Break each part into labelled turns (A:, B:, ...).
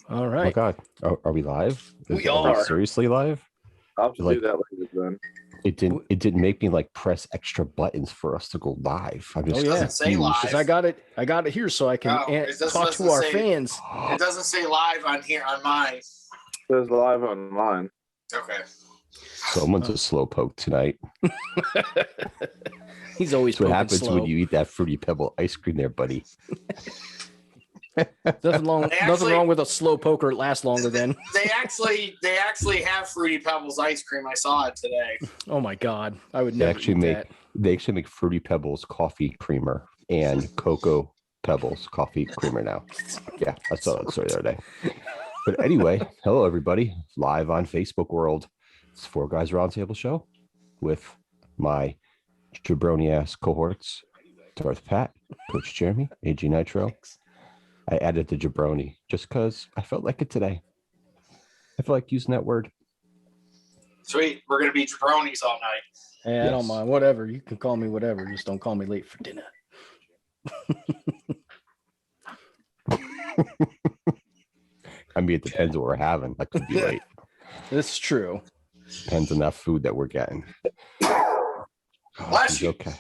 A: All
B: Oh my
A: right.
B: God, are we live?
A: We
B: Are we
A: are.
B: seriously live?
C: I'll have to
B: Like-
C: do that later then.
B: It didn't make me like press extra buttons for us to go live. I'm just
A: Oh, yeah.
D: Doesn't say live.
A: Because I got it here so I can
D: Oh, it
A: talk
D: doesn't
A: to our
D: say-
A: fans.
D: It doesn't say live on here on mine.
C: It says live online.
D: Okay.
B: Someone's a slowpoke tonight.
A: He's always
B: That's what
A: poking
B: happens
A: slow.
B: when you eat that Fruity Pebble ice cream there, buddy.
A: Nothing
D: actually-
A: wrong with a slow poker. It lasts longer than.
D: They actually have Fruity Pebbles ice cream. I saw it today.
A: Oh my God. I would
B: They
A: never
B: actually
A: eat
B: make
A: that.
B: Fruity Pebbles coffee creamer and Cocoa Pebbles coffee creamer now. Yeah, I saw that story the other day. But anyway, hello everybody. Live on Facebook world. It's Four Guys Roundtable Show with my jabroni ass cohorts, Darth Pat, Coach Jeremy, AG Nitro. I added the jabroni just because I felt like it today. I feel like using that word.
D: Sweet. We're gonna be jabronis all night.
A: Hey, I don't
B: Yes.
A: mind. Whatever. You can call me whatever. Just don't call me late for dinner.
B: I mean, it depends what we're having. I could be late.
A: This is true.
B: Depends on that food that we're getting. Oh,
D: Bless
B: he's
D: you.
B: okay.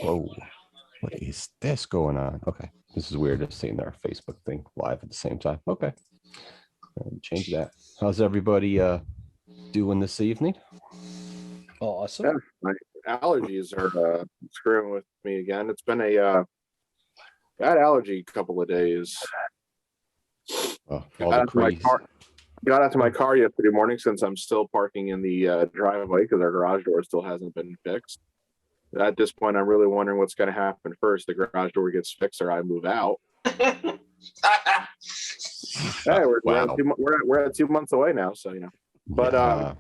B: Whoa. What is this going on? Okay. This is weird. Just seeing our Facebook thing live at the same time. Okay. Change that. How's everybody doing this evening?
A: Awesome.
C: Yeah, my allergies are screwing with me again. It's been a bad allergy couple of days.
B: Oh, all
C: Got
B: the
C: out to my
B: crazy.
C: got out to my car yesterday morning since I'm still parking in the driveway because our garage door still hasn't been fixed. At this point, I'm really wondering what's going to happen first. The garage door gets fixed or I move out. Hey,
B: Wow.
C: we're at 2 months away now, so you know. But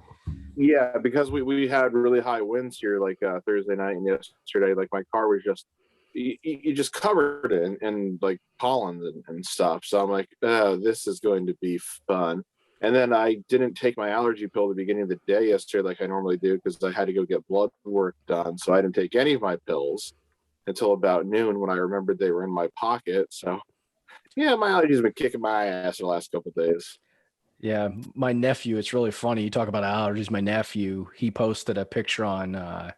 C: yeah, because we had really high winds here like Thursday night and yesterday. Like my car was just you just covered in like pollen and stuff. So I'm like, oh, this is going to be fun. And then I didn't take my allergy pill at the beginning of the day yesterday like I normally do because I had to go get blood work done. So I didn't take any of my pills until about noon when I remembered they were in my pocket. So yeah, my allergies have been kicking my ass the last couple of days.
A: Yeah, my nephew, it's really funny. You talk about allergies. My nephew, he posted a picture on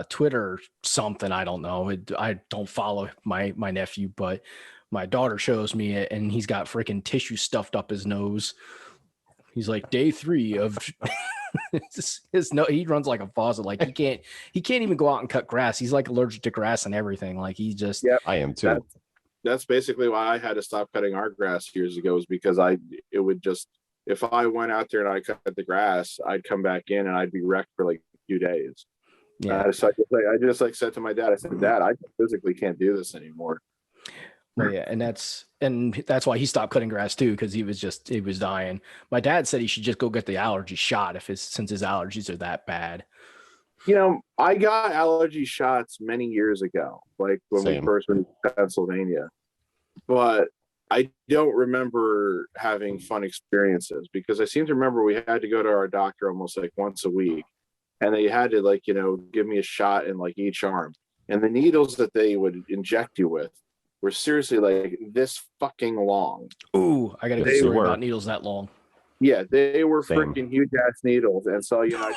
A: Twitter or something. I don't know. I don't follow my nephew, but my daughter shows me it, and he's got freaking tissue stuffed up his nose. He's like, day 3 of his no. He runs like a faucet. Like he can't even go out and cut grass. He's like allergic to grass and everything. Like he just.
C: Yeah,
B: I am too.
C: That's basically why I had to stop cutting our grass years ago, is because it would just, if I went out there and I cut the grass, I'd come back in and I'd be wrecked for like a few days.
A: Yeah.
C: So I just said to my dad, I said, Dad, I physically can't do this anymore.
A: Well, yeah, and that's why he stopped cutting grass too, because he was dying. My dad said he should just go get the allergy shot since his allergies are that bad.
C: You know, I got allergy shots many years ago, like when
B: Same.
C: we first went to Pennsylvania, but I don't remember having fun experiences because I seem to remember we had to go to our doctor almost like once a week, and they had to like, you know, give me a shot in like each arm, and the needles that they would inject you with were seriously like this fucking long.
A: Ooh, I got a good
B: They
A: story
B: were.
A: about needles that long.
C: Yeah, they were
B: Same.
C: freaking huge ass needles, and so you know,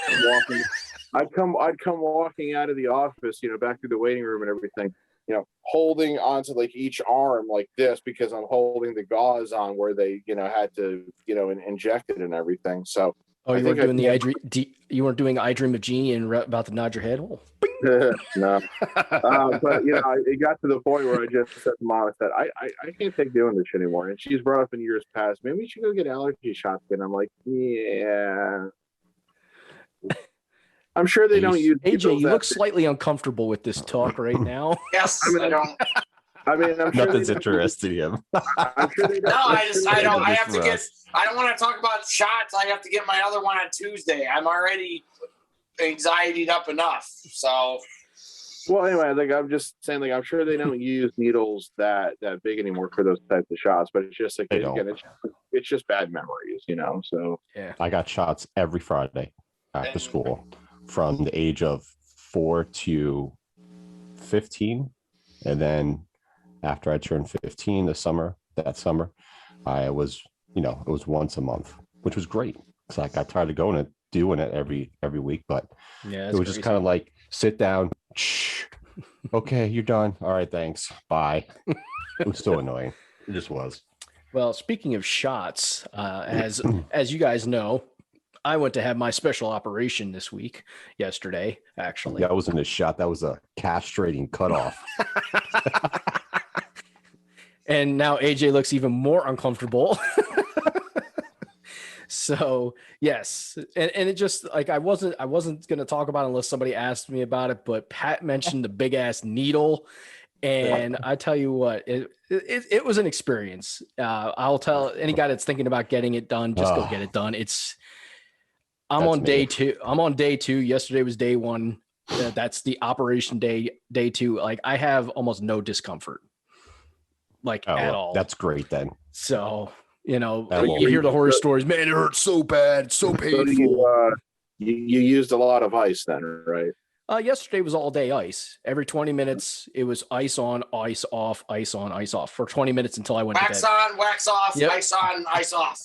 C: I'd come walking out of the office, you know, back to the waiting room and everything, you know, holding onto like each arm like this because I'm holding the gauze on where they, you know, had to, you know, inject it and everything. So
A: Oh,
C: I
A: you weren't
C: think
A: doing you weren't doing I Dream of Jeannie and about to nod your head. Oh,
C: no, but you know, it got to the point where I just said to Mom, I said, I can't take doing this anymore. And she's brought up in years past, maybe we should go get allergy shots. And I'm like, yeah. I'm sure they don't use
A: AJ, you look slightly uncomfortable with this talk right now.
D: Yes, I don't.
C: I mean, I'm sure
B: Nothing's
C: they don't-
B: interested in him.
C: I'm sure they don't.
D: No, I don't. I have to
B: For
D: get.
B: us.
D: I don't want to talk about shots. I have to get my other one on Tuesday. I'm already anxietied up enough. So.
C: Well, anyway, like I'm just saying, like I'm sure they don't use needles that big anymore for those types of shots, but it's just like
B: They
C: again,
B: don't.
C: it's just bad memories, you know. So
A: Yeah.
B: I got shots every Friday after school from the age of 4 to 15. And then after I turned 15, that summer, I was, it was once a month, which was great. It's like I tried to go and doing it every week, but
A: Yeah,
B: it was just kind of like sit down. Okay, you're done. All right, thanks. Bye. It was so annoying. It just was.
A: Well, speaking of shots, as you guys know, I went to have my special operation yesterday, actually.
B: That wasn't a shot. That was a castrating cutoff.
A: And now AJ looks even more uncomfortable. So yes, and it just like I wasn't going to talk about it unless somebody asked me about it, but Pat mentioned the big ass needle, and I tell you what, it was an experience. I'll tell any guy that's thinking about getting it done, just go get it done. I'm on day two. I'm on day two. Yesterday was day one. That's the operation day two. Like I have almost no discomfort, at all.
B: That's great then.
A: So, you hear the horror stories, man, it hurts so bad. It's so painful.
C: So you used a lot of ice then, right?
A: Yesterday was all day ice. Every 20 minutes, it was ice on, ice off, ice on, ice off for 20 minutes until I went to bed.
D: Wax on, wax off, yep. Ice on, ice off.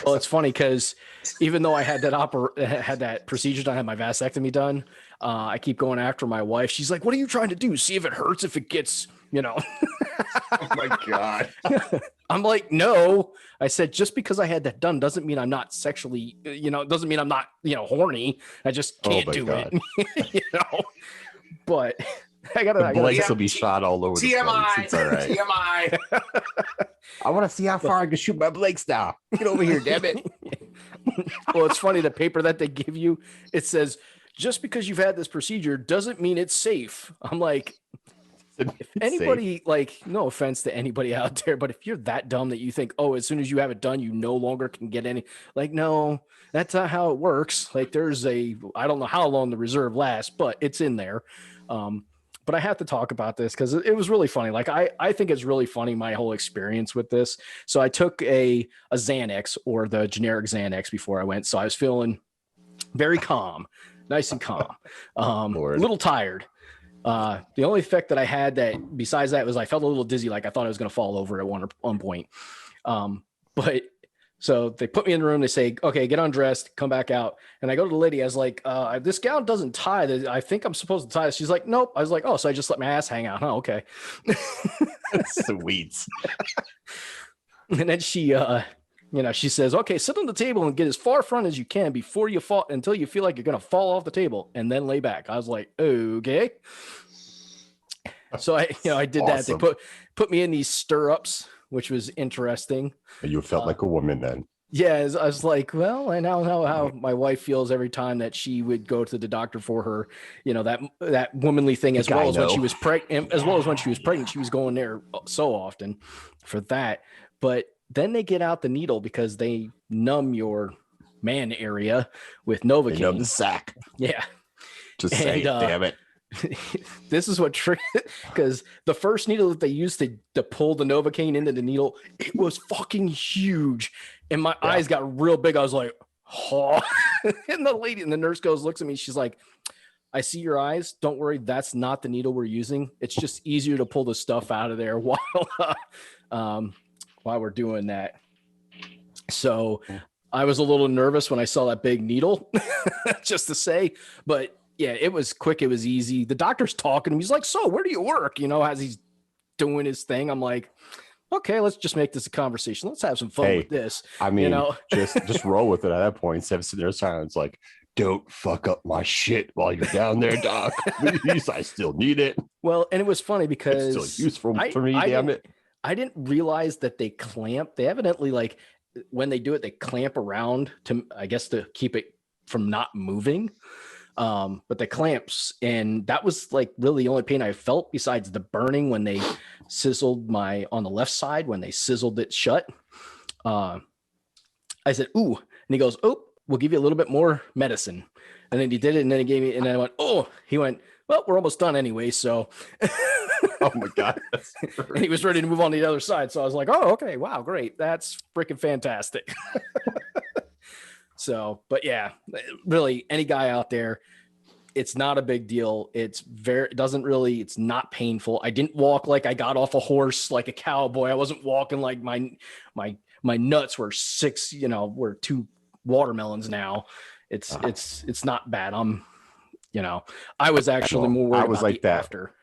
A: Well, it's funny because even though I had that procedure done, I had my vasectomy done, I keep going after my wife. She's like, what are you trying to do? See if it hurts, if it gets,
B: Oh my God.
A: I'm like, no. I said, just because I had that done doesn't mean I'm not sexually, doesn't mean I'm not, horny. I just can't do
B: God.
A: it, But I gotta.
B: The Blakes will be shot all over
D: TMI,
B: the place. It's all right.
D: TMI.
B: I want to see how far I can shoot my Blakes now. Get over here, damn it.
A: Well, it's funny. The paper that they give you, it says, just because you've had this procedure doesn't mean it's safe. I'm like, if anybody, no offense to anybody out there, but if you're that dumb that you think, oh, as soon as you have it done, you no longer can get any, no, that's not how it works. There's I don't know how long the reserve lasts, but it's in there. But I have to talk about this because it was really funny. I think it's really funny, my whole experience with this. So I took a Xanax, or the generic Xanax, before I went. So I was feeling very calm, nice and calm, a little tired. The only effect that I had that besides that was I felt a little dizzy. I thought I was going to fall over at one point. But so they put me in the room. They say, okay, get undressed, come back out. And I go to the lady. I was like, this gown doesn't tie. I think I'm supposed to tie this. She's like, nope. I was like, oh, so I just let my ass hang out. Huh? Okay.
B: Sweet.
A: And then she, she says, okay, sit on the table and get as far front as you can before you fall, until you feel like you're going to fall off the table, and then lay back. I was like, okay. So I did that. They put me in these stirrups, which was interesting.
B: And you felt like a woman then.
A: Yeah, I was like, well, I now know how my wife feels every time that she would go to the doctor for her, that womanly thing, as well as when she was pregnant. As well as when she was pregnant, she was going there so often for that. But then they get out the needle because they numb your man area with Novocaine. They
B: numb the sack.
A: Yeah.
B: Just say, damn it.
A: This is what because the first needle that they used to pull the Novocaine into the needle, it was fucking huge, and my eyes got real big. I was like, oh. And the nurse looks at me, she's like, I see your eyes, don't worry, that's not the needle we're using. It's just easier to pull the stuff out of there while we're doing that. So I was a little nervous when I saw that big needle, just to say, but yeah, it was quick. It was easy. The doctor's talking to me. He's like, so where do you work? As he's doing his thing. I'm like, okay, let's just make this a conversation. Let's have some fun with this.
B: I mean, just roll with it at that point. Instead of sitting there silence, like, don't fuck up my shit while you're down there, doc. Please, I still need it.
A: Well, and it was funny because
B: it's still useful for me, damn it.
A: I didn't realize that they evidently, when they do it, they clamp around to keep it from not moving. But the clamps, and that was really the only pain I felt besides the burning when they sizzled on the left side, when they sizzled it shut. I said, ooh, and he goes, oh, we'll give you a little bit more medicine. And then he did it, and then he gave me, and then I went, oh, he went, well, we're almost done anyway. So,
B: oh my God.
A: And he was ready to move on to the other side. So I was like, oh, okay, wow, great. That's freaking fantastic. So, but yeah, really, any guy out there, it's not a big deal. It's not painful. I didn't walk like I got off a horse like a cowboy. I wasn't walking like my my nuts were were 2 watermelons now. It's not bad. I was actually more worried about the after.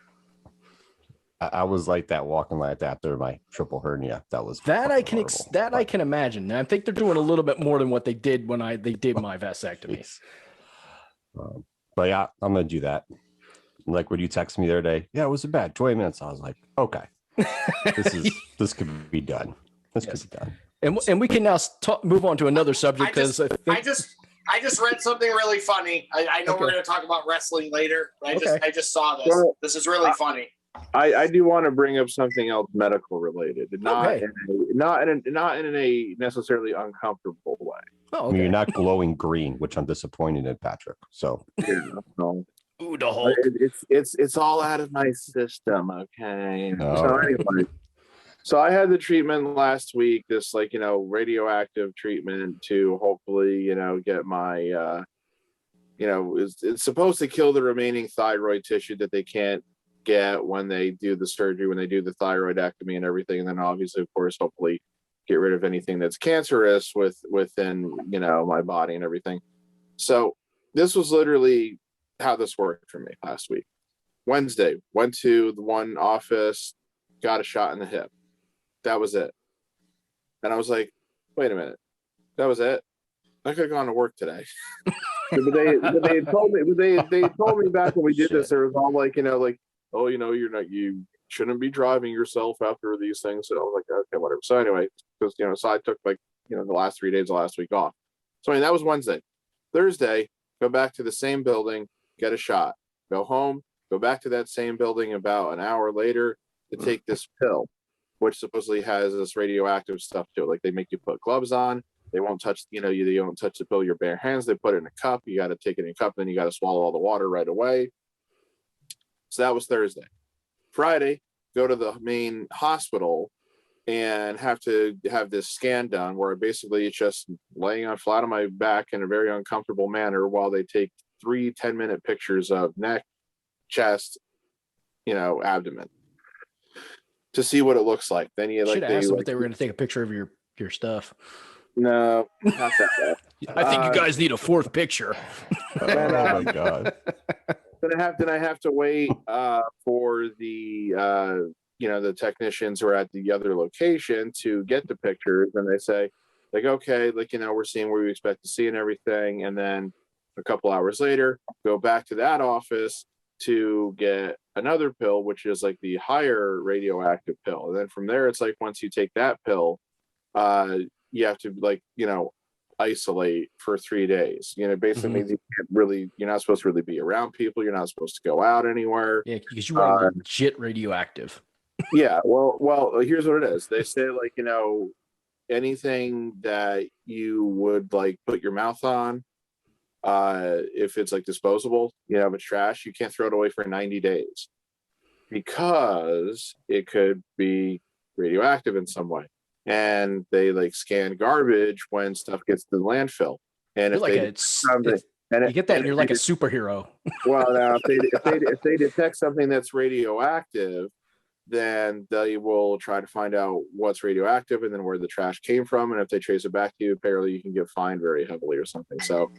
B: I was like that walking like that after my triple hernia. That was
A: I can imagine. And I think they're doing a little bit more than what they did when they did my vasectomies.
B: But yeah, I'm gonna do that. Like when you texted me the other day, yeah, it wasn't bad. 20 minutes. I was like, okay, this could be done. This could be done.
A: And we can now move on to another subject because
D: I just read something really funny. I know we're going to talk about wrestling later. I just saw this. Well, this is really funny.
C: I do want to bring up something else medical related, not in a necessarily uncomfortable way.
B: Oh, okay. I mean, you're not glowing green, which I'm disappointed in, Patrick. So
C: no.
A: Ooh, the Hulk.
C: It's all out of my system. Okay.
B: Oh.
C: Anyway, so I had the treatment last week. This radioactive treatment to hopefully get my it's supposed to kill the remaining thyroid tissue that they can't get when they do the surgery, when they do the thyroidectomy and everything, and then obviously, of course, hopefully get rid of anything that's cancerous within my body and everything. So this was literally how this worked for me last week. Wednesday, went to the one office, got a shot in the hip. That was it. And I was like, wait a minute, that was it? I could have gone to work today. But they told me back when we did this, there was all oh, you shouldn't be driving yourself after these things. And I was like, okay, whatever. So anyway, because so I took the last 3 days of last week off. So I mean, that was Wednesday. Thursday, go back to the same building, get a shot, go home, go back to that same building about an hour later to take this pill, which supposedly has this radioactive stuff to it. Like they make you put gloves on. They won't touch, you don't touch the pill with your bare hands. They put it in a cup. You got to take it in a cup, then you got to swallow all the water right away. So that was Thursday. Friday, go to the main hospital and have to have this scan done where basically it's just laying on flat on my back in a very uncomfortable manner while they take 3 10-minute pictures of neck, chest, abdomen to see what it looks like. Then you
A: should ask them if they were going to take a picture of your stuff.
C: No, not that bad.
A: I think you guys need a 4th picture.
B: Oh my God.
C: Then I have to wait for the technicians who are at the other location to get the pictures, and they say okay, we're seeing where we expect to see and everything, and then a couple hours later go back to that office to get another pill, which is the higher radioactive pill, and then from there it's once you take that pill, you have to isolate for 3 days. Basically means you're not supposed to really be around people. You're not supposed to go out anywhere.
A: Yeah, because you are legit radioactive.
C: Yeah. Well, here's what it is. They say anything that you would put your mouth on, if it's disposable, if it's trash, you can't throw it away for 90 days because it could be radioactive in some way. And they scan garbage when stuff gets to the landfill. And
A: you're you get that, and you're like a superhero.
C: Well, now if they detect something that's radioactive, then they will try to find out what's radioactive and then where the trash came from. And if they trace it back to you, apparently you can get fined very heavily or something. So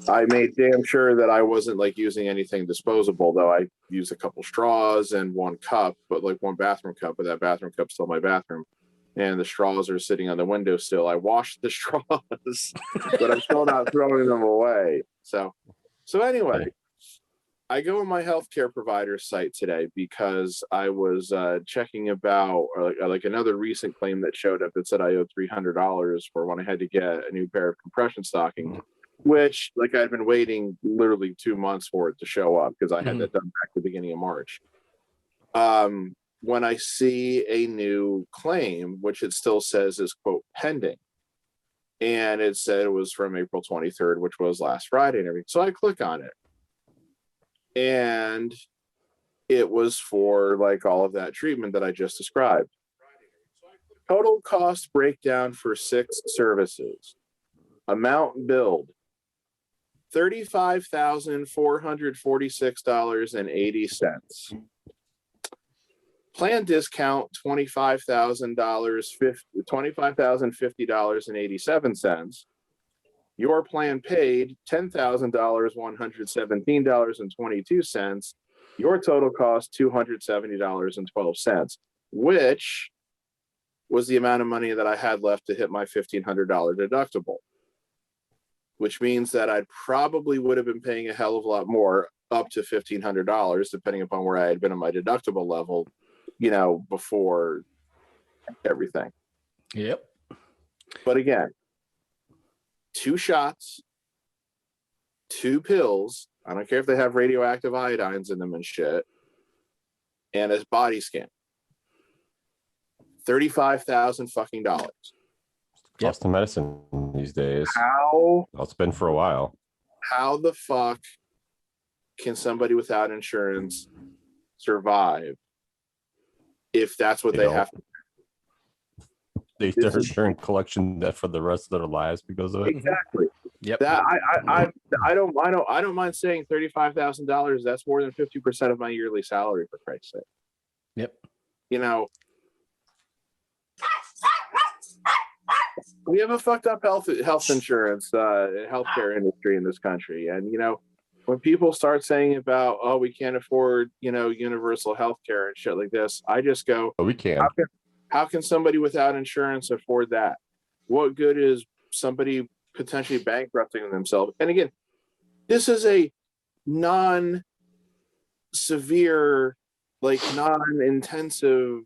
C: I made damn sure that I wasn't using anything disposable, though. I used a couple straws and one cup, but one bathroom cup, but that bathroom cup's still in my bathroom. And the straws are sitting on the windowsill. I washed the straws, but I'm still not throwing them away. So anyway, I go on my healthcare provider site today because I was checking about another recent claim that showed up that said I owed $300 for when I had to get a new pair of compression stockings, which I'd been waiting literally 2 months for it to show up because I had that done back at the beginning of March. When I see a new claim, which it still says is, quote, pending, and it said it was from April 23rd, which was last Friday and everything. So I click on it, and it was for all of that treatment that I just described. Total cost breakdown for 6 services. Amount billed, $35,446.80. Plan discount $25,050.87. Your plan paid $10,000, $117.22. Your total cost $270.12, which was the amount of money that I had left to hit my $1,500 deductible, which means that I probably would have been paying a hell of a lot more, up to $1,500, depending upon where I had been on my deductible level, before everything.
A: Yep.
C: But again, 2 shots, 2 pills. I don't care if they have radioactive iodines in them and shit, and a body scan. $35,000 fucking dollars.
B: Cost of medicine these days.
C: How?
B: Well, it's been for a while.
C: How the fuck can somebody without insurance survive if that's what they have to?
B: They're insurance collection debt for the rest of their lives because of it.
C: Exactly.
A: Yep.
C: That I don't mind saying $35,000. That's more than 50% of my yearly salary, for Christ's sake.
A: Yep.
C: We have a fucked up health insurance, healthcare industry in this country, and when people start saying about, oh, we can't afford universal healthcare and shit like this, I just go,
B: Oh, we can.
C: How can somebody without insurance afford that? What good is somebody potentially bankrupting themselves? And again, this is a non-severe, non-intensive,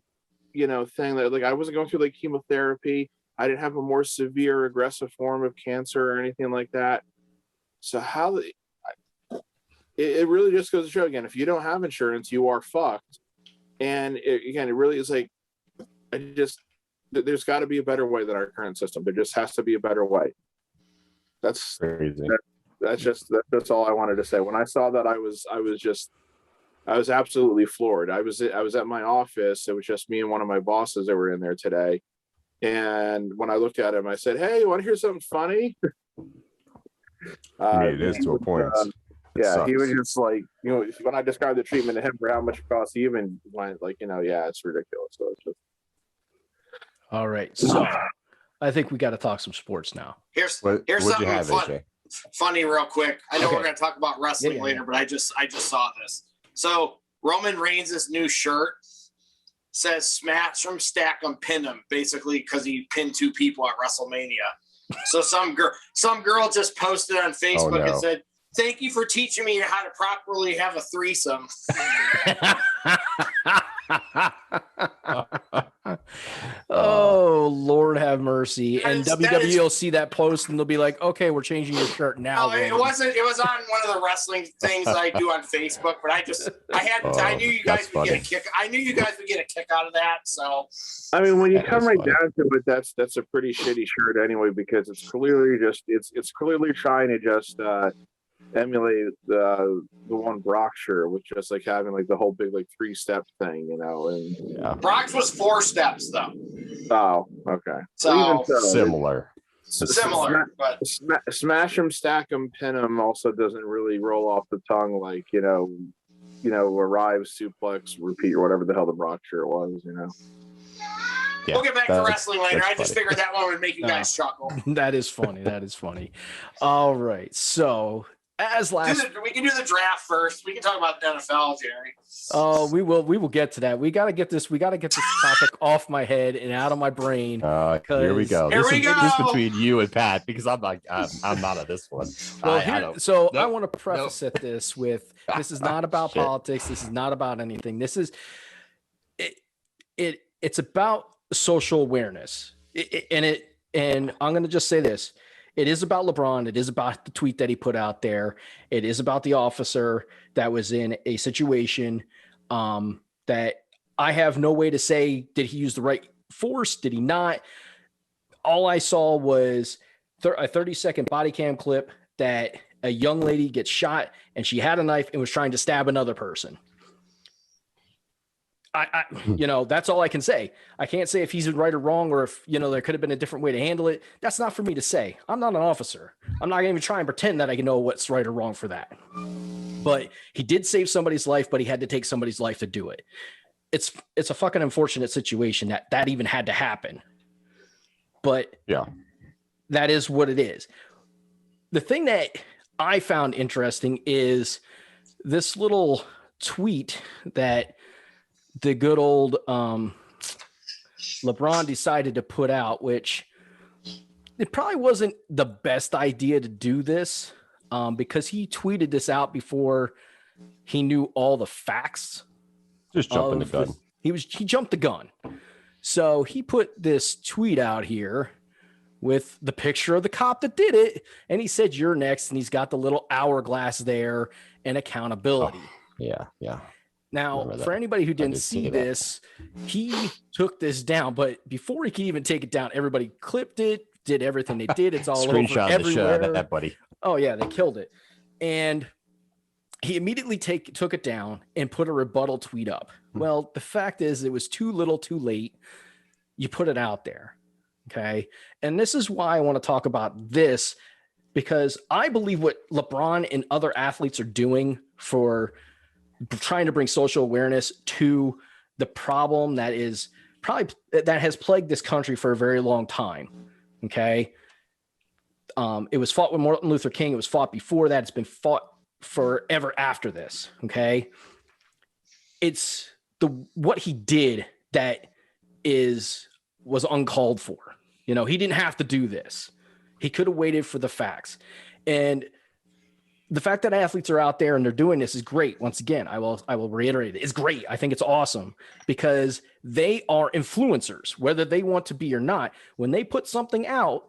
C: thing that I wasn't going through chemotherapy. I didn't have a more severe, aggressive form of cancer or anything like that. So it really just goes to show, again, if you don't have insurance, you are fucked. And it really is there's got to be a better way than our current system. There just has to be a better way. That's
B: crazy.
C: That's all I wanted to say. When I saw that, I was absolutely floored. I was at my office. It was just me and one of my bosses that were in there today. And when I looked at him, I said, "Hey, you want to hear something funny?"
B: It is to a point.
C: Yeah, he was just when I described the treatment to him for how much it cost, he even went yeah, it's ridiculous. So it's just.
A: All right, so I think we got to talk some sports now.
D: Here's something funny real quick. I know
A: Okay.
D: we're going to talk about wrestling later, but I just saw this. So Roman Reigns' new shirt says "Smash 'em, stack 'em, pin 'em," basically because he pinned 2 people at WrestleMania. So some girl just posted on Facebook and said, "Thank you for teaching me how to properly have a threesome."
A: Oh, Lord have mercy. And WWE will see that post and they'll be like, "Okay, we're changing your shirt now."
D: No, it wasn't. It was on one of the wrestling things I do on Facebook, but I knew you guys would get a kick. I knew you guys would get a kick out of that. So,
C: I mean, when you come right down to it, that's a pretty shitty shirt anyway, because it's clearly it's clearly trying to just emulate the one Brock shirt, with just having the whole big 3-step thing, and
B: Yeah.
D: Brock's was 4 steps though.
C: Oh, okay.
D: So
B: Similar,
D: but
C: smash 'em, stack 'em, pin 'em also doesn't really roll off the tongue arrive, suplex, repeat, or whatever the hell the Brock shirt was.
B: Yeah,
D: we'll get back to wrestling later. I just figured that one would make you guys chuckle.
A: That is funny. All right, so
D: we can do the draft first. We can talk about the NFL, Jerry.
A: Oh, we will get to that. We got to get this topic off my head and out of my brain.
B: Here we go. This is between you and Pat, because I'm not at this one.
A: Well, I want to preface this with, this is not about politics. This is not about anything. This is it's about social awareness. And I'm going to just say this. It is about LeBron. It is about the tweet that he put out there. It is about the officer that was in a situation that I have no way to say, did he use the right force? Did he not? All I saw was a 30-second body cam clip that a young lady gets shot and she had a knife and was trying to stab another person. That's all I can say. I can't say if he's right or wrong, or if, there could have been a different way to handle it. That's not for me to say. I'm not an officer. I'm not going to even try and pretend that I can know what's right or wrong for that. But he did save somebody's life, but he had to take somebody's life to do it. it's a fucking unfortunate situation that even had to happen. But
B: yeah,
A: that is what it is. The thing that I found interesting is this little tweet that the good old LeBron decided to put out, which it probably wasn't the best idea to do this because he tweeted this out before he knew all the facts.
B: just jumping the gun.
A: He jumped the gun. So he put this tweet out here with the picture of the cop that did it. And he said, "You're next." And he's got the little hourglass there and accountability.
B: Oh, yeah.
A: Now, for anybody who didn't see this, he took this down. But before he could even take it down, everybody clipped it, did everything they did. It's all
B: Screenshot
A: over everywhere.
B: The shit that, buddy.
A: Oh, yeah, they killed it. And he immediately took it down and put a rebuttal tweet up. Well, the fact is it was too little too late. You put it out there. Okay. And this is why I want to talk about this, because I believe what LeBron and other athletes are doing for trying to bring social awareness to the problem that has plagued this country for a very long time. Okay. It was fought with Martin Luther King. It was fought before that. It's been fought forever after this. Okay. It's what he did that was uncalled for. You know, he didn't have to do this. He could have waited for the facts. And the fact that athletes are out there and they're doing this is great. Once again, I will reiterate it. It's great. I think it's awesome because they are influencers, whether they want to be or not. When they put something out,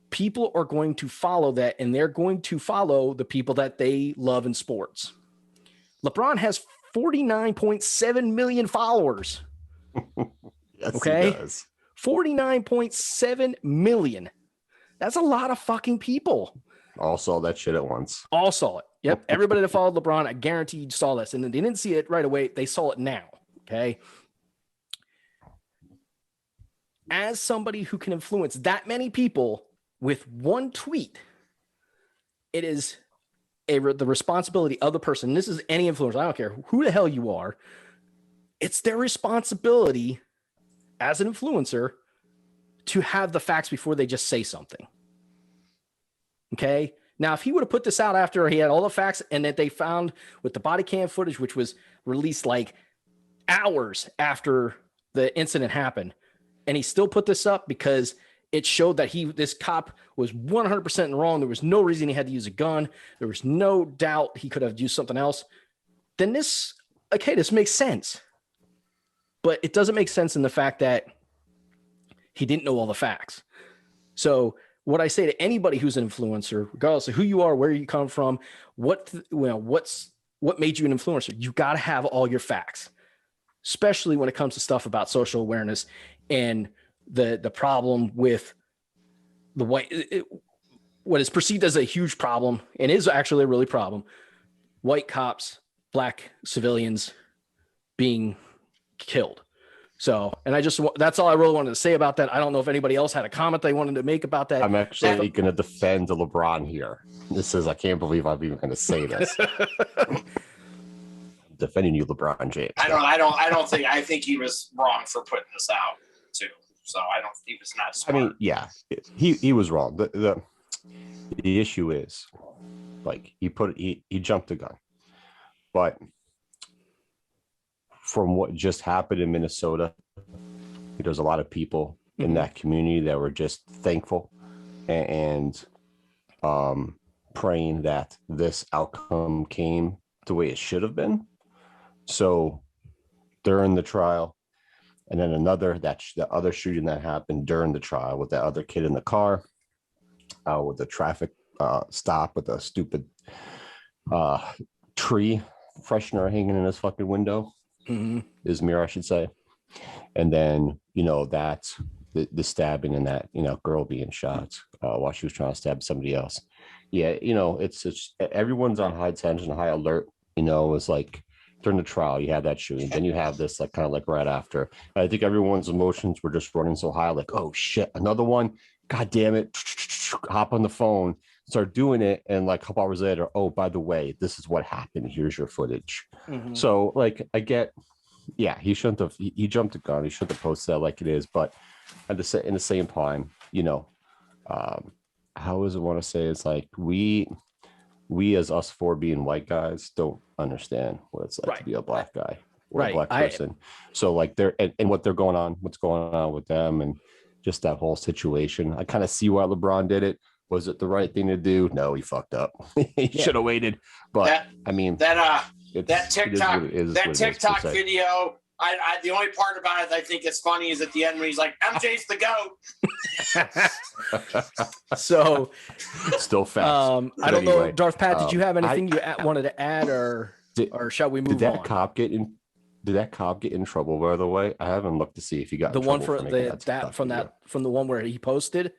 A: people are going to follow that, and they're going to follow the people that they love in sports. LeBron has 49.7 million followers.
B: Yes,
A: okay.
B: He does.
A: 49.7 million. That's a lot of fucking people.
B: All saw that shit at once.
A: All saw it. Yep. Everybody that followed LeBron, I guarantee you saw this. And they didn't see it right away. They saw it now. Okay. As somebody who can influence that many people with one tweet, it is the responsibility of the person. This is any influencer. I don't care who the hell you are. It's their responsibility as an influencer to have the facts before they just say something. Okay. Now, if he would have put this out after he had all the facts and that they found with the body cam footage, which was released like hours after the incident happened, and he still put this up because it showed that this cop was 100% wrong. There was no reason he had to use a gun. There was no doubt he could have used something else. Then this makes sense. But it doesn't make sense in the fact that he didn't know all the facts. So what I say to anybody who's an influencer, regardless of who you are, where you come from, what made you an influencer, you got to have all your facts, especially when it comes to stuff about social awareness and the problem with what is perceived as a huge problem and is actually a really problem. White cops, black civilians being killed. So, and that's all I really wanted to say about that. I don't know if anybody else had a comment they wanted to make about that.
B: I'm actually going to defend LeBron here. I can't believe I'm even going to say this. Defending you, LeBron James.
D: I think he was wrong for putting this out too. So he was not smart.
B: I mean, yeah, he was wrong. The issue is, like, he jumped the gun, but from what just happened in Minnesota, there's a lot of people in that community that were just thankful and praying that this outcome came the way it should have been. So during the trial, and then the other shooting that happened during the trial with that other kid in the car, with the traffic stop with a stupid tree freshener hanging in his fucking window. His mirror, I should say. And then, that's the stabbing and that, girl being shot while she was trying to stab somebody else. Yeah, it's everyone's on high tension, high alert. It's like during the trial, you have that shooting. Then you have this like kind of like right after. I think everyone's emotions were just running so high, like, oh shit, another one. God damn it. Hop on the phone, start doing it. And like a couple hours later, oh, by the way, this is what happened. Here's your footage. So like I get Yeah, he shouldn't have. He jumped the gun. He shouldn't have posted that like it is. But in the same time, how does it want to say? It's like we as us four being white guys don't understand what it's like to be a black guy or a black person. So like they're and what's going on with them and just that whole situation. I kind of see why LeBron did it. Was it the right thing to do? No, he fucked up. He should have waited. But that
D: TikTok video. The only part about it I think is funny is at the end when he's like, "MJ's the GOAT."
A: So
B: still fast.
A: I don't know, Darth Pat. Did you have anything you wanted to add, or shall we move on?
B: Did that cop get in trouble? By the way, I haven't looked to see if he got
A: the
B: in
A: one
B: trouble
A: from the one where he posted.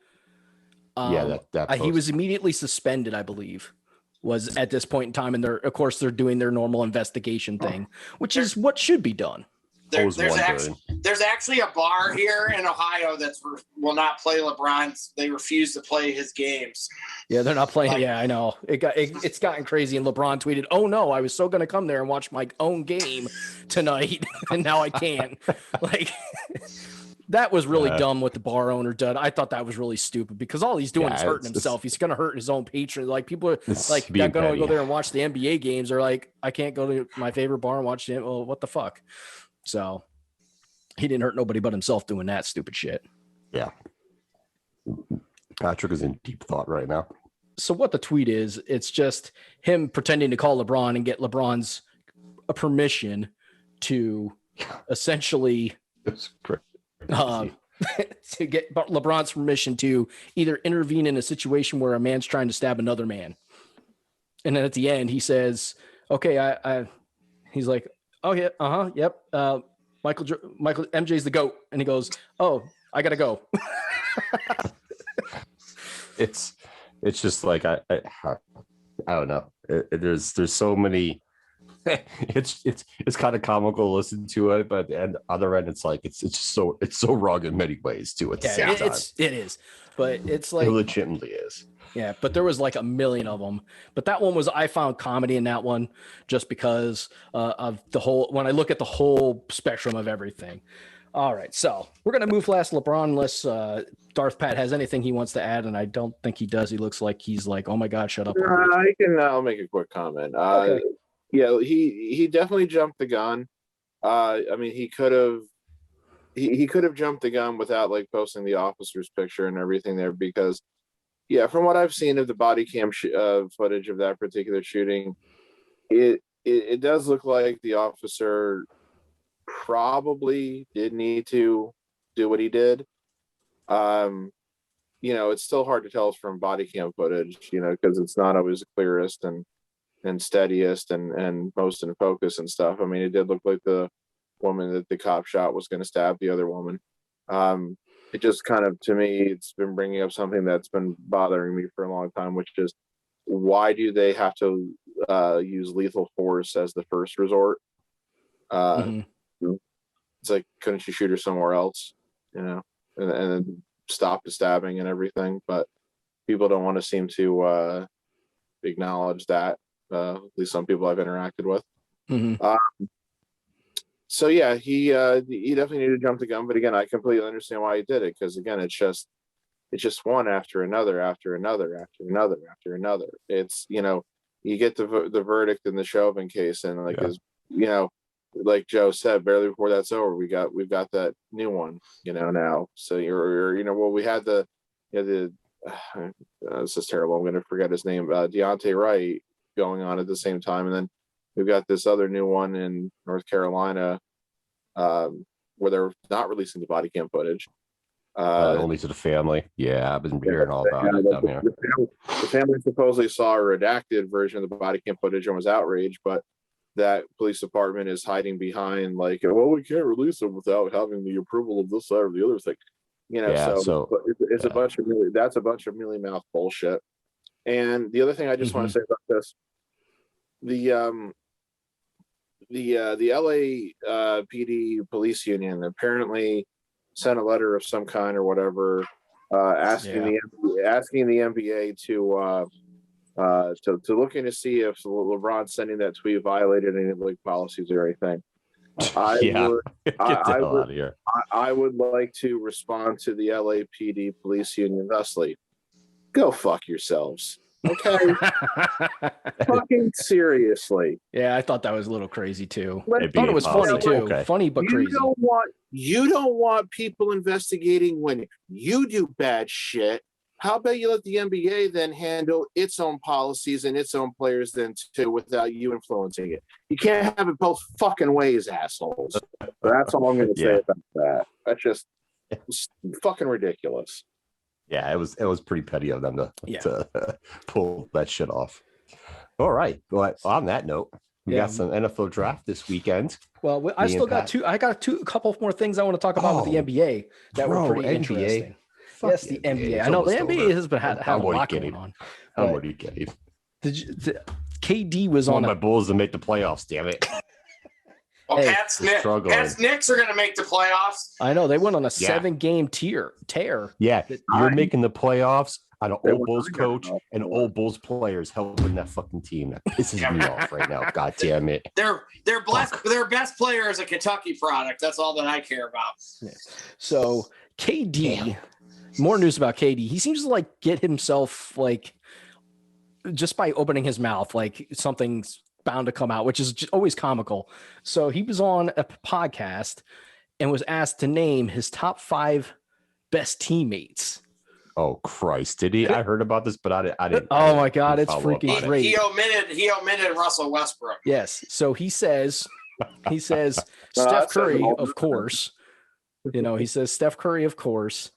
A: He was immediately suspended, I believe. Was at this point in time, and they're doing their normal investigation thing, which is what should be done.
D: There's actually a bar here in Ohio that will not play LeBron's. They refuse to play his games.
A: Yeah, they're not playing. I know. It's gotten crazy. And LeBron tweeted, "Oh no, I was so going to come there and watch my own game tonight, and now I can't." Like, that was really dumb what the bar owner did. I thought that was really stupid because all he's doing is hurting himself. He's going to hurt his own patron. Like, people are like, "I'm going to go there and watch the NBA games." Or like, "I can't go to my favorite bar and watch it." Well, what the fuck? So he didn't hurt nobody but himself doing that stupid shit.
B: Yeah. Patrick is in deep thought right now.
A: So what the tweet is, it's just him pretending to call LeBron and get LeBron's permission to essentially to get LeBron's permission to either intervene in a situation where a man's trying to stab another man. And then at the end, he says, okay, he's like, "Oh yeah, yep. Michael MJ's the GOAT," and he goes, "Oh, I gotta go."
B: It's just like I don't know. There's so many. It's kind of comical to listen to it, but at the other end, it's like it's so wrong in many ways too. At the same time,
A: it is, but it's like
B: it legitimately is.
A: Yeah, but there was like a million of them. But that one I found comedy in that one just because of the whole, when I look at the whole spectrum of everything. All right, so we're going to move past LeBron unless Darth Pat has anything he wants to add, and I don't think he does. He looks like he's like, "Oh my God, shut up."
C: I'll make a quick comment. Okay. Yeah, he definitely jumped the gun. I mean, he could have jumped the gun without like posting the officer's picture and everything there, because yeah, from what I've seen of the body cam footage of that particular shooting, it does look like the officer probably did need to do what he did. It's still hard to tell from body cam footage, because it's not always the clearest and steadiest and most in focus and stuff. I mean, it did look like the woman that the cop shot was going to stab the other woman. It just kind of, to me, it's been bringing up something that's been bothering me for a long time, which is, why do they have to use lethal force as the first resort? It's like, couldn't you shoot her somewhere else, and then stop the stabbing and everything? But people don't want to seem to acknowledge that. At least some people I've interacted with. So yeah, he definitely needed to jump the gun, but again, I completely understand why he did it, because again, it's just one after another, after another, after another, after another. It's you get the verdict in the Chauvin case, and like like Joe said, barely before that's over, we've got that new one, now. So we had this is terrible. I'm going to forget his name, Deontay Wright, going on at the same time, and then we've got this other new one in North Carolina, where they're not releasing the body cam footage.
B: Only to the family. Yeah, I've been hearing all about it down here.
C: The family supposedly saw a redacted version of the body cam footage and was outraged, but that police department is hiding behind like, well, we can't release it without having the approval of this or the other thing. It's a bunch of mealy mouth bullshit. And the other thing I just want to say about this, the LA PD police union apparently sent a letter of some kind or whatever, asking the NBA to look in to see if LeBron sending that tweet violated any league policies or anything. I
B: Yeah.
C: would,
B: Get the
C: I
B: hell
C: would-
B: out of here.
C: I would like to respond to the LAPD police union thusly. Go fuck yourselves. Okay. Fucking seriously.
A: Yeah, I thought that was a little crazy too.
C: Let-
A: I thought it was funny too.
B: Okay.
A: Funny but
C: you
A: crazy.
C: don't want people investigating when you do bad shit. How about you let the NBA then handle its own policies and its own players then too without you influencing it? You can't have it both fucking ways, assholes. That's all I'm going to say
B: Yeah.
C: about that. That's just it's fucking ridiculous.
B: Yeah, it was pretty petty of them to
A: Yeah.
B: pull that shit off. All right. Well, on that note, we
A: Yeah.
B: got some NFL draft this weekend.
A: Well, I
B: Me
A: still
B: and
A: got
B: Pat.
A: two. I got a couple more things I want to talk about with the
B: Oh,
A: NBA that
B: bro,
A: were pretty
B: NBA.
A: interesting.
B: Fuck
A: Yes, the NBA.
B: It's
A: I know the
B: almost
A: NBA
B: over.
A: has been had
B: I'm
A: a lot
B: kidding.
A: going on.
B: I'm
A: But
B: already kidding.
A: KD was
B: I
A: on
B: want my
A: a
B: Bulls to make the playoffs, damn it.
D: Well,
A: Hey,
B: struggling.
D: Pat's Knicks are going to make the playoffs.
A: I know they went on a
B: Yeah.
A: 7-game tear.
B: Yeah,
A: That-
B: you're
C: I-
B: making the playoffs on an
C: They
B: old
C: were
B: Bulls
C: not
B: coach
C: gonna
B: and
C: know.
B: old Bulls players helping that fucking team. That pisses me off right now. God damn it.
D: Their best player is a Kentucky product. That's all that I care about.
A: So KD, more news about KD. He seems to like get himself like just by opening his mouth, like something's bound to come out, which is just always comical. So he was on a podcast and was asked to name his top 5 best teammates.
B: Oh Christ, did he? I heard about this, but I didn't.
A: Oh my God, it's
B: follow up
A: freaking
B: on it.
A: great.
D: He omitted Russell Westbrook.
A: Yes. So he says
C: No,
A: Steph
C: that says
A: Curry,
C: all
A: of course. He says Steph Curry, of course.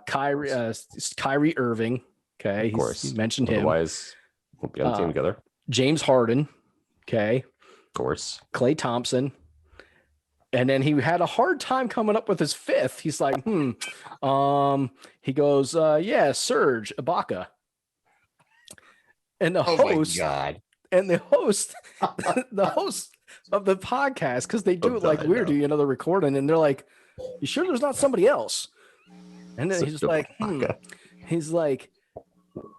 A: Kyrie Irving. Okay.
B: Of course.
A: He mentioned him.
B: Otherwise, we'll be on the team together.
A: James Harden. Okay.
B: Of course.
A: Klay Thompson. And then he had a hard time coming up with his 5th. He's like, he goes, Serge Ibaka. And the host,
B: God.
A: and the host, the host of the podcast, because they do it like
B: I
A: weird,
B: know.
A: another recording, and they're like, "You sure there's not somebody else?" And then
B: Serge
A: he's like,
B: Ibaka.
A: he's like,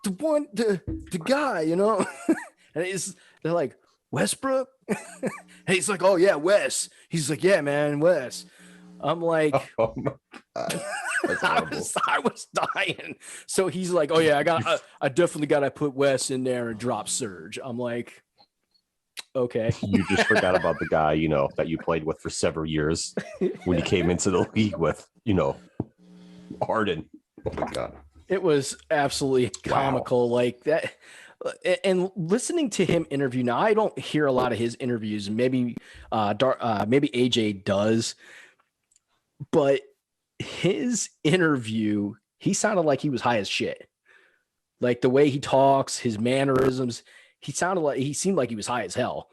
A: the guy, and they're like, Westbrook, and he's like, "Oh yeah, Wes." He's like, "Yeah, man, Wes." I'm like,
B: Oh my God. That's horrible.
A: I was dying. So he's like, "Oh yeah, I definitely got to put Wes in there and drop Serge." I'm like, okay.
B: You just forgot about the guy, that you played with for several years when you came into the league with, Harden. Oh my God.
A: It was absolutely comical, like that. And listening to him interview now, I don't hear a lot of his interviews. Maybe AJ does, but his interview, he sounded like he was high as shit. Like the way he talks, his mannerisms, he seemed like he was high as hell.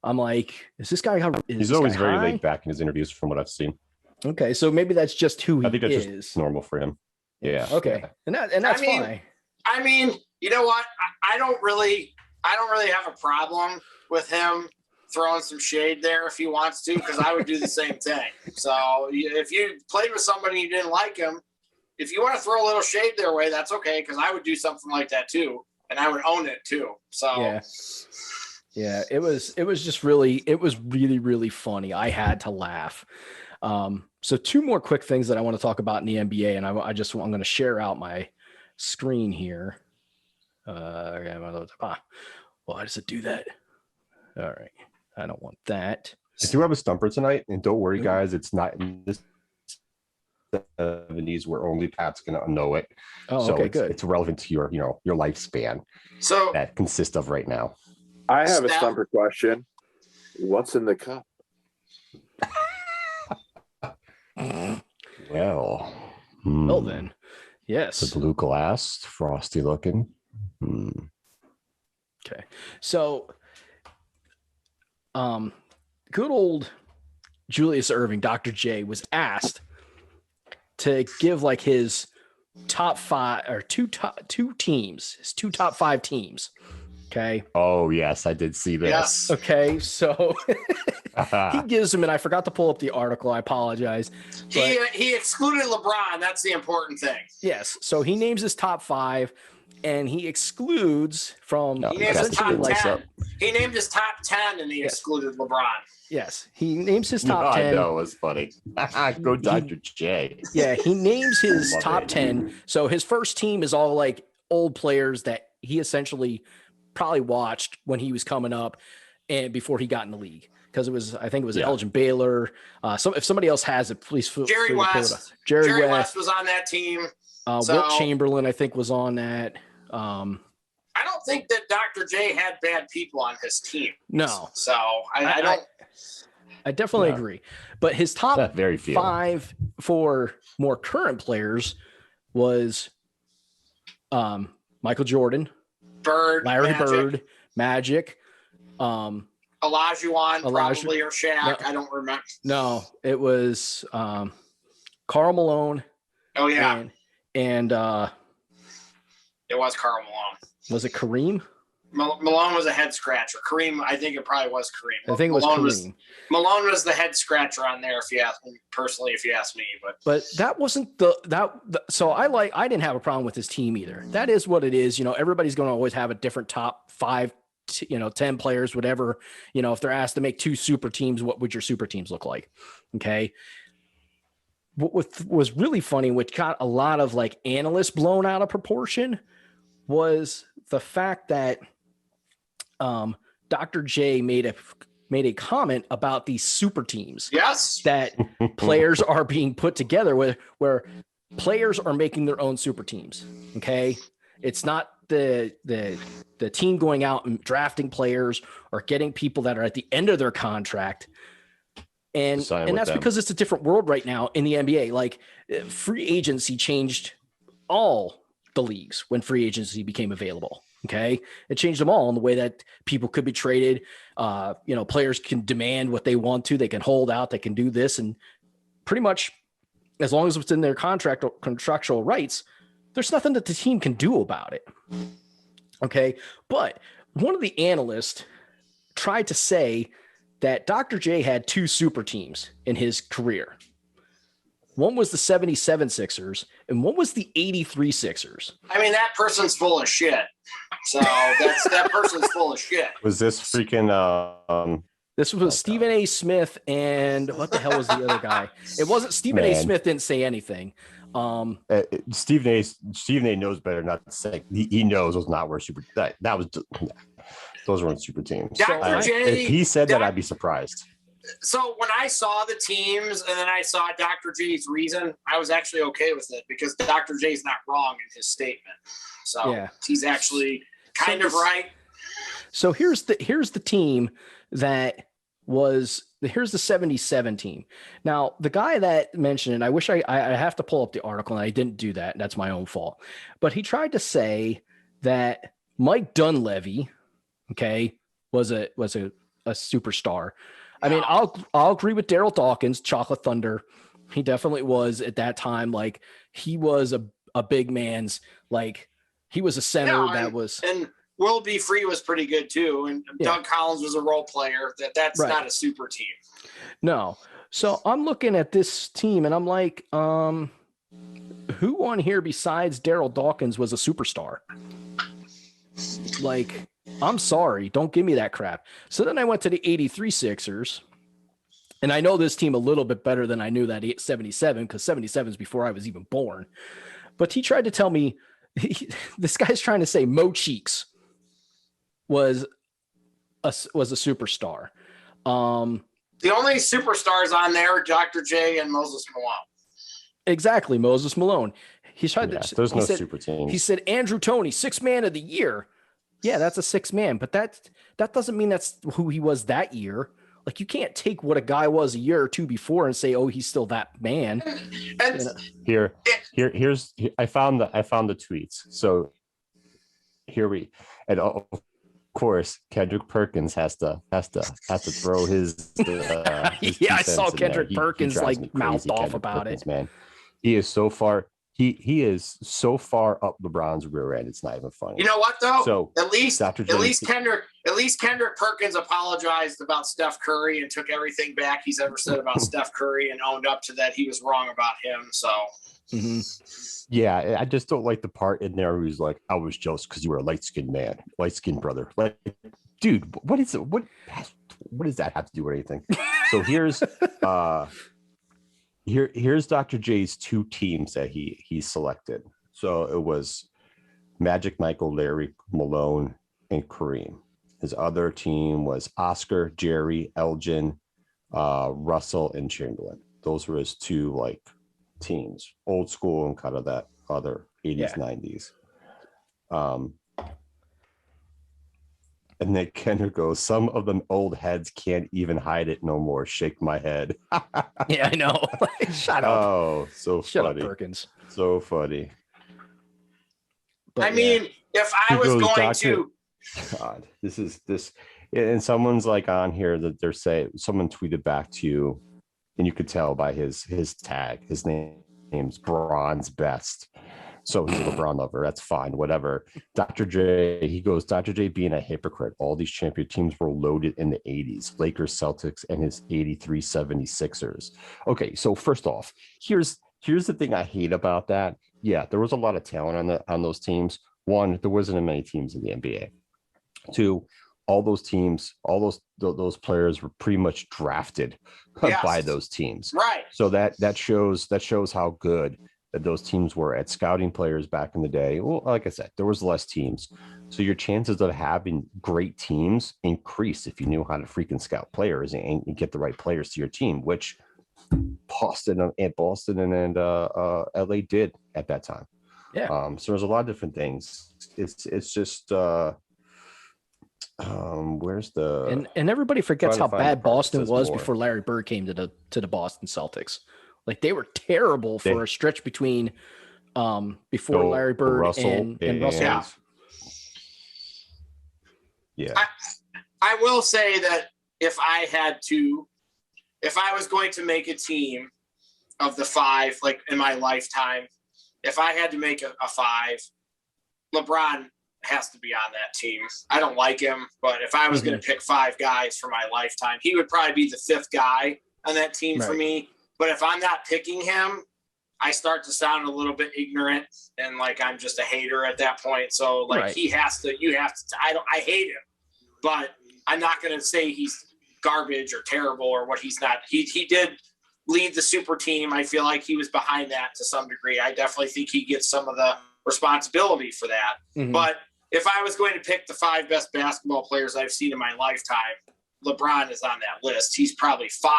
A: I'm like, is this guy?
B: He's always very laid back in his interviews, from what I've seen.
A: Okay, so maybe that's just who he
B: I think that's
A: is.
B: just normal for him. Yeah.
A: Okay, and that's fine.
D: I mean, you know what? I don't really have a problem with him throwing some shade there if he wants to, because I would do the same thing. So if you played with somebody and you didn't like him, if you want to throw a little shade their way, that's okay, because I would do something like that too, and I would own it too. So
A: yeah, it was really, really funny. I had to laugh. So 2 more quick things that I want to talk about in the NBA, and I'm going to share out my screen here. Why does it do that? All right, I don't want that.
B: I do have a stumper tonight, and don't worry, guys, it's not in this 70s where only Pat's gonna know it.
A: Oh,
B: so
A: okay,
B: it's,
A: good.
B: it's relevant to your lifespan
D: So
B: that consists of right now.
C: I have a
D: Steph-
C: stumper question. What's in the cup?
B: Well,
A: Well then, yes.
B: the blue glass, frosty looking.
A: Okay. So, good old Julius Erving, Dr. J, was asked to give like his top 5 or two teams, his 2 top 5 teams. Okay.
B: Oh yes, I did see this.
D: Yes.
A: Okay. So he gives him, and I forgot to pull up the article. I apologize. But
D: he excluded LeBron. That's the important thing.
A: yes. So he names his top 5. and he excludes from
B: No,
D: He named his
A: essentially
D: top
A: like
D: 10. He named his top 10 and he excluded LeBron.
A: yes, he names his top 10.
B: I know, it was funny. Go Dr. J.
A: Yeah, he names his
B: Love
A: top
B: it.
A: 10. So his first team is all like old players that he essentially probably watched when he was coming up and before he got in the league. Because I think it was Elgin Baylor. If somebody else has it, please feel
D: Jerry
A: free to pull it up.
D: West.
A: Jerry
D: West was on that team.
A: Wilt Chamberlain, I think, was on that.
D: I don't think that Dr. J had bad people on his team.
A: No.
D: So I don't.
A: I definitely agree. But his top
B: Very few.
A: 5 for more current players was Michael Jordan,
D: Bird,
A: Larry
D: Magic,
A: Bird, Magic.
D: Olajuwon, probably, or Shaq.
A: No.
D: I don't remember.
A: No, it was Karl Malone.
D: Oh, yeah.
A: And
D: it was Karl Malone.
A: was it Kareem?
D: Malone was a head scratcher. Kareem, I think it probably was Kareem.
A: I think it was Kareem.
D: Malone was the head scratcher on there, if you ask me personally, if you ask me.
A: But that wasn't so I didn't have a problem with his team either. That is what it is. Everybody's going to always have a different top 5, 10 players, whatever. If they're asked to make 2 super teams, what would your super teams look like? Okay. What was really funny, which got a lot of like analysts blown out of proportion, was the fact that Dr. J made a comment about these super teams.
D: Yes.
A: That players are being put together where players are making their own super teams. Okay. It's not the team going out and drafting players or getting people that are at the end of their contract. And that's because it's a different world right now in the NBA. Like free agency changed all the leagues when free agency became available. Okay. It changed them all in the way that people could be traded. Players can demand what they want to, they can hold out, they can do this. And pretty much as long as it's in their contractual rights, there's nothing that the team can do about it. Okay. But one of the analysts tried to say that Dr. J had 2 super teams in his career. One was the 77 Sixers and one was the 83 Sixers.
D: I mean, that person's full of shit. So that person's full of shit.
B: Was this freaking
A: This was Stephen A. Smith and what the hell was the other guy? It wasn't Stephen A. Smith didn't say anything.
B: Stephen A. knows better not to say. He knows those not were super. That was those weren't super teams.
D: Dr. J.
B: If he said that, I'd be surprised.
D: So when I saw the teams and then I saw Dr. J's reason, I was actually okay with it because Dr. J's not wrong in his statement. So he's actually kind of right. So
A: here's the team that was here's the 77 team. Now, the guy that mentioned it, I wish I have to pull up the article and I didn't do that. That's my own fault. But he tried to say that Mike Dunleavy, was a superstar. I mean, I'll agree with Daryl Dawkins, Chocolate Thunder. He definitely was at that time. Like he was a big man's, like he was a center
D: and Will Be Free was pretty good too. And Doug Collins was a role player. That's not a super team.
A: No. So I'm looking at this team and I'm like, who on here besides Daryl Dawkins was a superstar? Like, I'm sorry, don't give me that crap. So then I went to the 83 Sixers, and I know this team a little bit better than I knew that 77, because 77 is before I was even born. But he tried to tell me, this guy's trying to say Mo Cheeks was a superstar.
D: The only superstars on there are Dr. J and Moses Malone.
A: Exactly, Moses Malone. He tried to.
B: There's no super team.
A: He said Andrew Toney, 6th man of the year. Yeah, that's a 6th man, but that doesn't mean that's who he was that year. Like you can't take what a guy was a year or two before and say, oh, he's still that man.
B: Here's I found the tweets. So and of course Kendrick Perkins has to throw his
A: I saw Kendrick Perkins like mouthed off about it.
B: Man, he is so far. He is so far up LeBron's rear end. It's not even funny.
D: You know what though?
B: So
D: at least Kendrick Perkins apologized about Steph Curry and took everything back he's ever said about Steph Curry and owned up to that he was wrong about him. So
A: Mm-hmm.
B: Yeah, I just don't like the part in there where he's like, I was jealous because you were a light-skinned man, light-skinned brother. Like, dude, what is it? What does that have to do with anything? So here's Dr. J's 2 teams that he selected. So it was Magic Michael, Larry, Malone, and Kareem. His other team was Oscar, Jerry, Elgin, Russell, and Chamberlain. Those were his 2 like teams, old school and kind of that other 80s, 90s. And then Kendrick goes, some of them old heads can't even hide it no more. Shake my head.
A: Yeah, I know. Shut up.
B: Oh, so
A: Shut
B: funny.
A: up, Perkins.
B: So funny.
D: But I mean, if I was going to,
B: God, this, and someone's like on here that they're saying someone tweeted back to you, and you could tell by his tag, his name's Bronze Best. So he's a LeBron lover. That's fine, whatever. Dr. J, he goes, Dr. J being a hypocrite. All these champion teams were loaded in the 80s. Lakers, Celtics, and his 83 76ers. Okay, so first off, here's the thing I hate about that. Yeah, there was a lot of talent on those teams. One, there wasn't as many teams in the NBA. 2, all those teams, all those players were pretty much drafted by those teams.
D: Right.
B: So that shows how good that those teams were at scouting players back in the day. Well, like I said, there was less teams. So your chances of having great teams increased if you knew how to freaking scout players and get the right players to your team, which Boston and LA did at that time.
A: Yeah.
B: So there's a lot of different things. It's just where's the
A: and everybody forgets how bad Boston was
B: more.
A: before Larry Bird came to the Boston Celtics. Like they were terrible for a stretch between before Larry Bird
B: Russell
A: and Russell.
B: Yeah.
D: I will say that if I was going to make a team of the 5, like in my lifetime, if I had to make a 5, LeBron has to be on that team. I don't like him, but if I was going to pick 5 guys for my lifetime, he would probably be the 5th guy on that team for me. But if I'm not picking him, I start to sound a little bit ignorant and like I'm just a hater at that point. So like you have to, I hate him, but I'm not going to say he's garbage or terrible or what he's not. He did lead the super team. I feel like he was behind that to some degree. I definitely think he gets some of the responsibility for that. Mm-hmm. But if I was going to pick the 5 best basketball players I've seen in my lifetime, LeBron is on that list. He's probably 5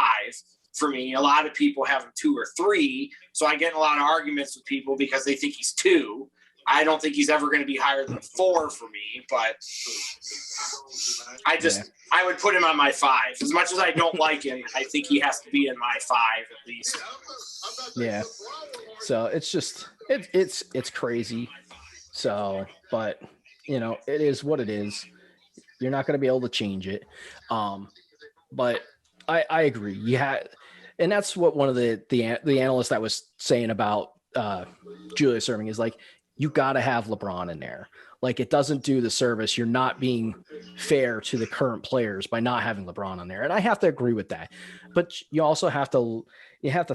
D: for me. A lot of people have him 2 or 3. So I get in a lot of arguments with people because they think he's 2. I don't think he's ever going to be higher than 4 for me, but I would put him on my 5. As much as I don't like him, I think he has to be in my 5 at least.
A: Yeah. So it's just, it's crazy. So, but you know, it is what it is. You're not going to be able to change it. But I agree. You had, and that's what one of the analysts that was saying about Julius Erving is like, you got to have LeBron in there. Like it doesn't do the service. You're not being fair to the current players by not having LeBron on there. And I have to agree with that, but you also have to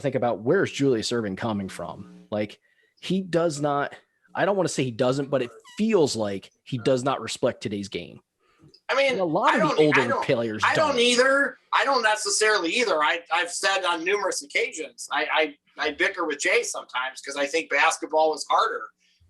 A: think about where's Julius Erving coming from? Like he does not, I don't want to say he doesn't, but it feels like he does not respect today's game.
D: I mean,
A: and a lot of the older players
D: I don't either. I don't necessarily either. I've said on numerous occasions, I bicker with Jay sometimes because I think basketball was harder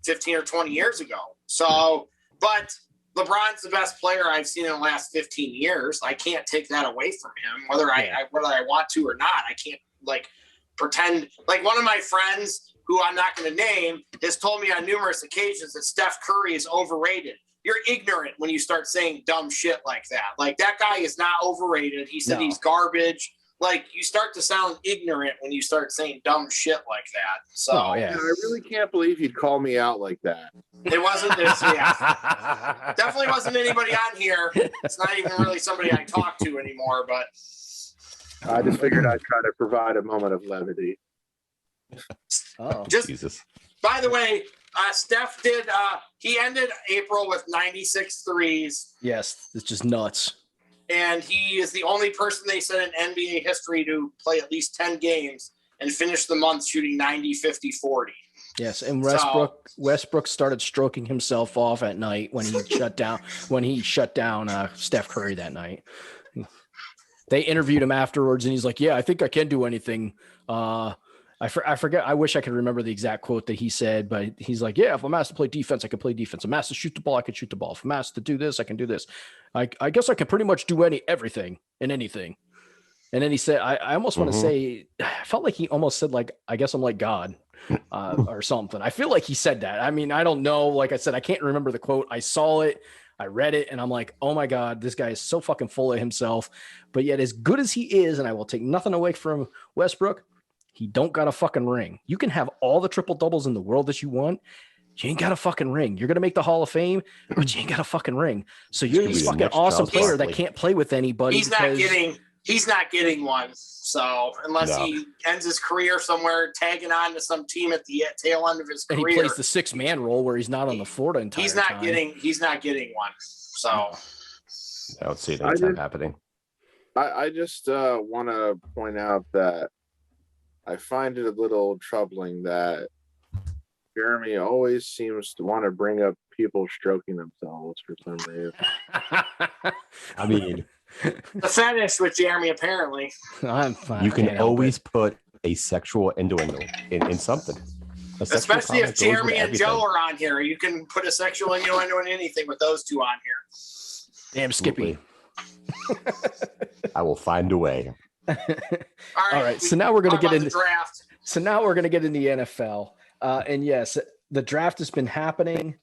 D: 15 or 20 years ago. So, but LeBron's the best player I've seen in the last 15 years. I can't take that away from him, whether I want to or not. I can't like pretend like one of my friends who I'm not going to name has told me on numerous occasions that Steph Curry is overrated. You're ignorant when you start saying dumb shit like that. Like that guy is not overrated. He said he's garbage. Like you start to sound ignorant when you start saying dumb shit like that. So
C: I really can't believe you'd call me out like that.
D: It wasn't this. Yeah, definitely wasn't anybody on here. It's not even really somebody I talk to anymore. But
C: I just figured I'd try to provide a moment of levity.
A: Oh,
B: Jesus.
D: By the way, Steph did. He ended April with 96 threes.
A: Yes, it's just nuts.
D: And he is the only person they said in NBA history to play at least 10 games and finished the month shooting 90, 50, 40.
A: Yes, and Westbrook started stroking himself off at night when he shut down Steph Curry that night. They interviewed him afterwards, and he's like, "Yeah, I think I can do anything." I forget. I wish I could remember the exact quote that he said, but he's like, "Yeah, if I'm asked to play defense, I can play defense. If I'm asked to shoot the ball, I can shoot the ball. If I'm asked to do this, I can do this. I guess I can pretty much do everything and anything." And then he said, I almost want to say, I felt like he almost said, like, "I guess I'm like God," or something. I feel like he said that. I mean, I don't know. Like I said, I can't remember the quote. I saw it, I read it, and I'm like, oh my God, this guy is so fucking full of himself. But yet, as good as he is, and I will take nothing away from Westbrook, he don't got a fucking ring. You can have all the triple doubles in the world that you want. You ain't got a fucking ring. You're going to make the Hall of Fame, but you ain't got a fucking ring. So you're this fucking awesome player that can't play with anybody.
D: He's not getting one. So unless he ends his career somewhere, tagging on to some team at the tail end of his career,
A: and he plays the 6-man role where he's not on the floor the entire time.
D: He's not getting one. So
B: I don't see that happening.
C: I just want to point out that I find it a little troubling that Jeremy always seems to want to bring up people stroking themselves for some reason.
B: I mean,
D: the fetish with Jeremy, apparently.
B: You can always put a sexual innuendo in something.
D: Especially if Jeremy and Joe are on here. You can put a sexual innuendo in anything with those two on here.
A: Damn, Skippy.
B: I will find a way.
D: All right.
A: So now we're going to get into
D: the draft.
A: So now we're going to get into the NFL. And yes, the draft has been happening.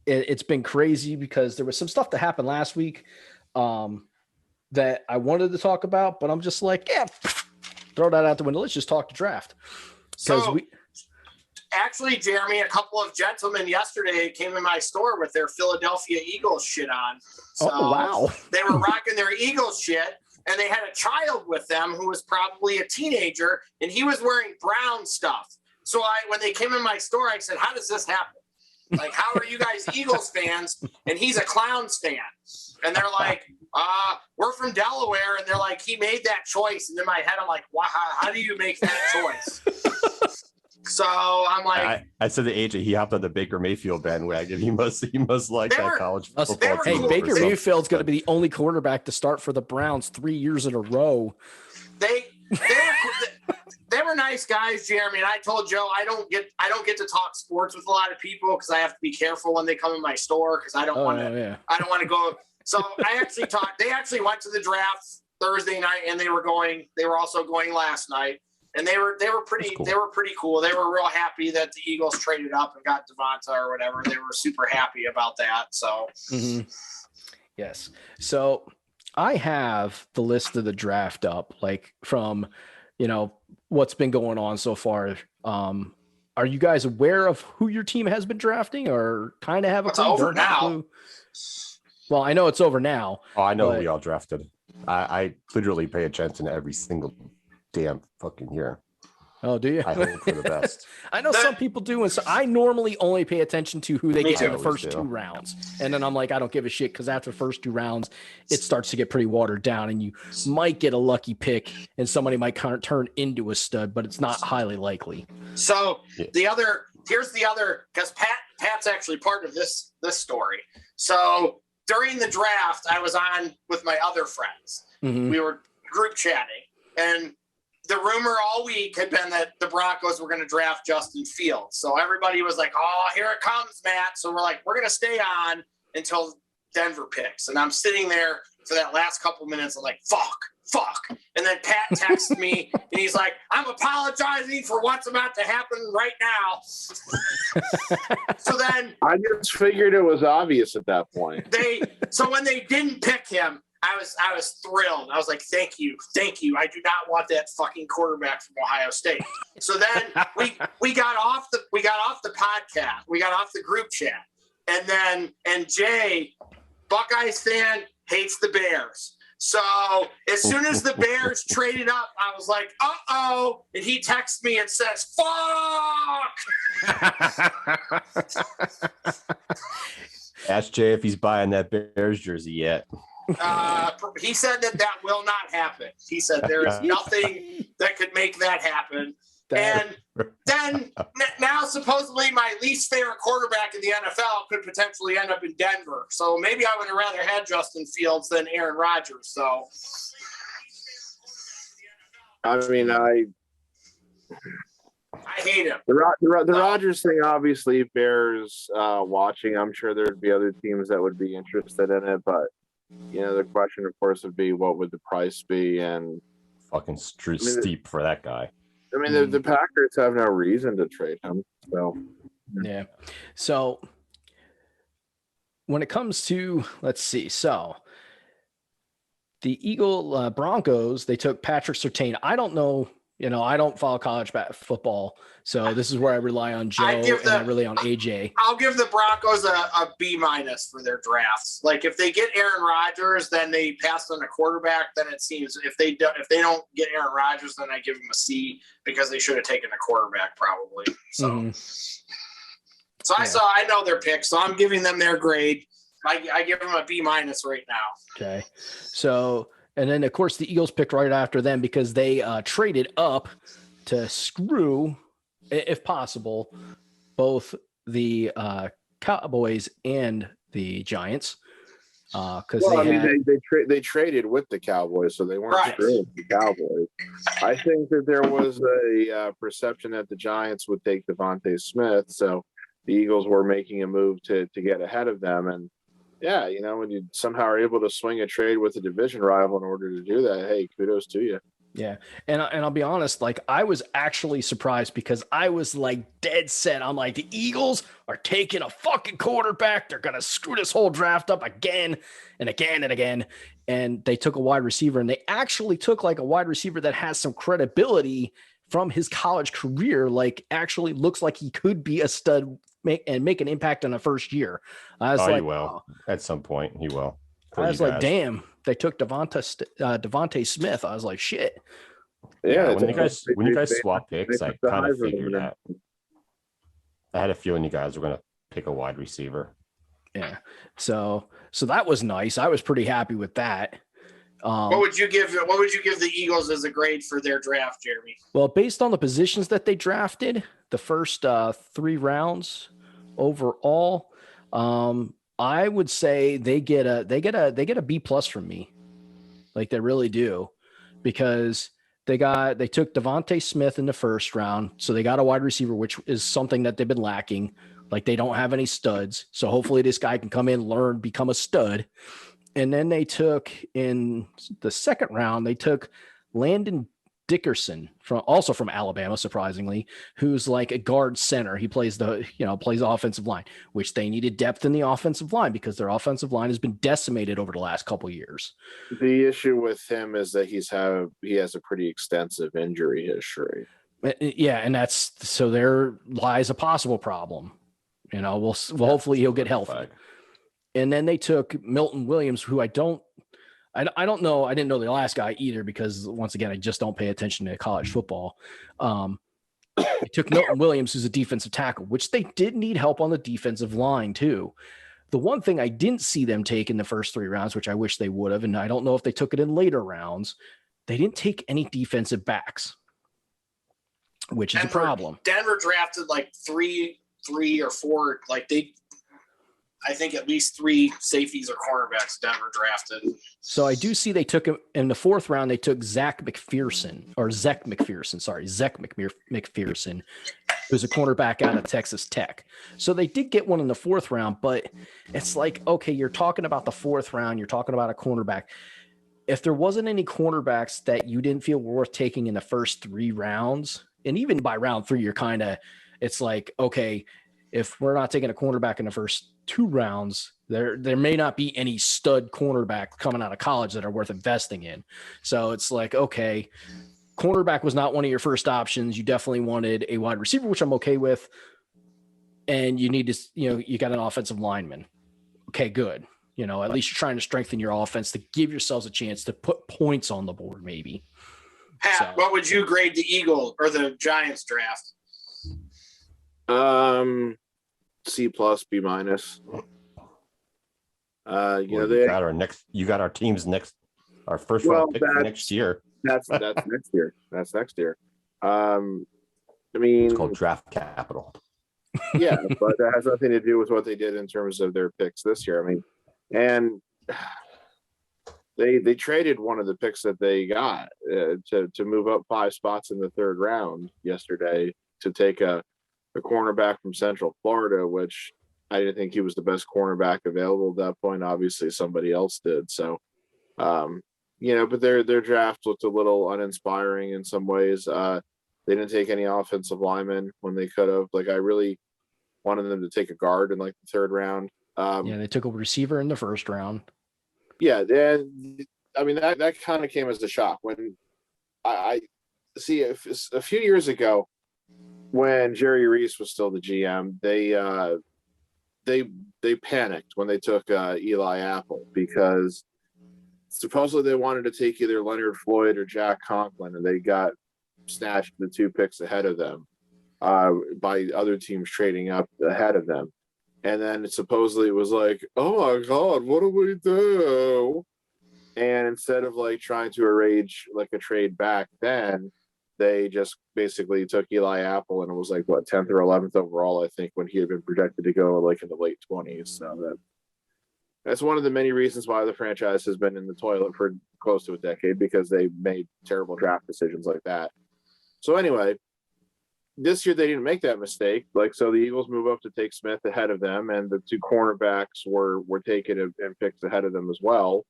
A: It's been crazy because there was some stuff that happened last week that I wanted to talk about, but I'm just like, yeah, throw that out the window. Let's just talk to draft.
D: So actually, Jeremy, a couple of gentlemen yesterday came in my store with their Philadelphia Eagles shit on. So
A: wow.
D: They were rocking their Eagles shit, and they had a child with them who was probably a teenager, and he was wearing Brown stuff. So when they came in my store, I said, how does this happen? Like, how are you guys Eagles fans? And he's a Clowns fan. And they're like, we're from Delaware. And they're like, he made that choice. And in my head, I'm like, wow, how do you make that choice? So I'm like,
B: I said to AJ, he hopped on the Baker Mayfield bandwagon. He must like that college football team.
A: Hey, Baker Mayfield's going to be the only quarterback to start for the Browns 3 years in a row.
D: They were nice guys, Jeremy. And I told Joe, I don't get to talk sports with a lot of people because I have to be careful when they come in my store because I don't want to go. So they actually went to the draft Thursday night, and they were also going last night. And they were pretty cool. They were pretty cool. They were real happy that the Eagles traded up and got Devonta or whatever. They were super happy about that. So
A: yes. So I have the list of the draft up, like from, what's been going on so far. Are you guys aware of who your team has been drafting, or kind of have a clue?
D: It's over now.
A: Well, I know it's over now.
B: Oh, I know who we all drafted. I literally pay attention to every single damn fucking year.
A: Oh, do you?
B: I hope for the best.
A: I know some people do, and so I normally only pay attention to who they get in the first 2 rounds, and then I'm like, I don't give a shit, because after the first 2 rounds, it starts to get pretty watered down, and you might get a lucky pick, and somebody might kind of turn into a stud, but it's not highly likely.
D: So here's the other, because Pat's actually part of this story. So during the draft, I was on with my other friends. Mm-hmm. We were group chatting, and the rumor all week had been that the Broncos were going to draft Justin Fields. So everybody was like, oh, here it comes, Matt. So we're like, we're going to stay on until Denver picks. And I'm sitting there for that last couple minutes. I'm like, fuck. And then Pat texts me, and he's like, I'm apologizing for what's about to happen right now. So then
C: I just figured it was obvious at that point.
D: So when they didn't pick him, I was thrilled. I was like, thank you. I do not want that fucking quarterback from Ohio State. So then we got off the podcast. We got off the group chat. And Jay, Buckeyes fan, hates the Bears. So as soon as the Bears traded up, I was like, uh-oh. And he texts me and says, fuck.
B: Ask Jay if he's buying that Bears jersey yet.
D: He said that will not happen. He said there is nothing that could make that happen. And then now supposedly my least favorite quarterback in the NFL could potentially end up in Denver. So maybe I would have rather had Justin Fields than Aaron Rodgers. So
C: I mean, I
D: hate him.
C: The Rodgers thing obviously bears watching. I'm sure there'd be other teams that would be interested in it, but the question, of course, would be what would the price be? And
B: fucking steep for that guy.
C: I mean, the Packers have no reason to trade him. So
A: yeah. So when it comes to, let's see, so the Broncos, they took Patrick Surtain. I don't know. I don't follow college football, so this is where I rely on Joe and I rely on AJ.
D: I'll give the Broncos a B- for their drafts. Like if they get Aaron Rodgers, then they passed on a quarterback. Then it seems if they don't get Aaron Rodgers, then I give them a C because they should have taken a quarterback probably. So, I know their picks, so I'm giving them their grade. I give them a B- right now.
A: Okay, so. And then, of course, the Eagles picked right after them because they traded up to screw, if possible, both the Cowboys and the Giants.
C: They traded with the Cowboys, so they weren't screwing the Cowboys. I think that there was a perception that the Giants would take Devontae Smith, so the Eagles were making a move to get ahead of them. And yeah, when you somehow are able to swing a trade with a division rival in order to do that, hey, kudos to you.
A: Yeah. And I'll be honest, like I was actually surprised because I was like dead set. I'm like, the Eagles are taking a fucking quarterback. They're going to screw this whole draft up again and again and again. And they took a wide receiver, and they actually took like a wide receiver that has some credibility from his college career. Like actually looks like he could be a stud make an impact in the first year. I was
B: he will. At some point he will.
A: I was like, damn, they took Devontae Smith. I was like, shit.
B: Yeah, when you guys swap picks, I kind of figured that. I had a feeling you guys were going to pick a wide receiver.
A: Yeah. So that was nice. I was pretty happy with that.
D: What would you give the Eagles as a grade for their draft, Jeremy?
A: Well, based on the positions that they drafted, the first 3 rounds overall, I would say they get a B+ from me. Like they really do, because they took Devontae Smith in the first round. So they got a wide receiver, which is something that they've been lacking. Like they don't have any studs. So hopefully this guy can come in, learn, become a stud. And then they took in the second round, they took Landon Dickerson from Alabama, surprisingly, who's like a guard center. He plays plays offensive line, which they needed depth in the offensive line because their offensive line has been decimated over the last couple of years.
C: The issue with him is that he has a pretty extensive injury history.
A: Yeah, and so there lies a possible problem. We'll hopefully he'll get healthy. And then they took Milton Williams, who I don't know. I didn't know the last guy either because, once again, I just don't pay attention to college football. They took Milton Williams, who's a defensive tackle, which they did need help on the defensive line too. The one thing I didn't see them take in the first 3 rounds, which I wish they would have, and I don't know if they took it in later rounds, they didn't take any defensive backs, which is a problem.
D: Denver drafted like three or four, I think at least 3 safeties or cornerbacks Denver drafted.
A: So I do see they took him in the 4th round. They took Zech McPherson, who's a cornerback out of Texas Tech. So they did get one in the 4th round, but it's like, okay, you're talking about the 4th round. You're talking about a cornerback. If there wasn't any cornerbacks that you didn't feel were worth taking in the first 3 rounds, and even by round 3, it's like, okay, if we're not taking a cornerback in the first 2 rounds, there may not be any stud cornerback coming out of college that are worth investing in. So it's like, okay, cornerback was not one of your first options. You definitely wanted a wide receiver, which I'm okay with. And you need to, you got an offensive lineman. Okay, good. At least you're trying to strengthen your offense to give yourselves a chance to put points on the board, maybe.
D: Pat, what would you grade the Eagle or the Giants draft?
C: C+, B-.
B: You got our team's our first round pick for next year.
C: That's next year. That's next year. I mean,
B: it's called draft capital.
C: Yeah, but that has nothing to do with what they did in terms of their picks this year. I mean, and they traded one of the picks that they got to move up 5 spots in the 3rd round yesterday to take a cornerback from Central Florida, which I didn't think he was the best cornerback available at that point. Obviously, somebody else did. So, but their draft looked a little uninspiring in some ways. They didn't take any offensive linemen when they could have. Like, I really wanted them to take a guard in like the 3rd round.
A: They took a receiver in the 1st round.
C: Yeah, I mean that kind of came as a shock when I see a few years ago when Jerry Reese was still the GM. They panicked when they took Eli Apple because supposedly they wanted to take either Leonard Floyd or Jack Conklin, and they got snatched the 2 picks ahead of them by other teams trading up ahead of them. And then supposedly it was like, oh my God, what do we do? And instead of like trying to arrange like a trade back then, they just basically took Eli Apple, and it was like, what, 10th or 11th overall, I think, when he had been projected to go like in the late 20s. So that's one of the many reasons why the franchise has been in the toilet for close to a decade, because they made terrible draft decisions like that. So anyway, this year they didn't make that mistake. Like, so the Eagles move up to take Smith ahead of them, and the 2 cornerbacks were taken and picked ahead of them as well.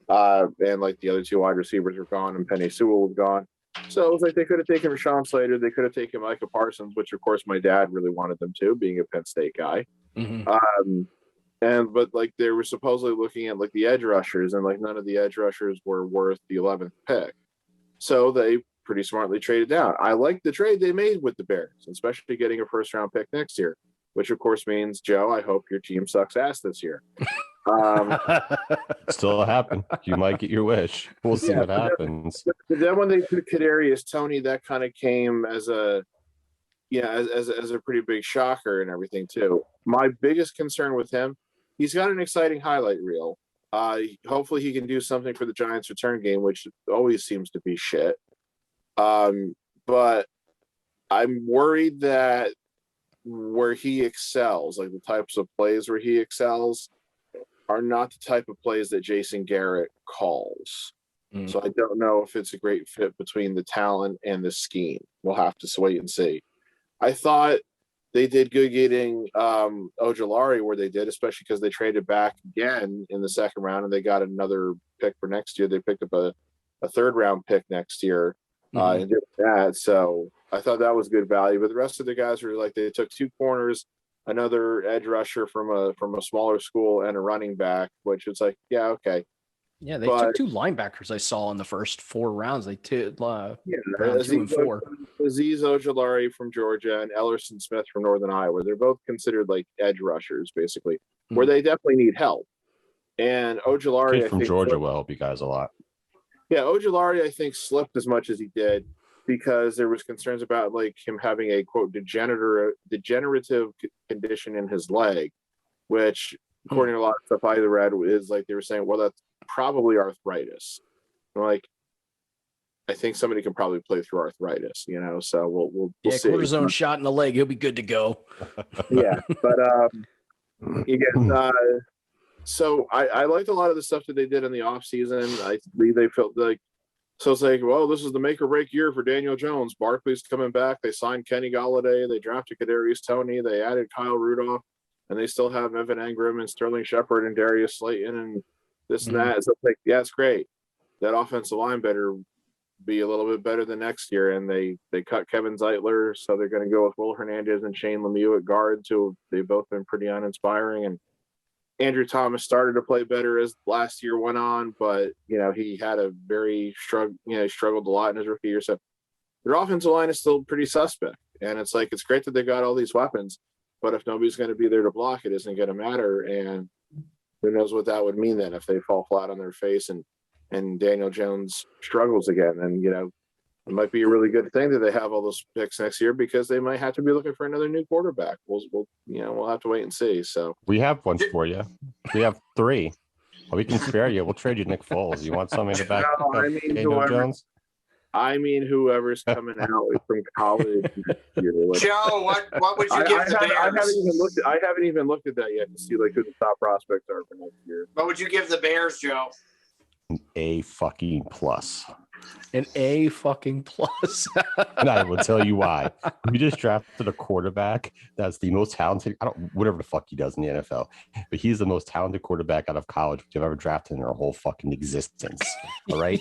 C: And like the other 2 wide receivers were gone, and Penei Sewell was gone. So it was like they could have taken Rashawn Slater, they could have taken Micah Parsons, which of course my dad really wanted them to, being a Penn State guy.
A: Mm-hmm.
C: But like they were supposedly looking at like the edge rushers, and like none of the edge rushers were worth the 11th pick. So they pretty smartly traded down. I like the trade they made with the Bears, especially getting a 1st round pick next year, which of course means, Joe, I hope your team sucks ass this year.
B: Still happen. You might get your wish. We'll see what happens.
C: But then when they took Kadarius Toney, that kind of came as a pretty big shocker and everything too. My biggest concern with him, he's got an exciting highlight reel. Hopefully he can do something for the Giants return game, which always seems to be shit. But I'm worried that where he excels, like the types of plays where he excels, are not the type of plays that Jason Garrett calls. So I don't know if it's a great fit between the talent and the scheme. We'll have to wait and see. I thought they did good getting Ojulari where they did, especially because they traded back again in the 2nd round, and they got another pick for next year. They picked up a 3rd round pick next year and did that. So I thought that was good value. But the rest of the guys were like, they took 2 corners, another edge rusher from a smaller school, and a running back, which is like, yeah, okay.
A: Yeah, they took 2 linebackers I saw in the first 4 rounds. They took round 2 and 4.
C: Azeez Ojulari from Georgia and Ellerson Smith from Northern Iowa. They're both considered like edge rushers, basically, where they definitely need help. And Ojulari,
B: Kid from Georgia will help you guys a lot.
C: Yeah, Ojulari, I think, slipped as much as he did because there was concerns about like him having a quote degenerative condition in his leg, which according to a lot of stuff I read is like they were saying, well, that's probably arthritis. I'm like, I think somebody can probably play through arthritis, so we'll see.
A: Cortisone shot in the leg, he'll be good to go.
C: Yeah, but again, so I liked a lot of the stuff that they did in the offseason. I believe they felt like, so it's like, well, this is the make or break year for Daniel Jones. Barkley's coming back. They signed Kenny Golladay. They drafted Kadarius Toney. They added Kyle Rudolph, and they still have Evan Engram and Sterling Shepard and Darius Slayton and this and that. So it's like, yeah, it's great. That offensive line better be a little bit better than next year. And they cut Kevin Zeitler, so they're going to go with Will Hernandez and Shane Lemieux at guard, too. They've both been pretty uninspiring. And Andrew Thomas started to play better as last year went on, but he had a very struggled a lot in his rookie year. So their offensive line is still pretty suspect. And it's like, it's great that they got all these weapons, but if nobody's going to be there to block, it isn't going to matter. And who knows what that would mean then if they fall flat on their face and Daniel Jones struggles again. And it might be a really good thing that they have all those picks next year because they might have to be looking for another new quarterback. We'll have to wait and see. So
B: we have one for you. We have 3. Well, we can spare you. We'll trade you Nick Foles. You want something in the back
C: No, I
B: of
C: mean,
B: Daniel Jones?
C: Whoever's coming out from college next year. Like,
D: Joe, what would you give the Bears?
C: I haven't even looked at that yet to see like who the top prospects are for next year.
D: What would you give the Bears, Joe?
B: A fucking plus.
A: An A fucking plus.
B: And I will tell you why. We just drafted a quarterback that's the most talented. Whatever the fuck he does in the NFL, but he's the most talented quarterback out of college we've ever drafted in our whole fucking existence. All right,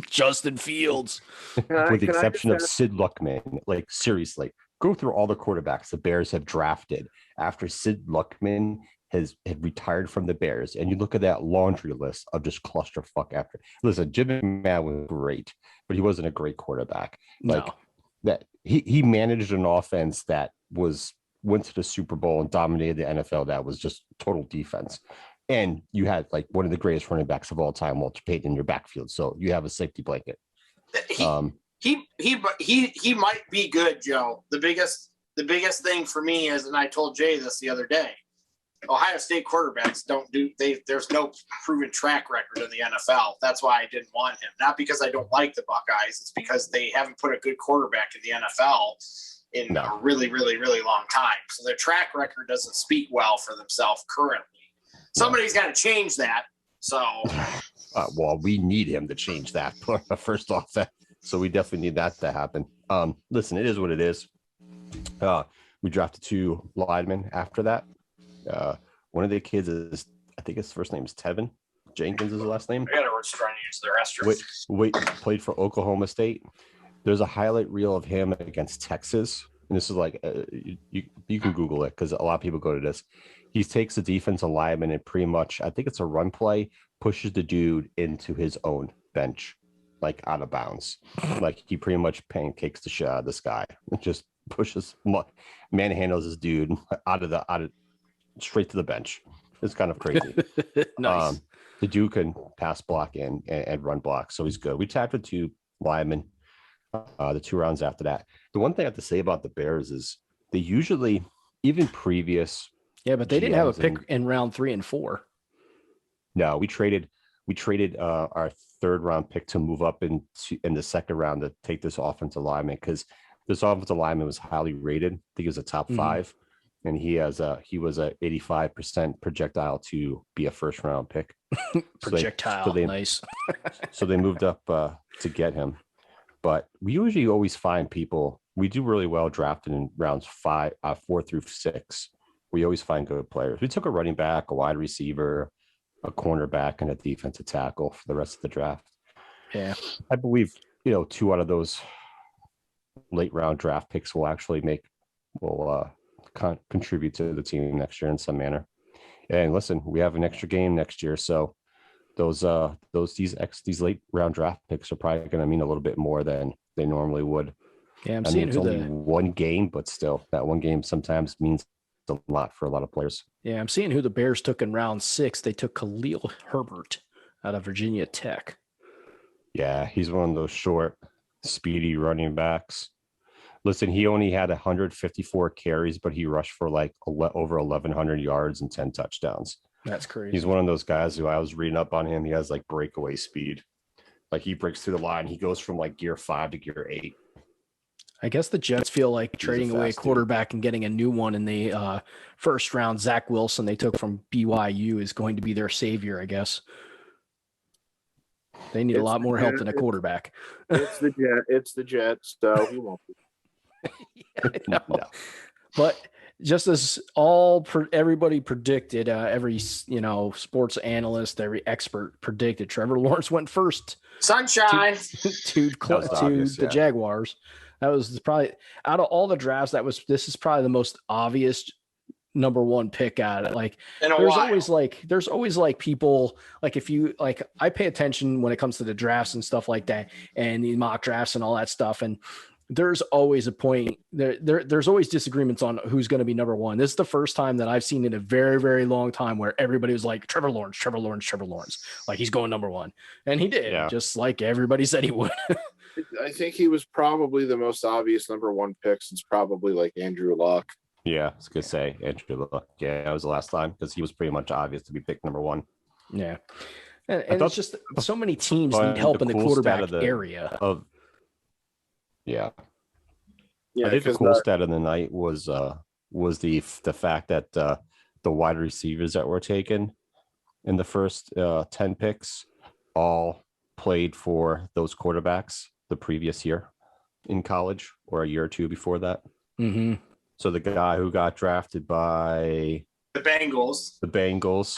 A: Justin Fields,
B: with the exception of Sid Luckman. Like seriously, go through all the quarterbacks the Bears have drafted after Sid Luckman had retired from the Bears, and you look at that laundry list of just clusterfuck after. Listen, Jim McMahon was great, but he wasn't a great quarterback. Like that, he managed an offense that went to the Super Bowl and dominated the NFL. That was just total defense, and you had like one of the greatest running backs of all time, Walter Payton, in your backfield. So you have a safety blanket.
D: He might be good, Joe. The biggest thing for me is, and I told Jay this the other day, Ohio State quarterbacks there's no proven track record in the NFL. That's why I didn't want him. Not because I don't like the Buckeyes. It's because they haven't put a good quarterback in the NFL in a really, really, really long time. So their track record doesn't speak well for themselves currently. Somebody's got to change that. So,
B: well, we need him to change that first off. So we definitely need that to happen. Listen, it is what it is. We drafted 2 linemen after that. One of the kids is, I think his first name is Tevin Jenkins is his last name.
D: I got to trying to use the restroom.
B: Played for Oklahoma State. There's a highlight reel of him against Texas, and this is like you can Google it because a lot of people go to this. He takes the defensive lineman and pretty much, I think it's a run play, pushes the dude into his own bench, like out of bounds. Like he pretty much pancakes the shit out of this guy. It just pushes, manhandles this dude out of straight to the bench. It's kind of crazy.
A: Nice.
B: The dude can pass block and run block, so he's good. We tapped with 2 linemen the 2 rounds after that. The one thing I have to say about the Bears is they usually, even previous,
A: but they didn't have a pick in round 3 and 4.
B: No, we traded our 3rd round pick to move up in the 2nd round to take this offensive lineman, because this offensive lineman was highly rated. I think he was a top 5. And he was a 85% projectile to be a 1st round pick.
A: Nice.
B: So they moved up to get him. But we usually always find people. We do really well drafting in rounds 4 through 6. We always find good players. We took a running back, a wide receiver, a cornerback, and a defensive tackle for the rest of the draft.
A: Yeah,
B: I believe 2 out of those late round draft picks will actually contribute to the team next year in some manner. And listen, we have an extra game next year, so these late round draft picks are probably going to mean a little bit more than they normally would.
A: Yeah, I'm seeing
B: it's only one game, but still, that one game sometimes means a lot for a lot of players.
A: Yeah, I'm seeing who the Bears took in round 6. They took Khalil Herbert out of Virginia Tech.
B: Yeah, he's one of those short, speedy running backs. Listen, he only had 154 carries, but he rushed for like over 1,100 yards and 10 touchdowns.
A: That's crazy.
B: He's one of those guys who I was reading up on him. He has like breakaway speed. Like he breaks through the line. He goes from like gear 5 to gear 8.
A: I guess the Jets feel like trading away a quarterback and getting a new one in the 1st round. Zach Wilson they took from BYU is going to be their savior, I guess. They need a lot more help than a quarterback.
C: It's the Jets, so he won't be.
A: No. But just as everybody predicted, every sports analyst, every expert predicted, Trevor Lawrence went first.
D: Sunshine
A: to the Jaguars. That was probably out of all the drafts. This is probably the most obvious number 1 pick at it. Like there's always like people like if you like I pay attention when it comes to the drafts and stuff like that and the mock drafts and all that stuff. And there's always a point there's always disagreements on who's going to be number one. This is the first time that I've seen in a very, very long time where everybody was like Trevor Lawrence, like he's going number one, and he did, just like everybody said he would.
C: I think he was probably the most obvious number one pick since probably like Andrew Luck.
B: Yeah, I was gonna say Andrew Luck. Yeah, that was the last time because he was pretty much obvious to be picked number one.
A: Yeah, and it's just so many teams need help in the quarterback area.
B: Yeah. I think the cool stat of the night was the fact that the wide receivers that were taken in the first 10 picks all played for those quarterbacks the previous year in college or a year or two before that.
A: Mm-hmm.
B: So the guy who got drafted by
D: the Bengals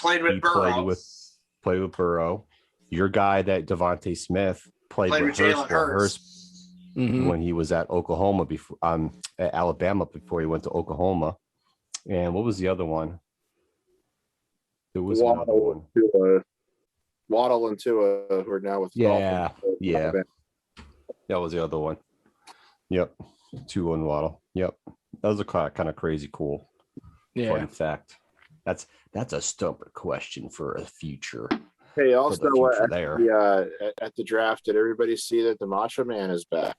B: played with Burrow. Played with Burrow. Your guy that Devontae Smith played with
D: Jalen Hurts.
B: When he was at Oklahoma before, at Alabama before he went to Oklahoma. And what was the other one? There was another one.
C: Waddle and Tua, who are now with
B: Dolphins. Yeah. That was the other one. Yep. Tua and Waddle. Yep. That was a kind of crazy cool fun fact. That's a stupid question for a future.
C: Hey, also at the draft, did everybody see that the Macho Man is back?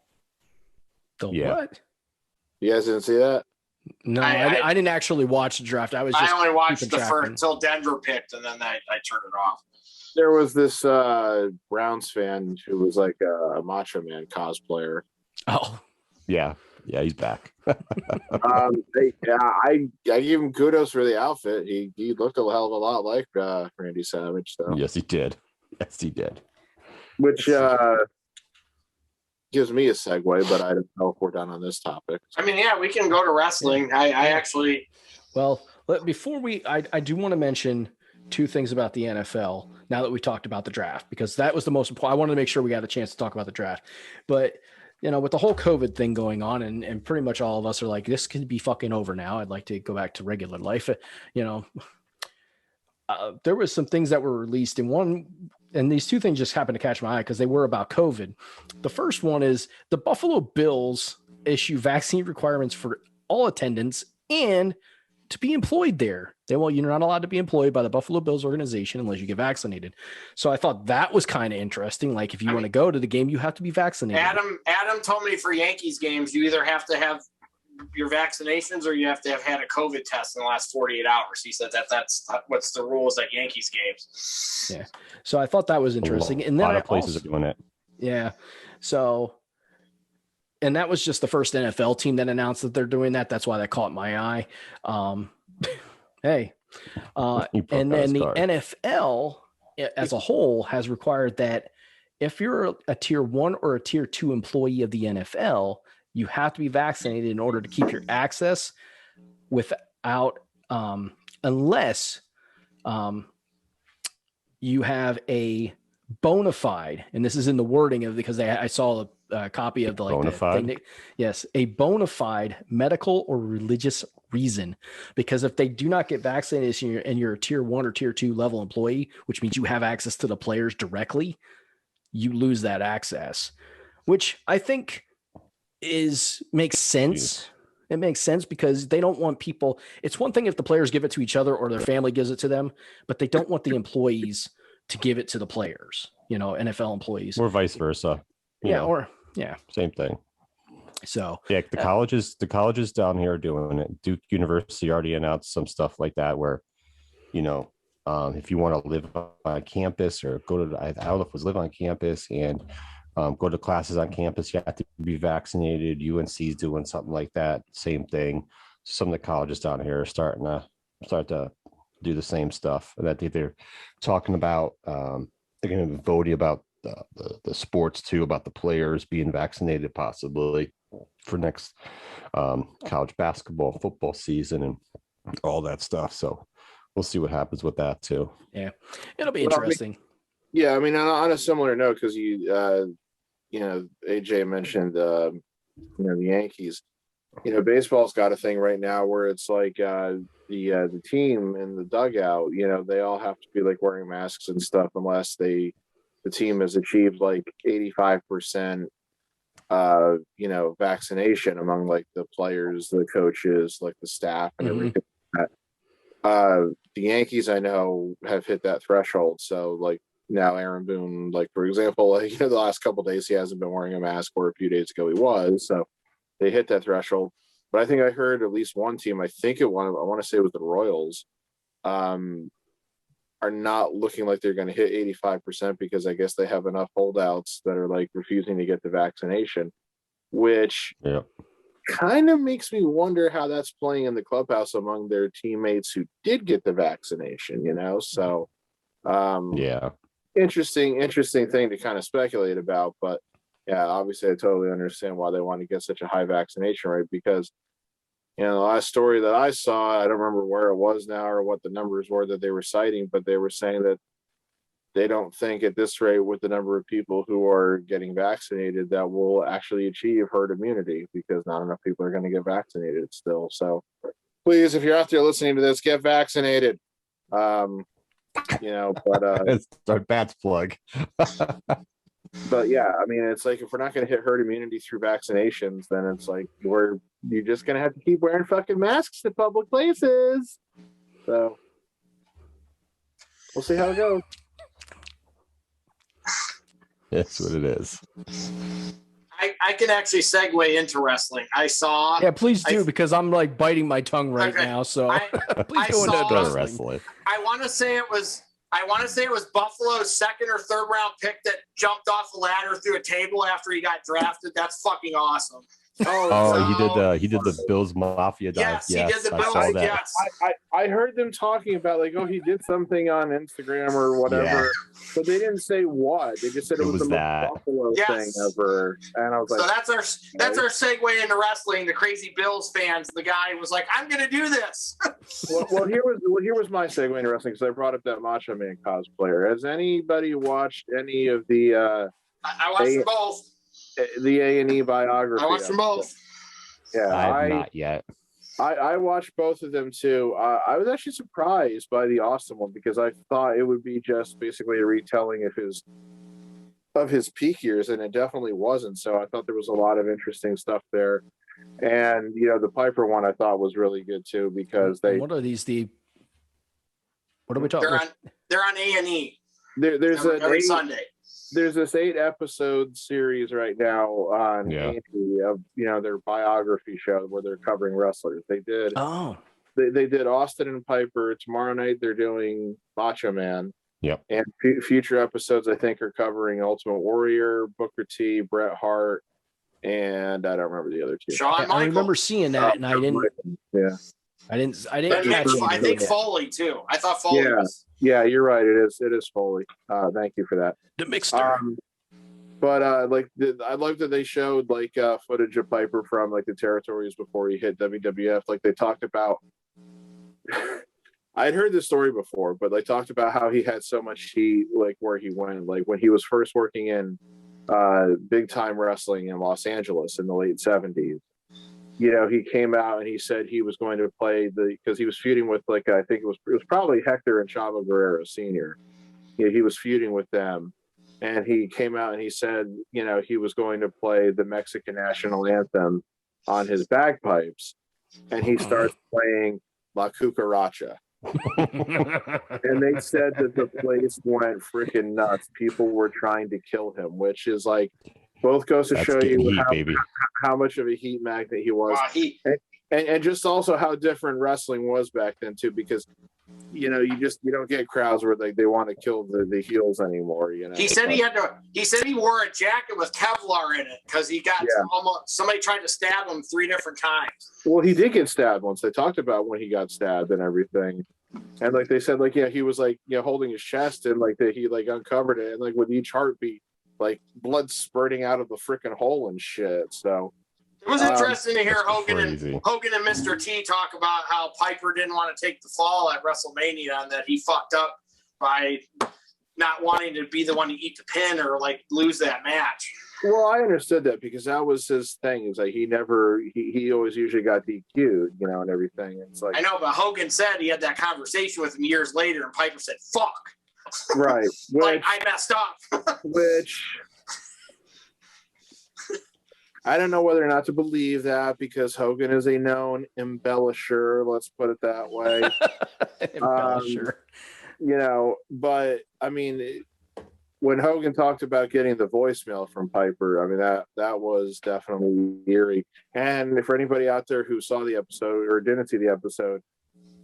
A: What?
C: You guys didn't see that?
A: No, I didn't actually watch the draft. I only
D: watched the first until Denver picked, and then I turned it off.
C: There was this Browns fan who was like a Macho Man cosplayer.
A: Oh,
B: yeah, he's back.
C: I give him kudos for the outfit. He looked a hell of a lot like Randy Savage. So.
B: Yes, he did.
C: Which gives me a segue, but I don't know if we're done on this topic.
D: I mean, yeah, we can go to wrestling. I actually.
A: Well, before I do want to mention two things about the NFL now that we talked about the draft, because that was the most important. I wanted to make sure we got a chance to talk about the draft, but with the whole COVID thing going on and pretty much all of us are like, this could be fucking over now. I'd like to go back to regular life. There was some things that were released and these two things just happened to catch my eye because they were about COVID. The first one is the Buffalo Bills issue vaccine requirements for all attendants and to be employed there. You're not allowed to be employed by the Buffalo Bills organization unless you get vaccinated. So I thought that was kind of interesting. Like if you want to go to the game, you have to be vaccinated.
D: Adam told me for Yankees games, you either have to have your vaccinations or you have to have had a COVID test in the last 48 hours. He said that's what's the rules at Yankees games.
A: Yeah. So I thought that was interesting. And then
B: a lot of places are doing it.
A: Yeah. So, and that was just the first NFL team that announced that they're doing that. That's why that caught my eye. Hey, and then the NFL as a whole has required that if you're a tier 1 or a tier 2 employee of the NFL, you have to be vaccinated in order to keep your access without, unless you have a bona fide, and this is in the wording of because I saw a copy of the
B: bona fide.
A: Yes, a bona fide medical or religious reason. Because if they do not get vaccinated and you're a tier 1 or tier 2 level employee, which means you have access to the players directly, you lose that access, which I think makes sense.
B: Jeez.
A: It makes sense because they don't want people. It's one thing if the players give it to each other or their family gives it to them, but they don't want the employees to give it to the players, NFL employees.
B: Or vice versa. Same thing.
A: So
B: yeah, the colleges down here are doing it. Duke University already announced some stuff like that where, if you want to live on campus or go to, I don't know if it was live on campus and go to classes on campus, you have to be vaccinated. UNC's doing something like that. Same thing. Some of the colleges down here are starting to do the same stuff. And I think they're talking about, they're going to be voting about the sports too, about the players being vaccinated possibly for next college basketball, football season and all that stuff. So we'll see what happens with that too.
A: Yeah, it'll be interesting.
C: I mean, on a similar note, because AJ mentioned the Yankees. Baseball's got a thing right now where it's like the team in the dugout. They all have to be like wearing masks and stuff unless the team has achieved like 85% vaccination among like the players, the coaches, like the staff, and everything. The Yankees, I know, have hit that threshold. So like now, Aaron Boone, like for example, like the last couple of days he hasn't been wearing a mask, or a few days ago he was. So they hit that threshold. But I think I heard at least one team. I want to say it was the Royals. Are not looking like they're going to hit 85% because I guess they have enough holdouts that are like refusing to get the vaccination, which kind of makes me wonder how that's playing in the clubhouse among their teammates who did get the vaccination, So, interesting thing to kind of speculate about. But yeah, obviously I totally understand why they want to get such a high vaccination rate because the last story that I saw, I don't remember where it was now or what the numbers were that they were citing, but they were saying that they don't think at this rate with the number of people who are getting vaccinated that will actually achieve herd immunity because not enough people are going to get vaccinated still. So please, if you're out there listening to this, get vaccinated.
B: It's our bats plug.
C: But yeah, I mean, it's like if we're not going to hit herd immunity through vaccinations, then it's like you're just going to have to keep wearing fucking masks in public places. So we'll see how it goes.
B: That's what it is.
D: I can actually segue into wrestling. I saw.
A: Yeah, please do because I'm like biting my tongue right now. So please go into wrestling.
D: I want to say it was Buffalo's second or third round pick that jumped off a ladder through a table after he got drafted. That's fucking awesome.
B: He did the Bills Mafia dive.
D: Yes, he did the Bills. Yes.
C: I heard them talking about like, he did something on Instagram or whatever, but they didn't say what. They just said it was the most Buffalo thing ever. And I was like,
D: so that's our segue into wrestling. The crazy Bills fans. The guy was like, I'm going to do this.
C: well, here was my segue into wrestling because I brought up that Macho Man cosplayer. Has anybody watched any of the?
D: I watched them both.
C: The A&E biography.
D: I watched them both.
C: Yeah,
B: I have not yet.
C: I watched both of them too. I was actually surprised by the Austin one because I thought it would be just basically a retelling of his peak years, and it definitely wasn't. So I thought there was a lot of interesting stuff there. And the Piper one I thought was really good too because
A: what are these? What are we talking about?
D: They're on A&E.
C: There's
D: every Sunday.
C: There's this 8-episode series right now on A&E of their biography show where they're covering wrestlers. They did they did Austin and Piper. Tomorrow night they're doing Macho Man.
B: Yep.
C: And future episodes I think are covering Ultimate Warrior, Booker T, Bret Hart, and I don't remember the other two.
D: Shawn Michaels.
A: I remember seeing that, and I didn't.
C: Yeah.
A: I didn't catch it.
D: I think Foley too. I thought Foley was.
C: Yeah, you're right. It is Foley. Thank you for that.
A: The mixer.
C: But I love that they showed like footage of Piper from like the territories before he hit WWF. Like they talked about. I'd heard this story before, but they talked about how he had so much heat, like where he went, like when he was first working in big time wrestling in Los Angeles in the late 70s. He came out and he said he was going to play because he was feuding with I think it was probably Hector and Chavo Guerrero Sr. He was feuding with them, and he came out and he said he was going to play the Mexican national anthem on his bagpipes, and he starts playing La Cucaracha. And they said that the place went freaking nuts. People were trying to kill him, which is like both goes to show you how much of a heat magnet he was. And just also how different wrestling was back then too, because you don't get crowds where they want to kill the heels anymore.
D: He said he wore a jacket with Kevlar in it because he got somebody tried to stab him 3 different times. Well,
C: he did get stabbed once. They talked about when he got stabbed and everything. And like they said, he was holding his chest and he uncovered it, and with each heartbeat, blood spurting out of the freaking hole and shit. So
D: it was interesting to hear Hogan and Mr. T talk about how Piper didn't want to take the fall at WrestleMania and that he fucked up by not wanting to be the one to eat the pin or lose that match.
C: Well, I understood that because that was his thing. It was he always usually got DQ'd, and everything. It's
D: I know, but Hogan said he had that conversation with him years later, and Piper said, "Fuck."
C: Right.
D: I messed up.
C: I don't know whether or not to believe that because Hogan is a known embellisher. Let's put it that way.
A: Embellisher.
C: But I mean, when Hogan talked about getting the voicemail from Piper, I mean that was definitely eerie. And for anybody out there who saw the episode or didn't see the episode,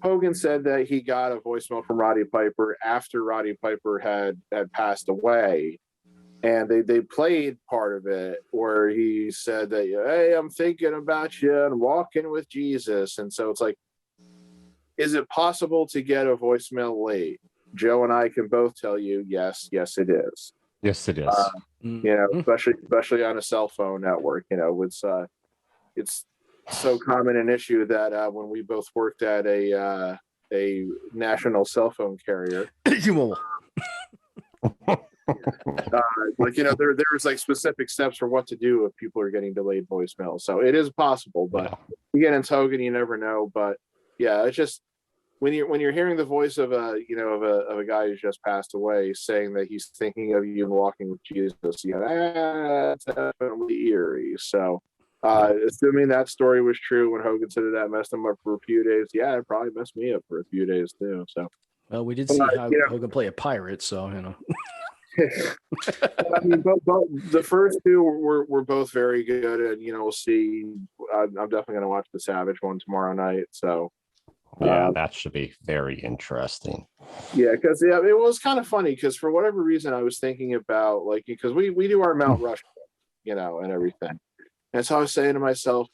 C: Hogan said that he got a voicemail from Roddy Piper after Roddy Piper had passed away. And they played part of it where he said that, hey, I'm thinking about you and walking with Jesus. And so it's like, is it possible to get a voicemail late? Joe and I can both tell you, yes, it is.
B: Yes, it is.
C: Especially on a cell phone network. It's so common an issue that when we both worked at a national cell phone carrier. There's like specific steps for what to do if people are getting delayed voicemail. So it is possible, but again, it's Hogan, you never know. But yeah, it's just when you're hearing the voice of a guy who's just passed away saying that he's thinking of you and walking with Jesus, that's definitely eerie. So assuming that story was true when Hogan said that messed him up for a few days, yeah, it probably messed me up for a few days too. So
A: well, we did see how Hogan play a pirate, so
C: I mean, both the first two were both very good, and we'll see. I'm definitely going to watch the Savage one tomorrow night. So
B: yeah, that should be very interesting.
C: Yeah, because it was kind of funny because for whatever reason I was thinking about because we do our Mount Rushmore, and everything, and so I was saying to myself,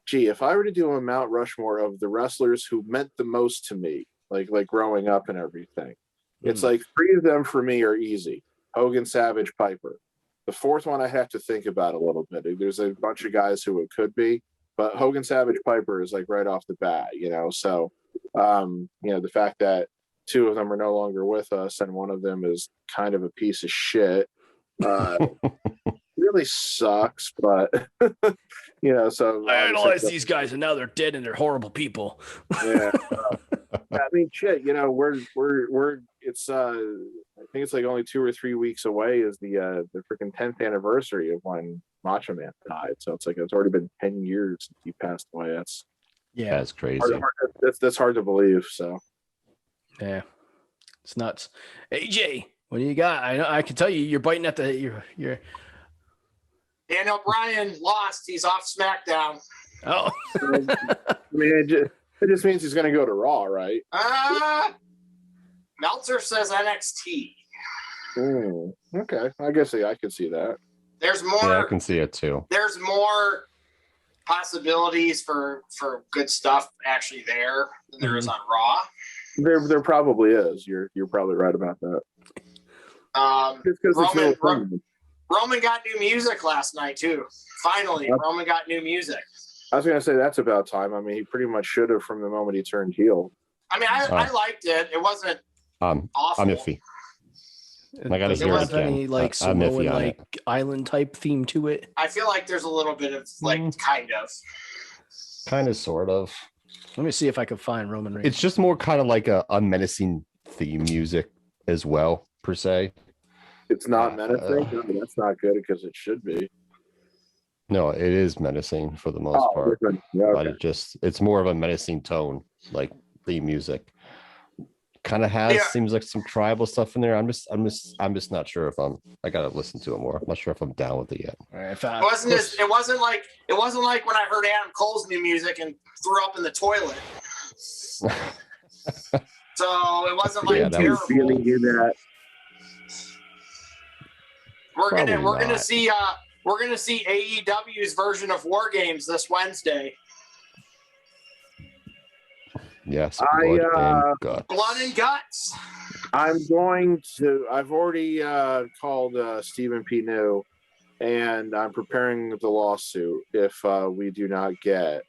C: gee, if I were to do a Mount Rushmore of the wrestlers who meant the most to me, like growing up and everything, it's like 3 of them for me are easy. Hogan, Savage, Piper. The 4th one I have to think about a little bit. There's a bunch of guys who it could be, but Hogan, Savage, Piper is like right off the bat, So, the fact that 2 of them are no longer with us and one of them is kind of a piece of shit, really sucks. But so
A: I idolize these guys and now they're dead and they're horrible people.
C: Yeah. I mean, shit. We're it's I think it's like only 2 or 3 weeks away is the freaking 10th anniversary of when Macho Man died. So it's already been 10 years since he passed away.
B: That's crazy.
C: That's hard to believe. So
A: yeah, it's nuts. AJ, what do you got? I can tell you're biting at your.
D: Daniel Bryan lost. He's off SmackDown.
A: Oh,
C: I mean, it just means he's going to go to Raw, right?
D: Meltzer says NXT.
C: Okay, I guess I could see that.
D: There's more.
B: Yeah, I can see it too.
D: There's more possibilities for good stuff actually there than there is on Raw.
C: There probably is. You're probably right about that.
D: Roman got new music last night too. Finally, Roman got new music.
C: I was gonna say that's about time. I mean, he pretty much should have from the moment he turned heel.
D: I mean, I liked it. It wasn't awful.
B: I'm iffy. I gotta hear it again.
A: Any Samoan island type theme to it?
D: I feel like there's a little bit of kind of,
B: sort of.
A: Let me see if I can find Roman Reigns.
B: It's just more kind of like a menacing theme music as well, per se.
C: It's not menacing. That's not good because it should be.
B: No, it is menacing for the most part.
C: Yeah, okay.
B: But it's more of a menacing tone, like theme music. Kind of seems like some tribal stuff in there. I'm just not sure if I gotta listen to it more. I'm not sure if I'm down with it yet.
D: It wasn't like when I heard Adam Cole's new music and threw up in the toilet. So it wasn't like terrible.
C: Feeling in that.
D: We're gonna see AEW's version of War Games this Wednesday.
B: Yes, blood
D: and guts.
C: I've already called Stephen P. New, and I'm preparing the lawsuit if we do not get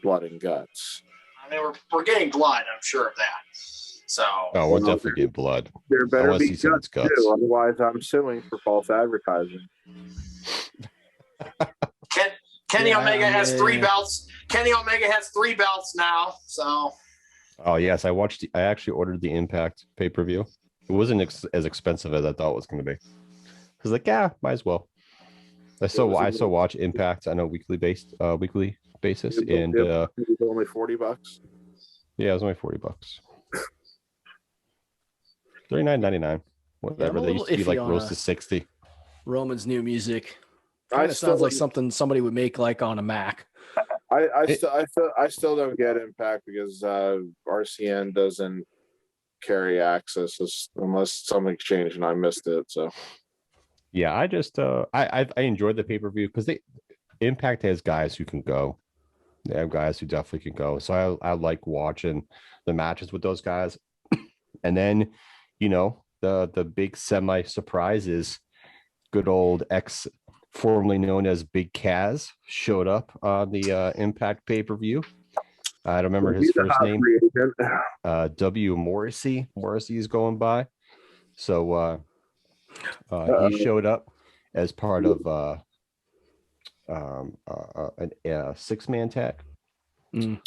C: blood and guts.
D: I mean, we're getting blood. I'm sure of that. So
B: we'll definitely get blood.
C: There better be guts too, otherwise I'm suing for false advertising.
D: Kenny Omega has 3 belts. Kenny Omega has 3 belts now. So.
B: Oh yes, I actually ordered the Impact pay-per-view. It wasn't as expensive as I thought it was going to be. I was like, yeah, might as well. I still watch Impact on a weekly basis, and
C: it was only $40.
B: yeah, it was only $40. $39.99. Whatever. They used to be like close to 60.
A: Roman's new music. Kind of sounds like something somebody would make like on a Mac.
C: I still don't get Impact because RCN doesn't carry access unless something's changed and I missed it. So
B: yeah, I just I enjoyed the pay-per-view because Impact has guys who can go. They have guys who definitely can go. So I like watching the matches with those guys. And then, the big semi surprise is good old formerly known as Big Kaz showed up on the Impact pay-per-view. I don't remember his first name. W. Morrissey. Morrissey is going by. So he showed up as part of a six-man tag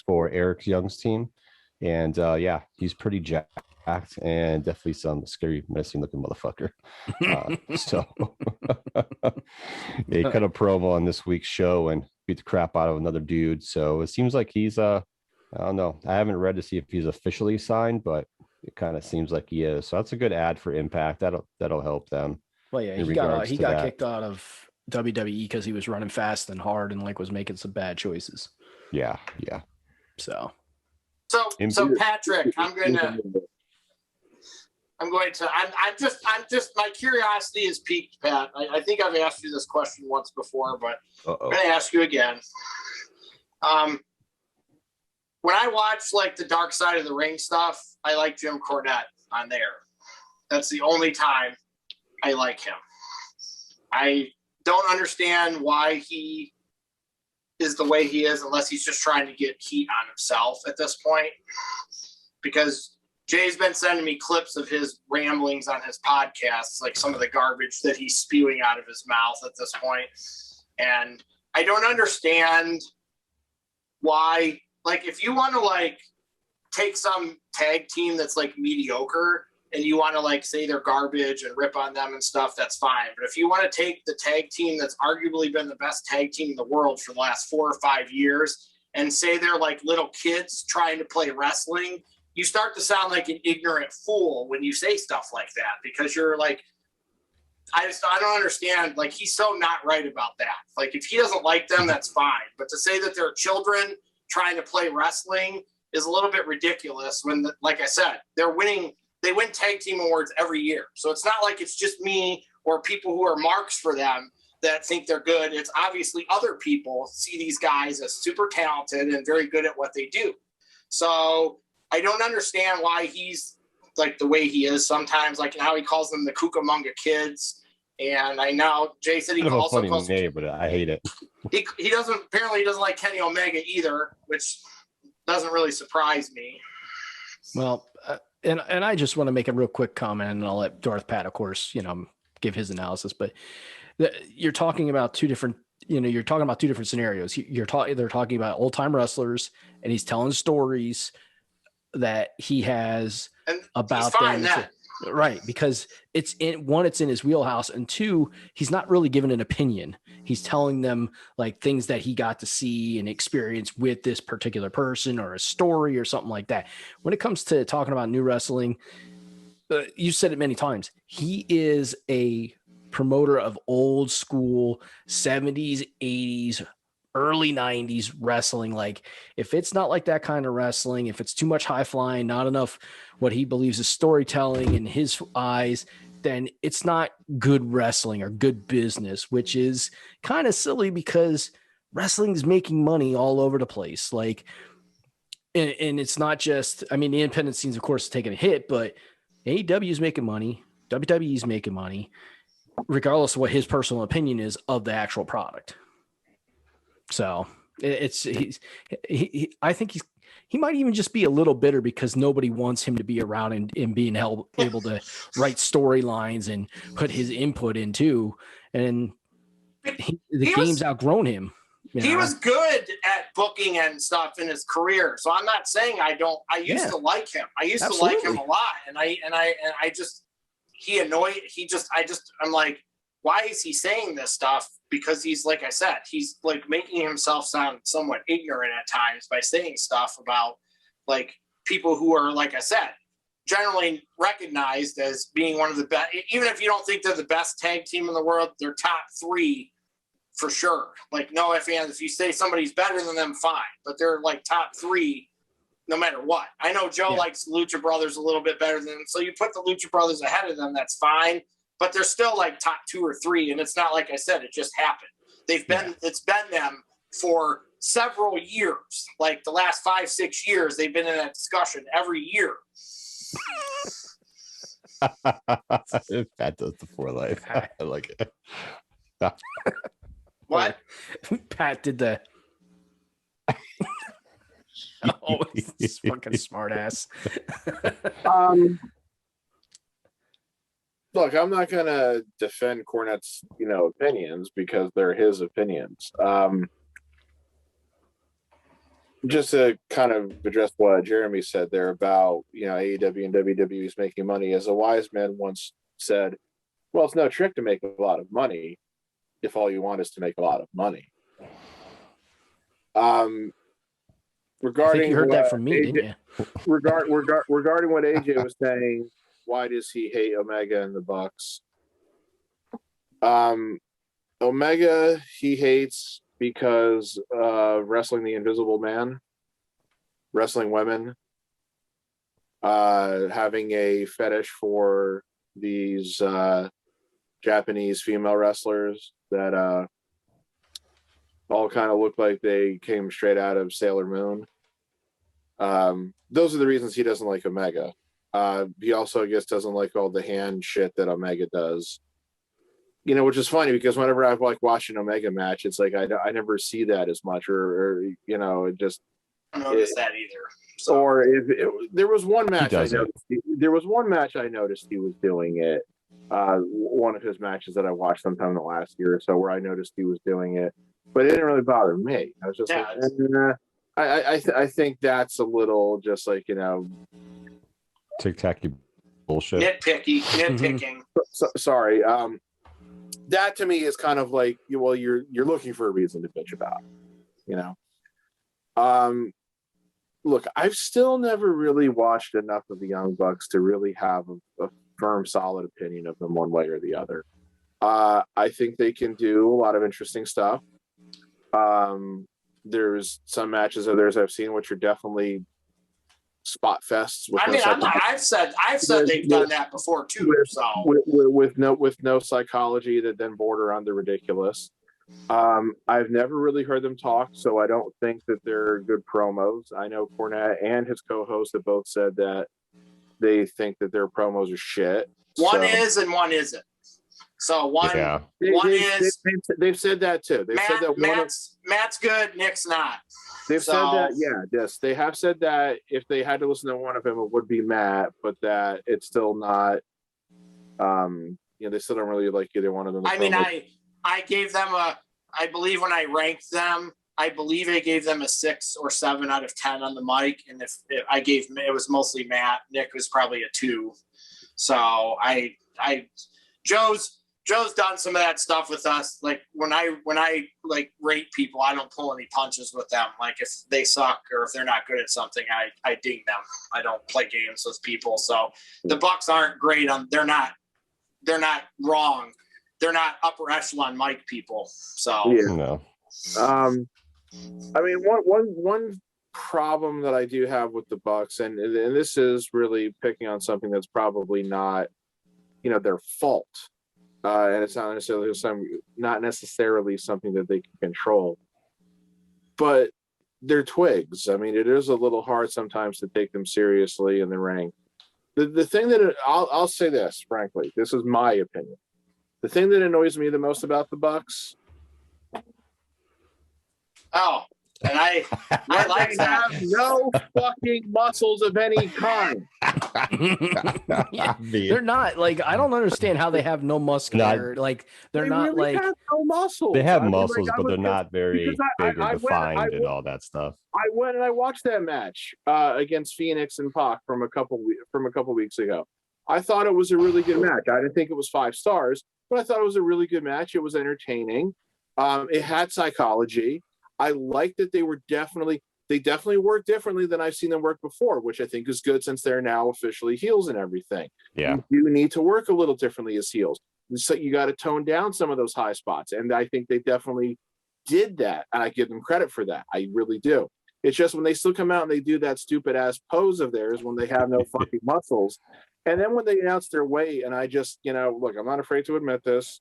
B: for Eric Young's team. And he's pretty jacked and definitely some scary, menacing looking motherfucker. So they cut a promo on this week's show and beat the crap out of another dude. So it seems like he's I don't know. I haven't read to see if he's officially signed, but it kind of seems like he is. So that's a good ad for Impact. That'll help them.
A: Well, yeah, he got kicked out of WWE because he was running fast and hard and was making some bad choices.
B: Yeah.
A: So
D: Patrick, I'm just my curiosity is piqued, Pat. I think I've asked you this question once before, but I'm going to ask you again. When I watch the Dark Side of the Ring stuff, I like Jim Cornette on there. That's the only time I like him. I don't understand why he is the way he is unless he's just trying to get heat on himself at this point. Because Jay's been sending me clips of his ramblings on his podcasts, like some of the garbage that he's spewing out of his mouth at this point. And I don't understand why, if you want to take some tag team that's mediocre and you want to say they're garbage and rip on them and stuff, that's fine. But if you want to take the tag team that's arguably been the best tag team in the world for the last 4 or 5 years and say they're little kids trying to play wrestling, you start to sound like an ignorant fool when you say stuff like that, because you're I don't understand. He's so not right about that. If he doesn't like them, that's fine. But to say that they're children trying to play wrestling is a little bit ridiculous when, like I said, they're winning. They win tag team awards every year. So it's not like it's just me or people who are marks for them that think they're good. It's obviously other people see these guys as super talented and very good at what they do. So I don't understand why he's the way he is sometimes, how he calls them the Cucamonga kids. And I know Jay said he also calls
B: name, but I hate it.
D: He doesn't like Kenny Omega either, which doesn't really surprise me.
A: Well, and I just want to make a real quick comment, and I'll let Darth Pat, of course, give his analysis. But you're talking about two different scenarios. They're talking about old time wrestlers, and he's telling stories that he has about them. Right, because it's in his wheelhouse, and two, he's not really giving an opinion. He's telling them things that he got to see and experience with this particular person or a story or something like that. When it comes to talking about new wrestling, you said it many times. He is a promoter of old school 70s, 80s, early 90s wrestling. If it's not like that kind of wrestling, if it's too much high flying, not enough what he believes is storytelling in his eyes, then it's not good wrestling or good business, which is kind of silly because wrestling is making money all over the place. And it's not just, the independent scene's of course taking a hit, but AEW is making money, WWE is making money, regardless of what his personal opinion is of the actual product. So I think he might even just be a little bitter because nobody wants him to be around and being able to write storylines and put his input into. And the game's outgrown him.
D: He was good at booking and stuff in his career. So I'm not saying I don't. I used to like him. I used to like him a lot. And I just he annoyed. I'm like, why is he saying this stuff? Because he's, like I said, he's like making himself sound somewhat ignorant at times by saying stuff about like people who are, like I said, generally recognized as being one of the best. Even if you don't think they're the best tag team in the world, they're top 3 for sure. Like, no ifs, ands. If you say somebody's better than them, fine, but they're like top 3 no matter what. I know Joe likes Lucha Brothers a little bit better than them, so you put the Lucha Brothers ahead of them, that's fine. But they're still like top 2 or 3, and it's not like I said, it just happened. It's been them for several years. Like the last 5-6 years, they've been in that discussion every year.
B: Pat does the 4 life. I like it.
D: What?
A: Pat did the. Oh, it's fucking smart ass.
C: Look, I'm not gonna defend Cornette's, opinions because they're his opinions. Just to kind of address what Jeremy said there about, AEW and WWE's making money, as a wise man once said, well, it's no trick to make a lot of money if all you want is to make a lot of money. Regarding
A: I think you heard that from me,
C: AJ,
A: didn't you?
C: Regarding what AJ was saying, why does he hate Omega and the Bucks? Omega he hates because wrestling the Invisible Man, wrestling women, having a fetish for these Japanese female wrestlers that all kind of look like they came straight out of Sailor Moon. Those are the reasons he doesn't like Omega. He also, I guess, doesn't like all the hand shit that Omega does. Which is funny because whenever I've watched an Omega match, it's like I never see that as much, or it just.
D: I don't notice that either.
C: So. Or there was one match I noticed he was doing it. One of his matches that I watched sometime in the last year or so, where I noticed he was doing it, but it didn't really bother me. I was just I think that's a little just like
B: tic-tac bullshit.
D: Nitpicking.
C: Sorry. That to me is kind of like, well, you're looking for a reason to bitch about, Look, I've still never really watched enough of the Young Bucks to really have a firm, solid opinion of them one way or the other. I think they can do a lot of interesting stuff. There's some matches of theirs I've seen which are definitely spot fests.
D: I've said they've done that before too.
C: With no psychology that then border on the ridiculous. I've never really heard them talk, so I don't think that they're good promos. I know Cornette and his co-host have both said that they think that their promos are shit.
D: One is and one isn't. So
C: they've said that too. They've said that
D: Matt's good, Nick's not.
C: They've said that, yes. They have said that if they had to listen to one of them, it would be Matt, but that it's still not. They still don't really like either one of them.
D: I gave them I believe when I ranked them, I believe I gave them a 6 or 7 out of 10 on the mic, and if I gave it was mostly Matt. Nick was probably a 2. So Joe's done some of that stuff with us. Like when I like rate people, I don't pull any punches with them. Like if they suck or if they're not good at something, I ding them. I don't play games with people. So the Bucks aren't great they're not wrong. They're not upper echelon mic people. So
B: no.
C: One problem that I do have with the Bucks, and this is really picking on something that's probably not, their fault. And it's not necessarily something that they can control, but they're twigs. It is a little hard sometimes to take them seriously in the ring. The thing that I'll say this, frankly, this is my opinion. The thing that annoys me the most about the Bucks.
D: Oh, and I like that.
C: Have no fucking muscles of any kind.
A: They're not I don't understand how they have no muscular. They're not
C: really have no muscles.
B: They have muscles, but they're not very big or defined and all that stuff.
C: I went and I watched that match against Phoenix and Pac from a couple weeks ago. I thought it was a really good match. I didn't think it was 5 stars, but I thought it was a really good match. It was entertaining. It had psychology. I liked that they definitely work differently than I've seen them work before, which I think is good since they're now officially heels and everything.
B: Yeah.
C: You need to work a little differently as heels. So you got to tone down some of those high spots. And I think they definitely did that. And I give them credit for that. I really do. It's just when they still come out and they do that stupid ass pose of theirs when they have no fucking muscles. And then when they announce their weight, and I just, look, I'm not afraid to admit this,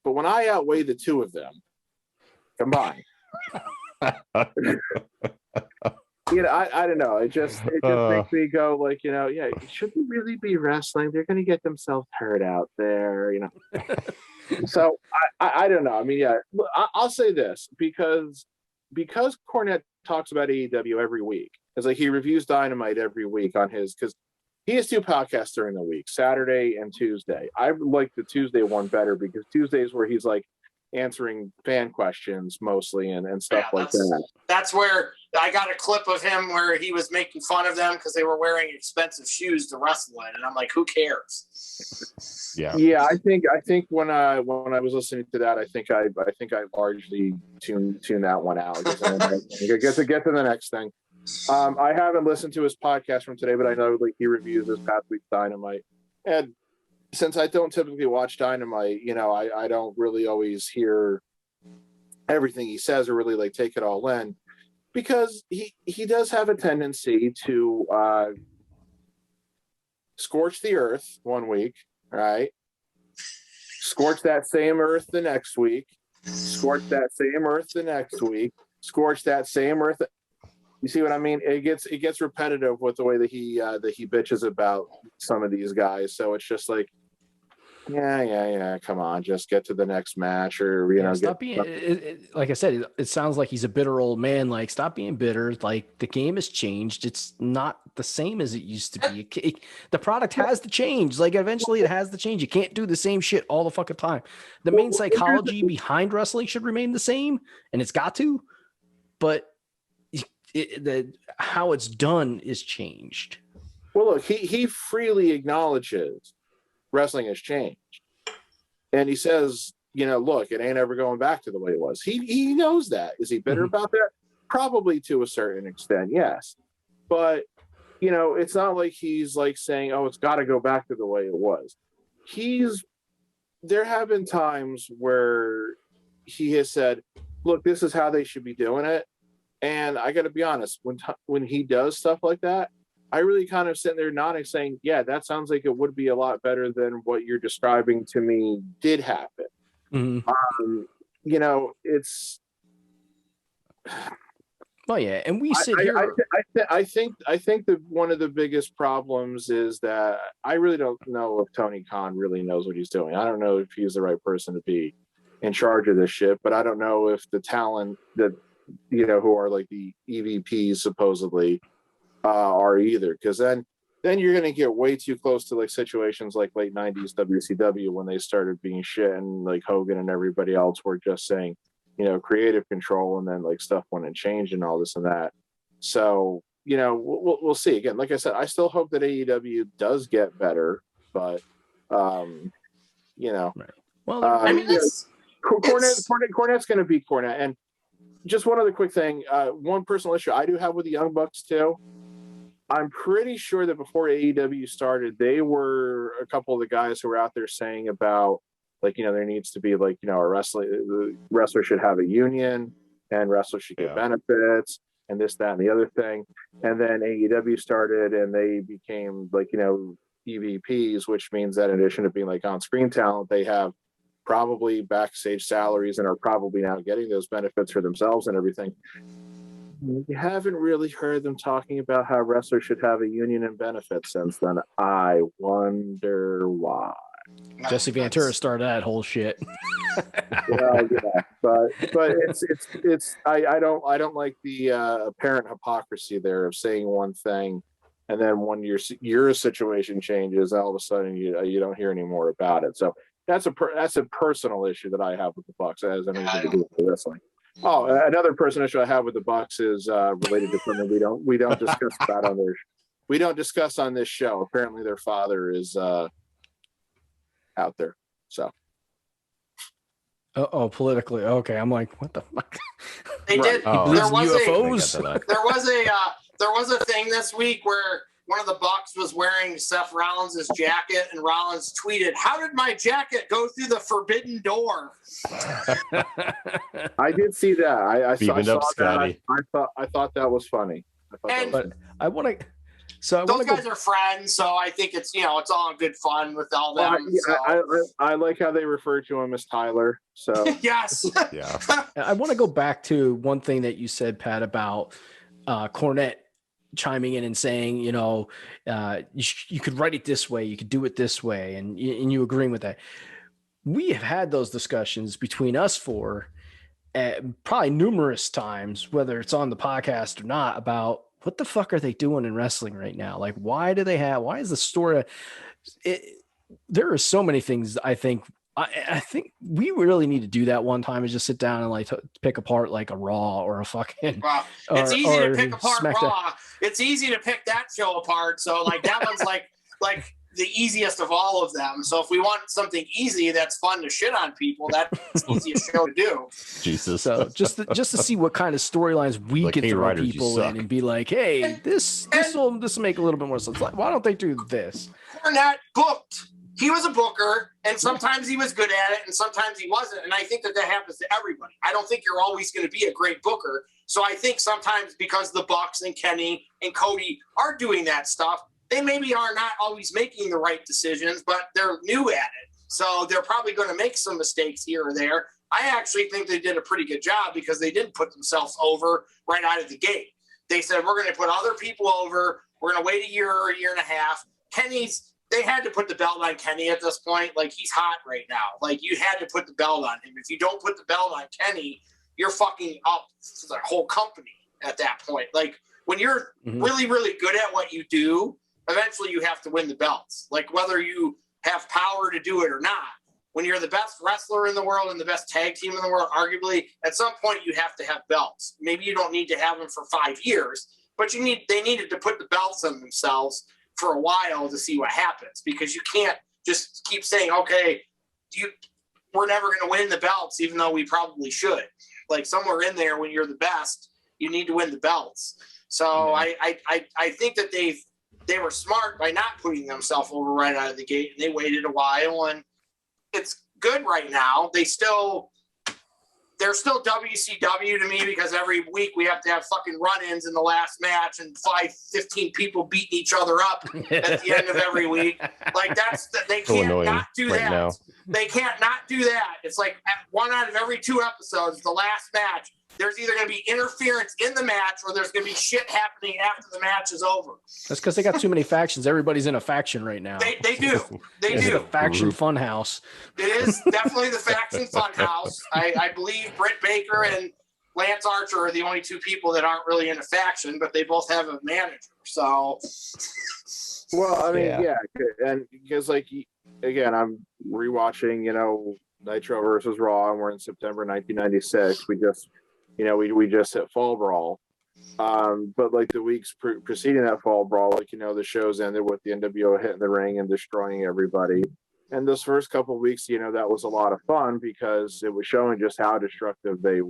C: but when I outweigh the two of them combined, I don't know. It just makes me go like, should they really be wrestling? They're going to get themselves hurt out there, So I don't know. I mean, yeah, I'll say this because Cornette talks about AEW every week. It's like he reviews Dynamite every week on his, because he has 2 podcasts during the week, Saturday and Tuesday. I like the Tuesday one better because Tuesday is where he's like answering fan questions mostly and stuff like that.
D: That's where I got a clip of him where he was making fun of them because they were wearing expensive shoes to wrestle in, and I'm like, who cares?
C: Yeah. I think when I was listening to that, I think I largely tuned that one out. Get to the next thing. I haven't listened to his podcast from today, but I know like he reviews this past week's Dynamite, and since I don't typically watch Dynamite, I don't really always hear everything he says or really like take it all in, because he does have a tendency to scorch the earth one week, right? Scorch that same earth the next week, scorch that same earth the next week, scorch that same earth. You see what I mean? It gets repetitive with the way that he bitches about some of these guys. So it's just like, yeah. Come on, just get to the next match, or
A: stop being. Like I said, it sounds like he's a bitter old man. Like, stop being bitter. Like, the game has changed. It's not the same as it used to be. The product has to change. Like, eventually, it has to change. You can't do the same shit all the fucking time. The main psychology behind wrestling should remain the same, and it's got to. But how it's done is changed.
C: Well, look, he freely acknowledges wrestling has changed, and he says, look, it ain't ever going back to the way it was. He knows that. Is he bitter about that? Probably to a certain extent, yes. But it's not like he's like saying, oh, it's got to go back to the way it was. There have been times where he has said, look, this is how they should be doing it. And I got to be honest, when he does stuff like that, I really kind of sitting there nodding, saying, yeah, that sounds like it would be a lot better than what you're describing to me did happen. It's.
A: Oh yeah, and we sit here.
C: I think that one of the biggest problems is that I really don't know if Tony Khan really knows what he's doing. I don't know if he's the right person to be in charge of this shit, but I don't know if the talent that who are like the EVPs supposedly are either, because then you're going to get way too close to like situations like late 90s WCW when they started being shit, and like Hogan and everybody else were just saying creative control, and then like stuff went and changed and all this and that. So we'll see. Again, like I said, I still hope that AEW does get better, but
A: right. Well,
D: I mean,
C: Cornette's going to be Cornette. And just one other quick thing, one personal issue I do have with the Young Bucks too. I'm pretty sure that before AEW started, they were a couple of the guys who were out there saying about like, there needs to be like, a wrestler should have a union, and wrestlers should get benefits, and this, that, and the other thing. And then AEW started, and they became like, EVPs, which means that in addition to being like on-screen talent, they have probably backstage salaries and are probably now getting those benefits for themselves and everything. You haven't really heard them talking about how wrestlers should have a union and benefits since then. I wonder why.
A: Jesse Ventura started that whole shit.
C: Well, yeah, but it's I don't like the apparent hypocrisy there of saying one thing, and then when your situation changes, all of a sudden you don't hear any more about it. So that's a personal issue that I have with the Bucks. It has anything to do with wrestling. Oh, another personal issue I have with the Bucks is related to something we don't discuss about on this show. Apparently, their father is out there. So.
A: Oh, politically. Okay, I'm like, what the fuck?
D: They did.
B: Oh,
D: There was
A: UFOs.
D: there was a thing this week where one of the Bucks was wearing Seth Rollins' jacket, and Rollins tweeted, "How did my jacket go through the forbidden door?"
C: I did see that. I saw
B: Scotty.
C: that. I thought that was funny.
A: But I want to. So
D: those guys are friends, so I think it's it's all good fun with all them.
C: I like how they refer to him as Tyler. So
D: yes,
B: yeah.
A: I want to go back to one thing that you said, Pat, about Cornette chiming in and saying, you could write it this way, you could do it this way, and you agreeing with that. We have had those discussions between us four probably numerous times, whether it's on the podcast or not, about what the fuck are they doing in wrestling right now? Like, why is the story? There are so many things I think we really need to do that one time, is just sit down and like pick apart like a Raw or a fucking.
D: Well, it's easy to pick apart Raw. It's easy to pick that show apart. So like that one's like the easiest of all of them. So if we want something easy that's fun to shit on people, that's the easiest show to do.
B: Jesus.
A: So just to see what kind of storylines we
B: like,
A: can
B: hey,
A: throw
B: writers,
A: people in and be like, hey, this will make a little bit more sense. Like, why don't they do this?
D: Cornette booked. He was a booker, and sometimes he was good at it, and sometimes he wasn't. And I think that happens to everybody. I don't think you're always going to be a great booker. So I think sometimes because the Bucks and Kenny and Cody are doing that stuff, they maybe are not always making the right decisions, but they're new at it. So they're probably going to make some mistakes here or there. I actually think they did a pretty good job because they didn't put themselves over right out of the gate. They said, we're going to put other people over. We're going to wait a year or a year and a half. They had to put the belt on Kenny at this point. Like, he's hot right now. Like, you had to put the belt on him. If you don't put the belt on Kenny, you're fucking up the whole company at that point. Like, when you're really, really good at what you do, eventually you have to win the belts. Like, whether you have power to do it or not, when you're the best wrestler in the world and the best tag team in the world, arguably, at some point you have to have belts. Maybe you don't need to have them for 5 years, but they needed to put the belts on themselves for a while to see what happens, because you can't just keep saying, okay, we're never going to win the belts, even though we probably should. Like, somewhere in there, when you're the best, you need to win the belts. So I think that they were smart by not putting themselves over right out of the gate, and they waited a while, and it's good right now. They're still WCW to me, because every week we have to have fucking run-ins in the last match and 15 people beating each other up at the end of every week. Like, they can't not do that. Now. They can't not do that. It's like 1 out of every 2 episodes, the last match, there's either going to be interference in the match or there's going to be shit happening after the match is over.
A: That's because they got too many factions. Everybody's in a faction right now.
D: They do. They do.
A: A faction funhouse.
D: It is definitely the faction funhouse. I believe Britt Baker and Lance Archer are the only 2 people that aren't really in a faction, but they both have a manager. So,
C: well, I mean, yeah, and because like again, I'm rewatching, Nitro versus Raw, and we're in September 1996. We just, we just hit Fall Brawl. But like the weeks preceding that Fall Brawl, like, the shows ended with the NWO hitting the ring and destroying everybody. And those first couple of weeks, that was a lot of fun because it was showing just how destructive they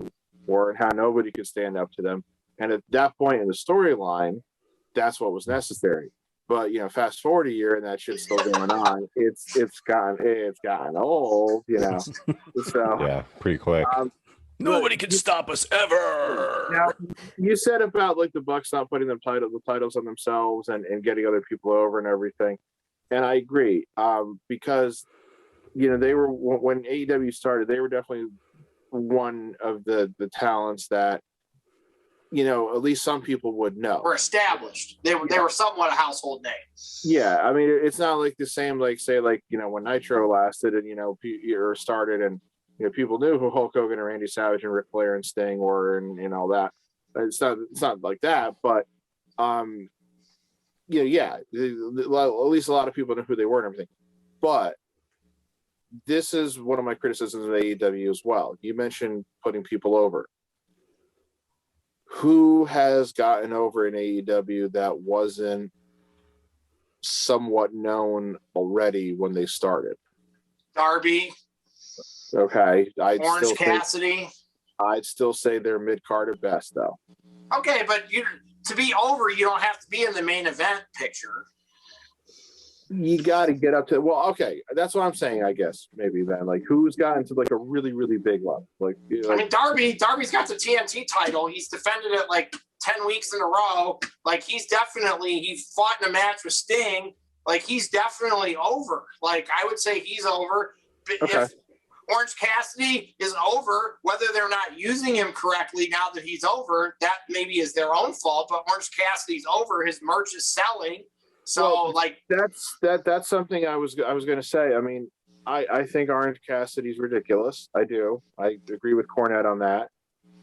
C: were and how nobody could stand up to them. And at that point in the storyline, that's what was necessary. But fast forward a year and that shit's still going on. It's gotten old, So
B: yeah, pretty quick.
A: Nobody can stop us ever.
C: Now, you said about like the Bucks not putting the titles on themselves and getting other people over and everything, and I agree. Because they were, when AEW started, they were definitely one of the talents that at least some people would know.
D: Were established. They were somewhat a household name.
C: Yeah, I mean, it's not like the same, like say, like when Nitro lasted and or started, and people knew who Hulk Hogan and Randy Savage and Ric Flair and Sting were, and all that. It's not like that, but at least a lot of people know who they were and everything. But this is one of my criticisms of AEW as well. You mentioned putting people over. Who has gotten over in AEW that wasn't somewhat known already when they started?
D: Darby.
C: Okay.
D: Orange Cassidy.
C: I'd still say they're mid-card at best, though.
D: Okay, but to be over, you don't have to be in the main event picture.
C: You got to get up to, well, okay, that's what I'm saying, I guess, maybe then. Like, who's gotten to, like, a really, really big level?
D: I mean, Darby's got the TNT title. He's defended it, like, 10 weeks in a row. Like, he fought in a match with Sting. Like, he's definitely over. Like, I would say he's over.
C: Okay.
D: If Orange Cassidy is over, whether they're not using him correctly now that he's over, that maybe is their own fault, but Orange Cassidy's over. His merch is selling. So,
C: that's something I was going to say. I mean, I think Orange Cassidy's ridiculous. I do. I agree with Cornette on that.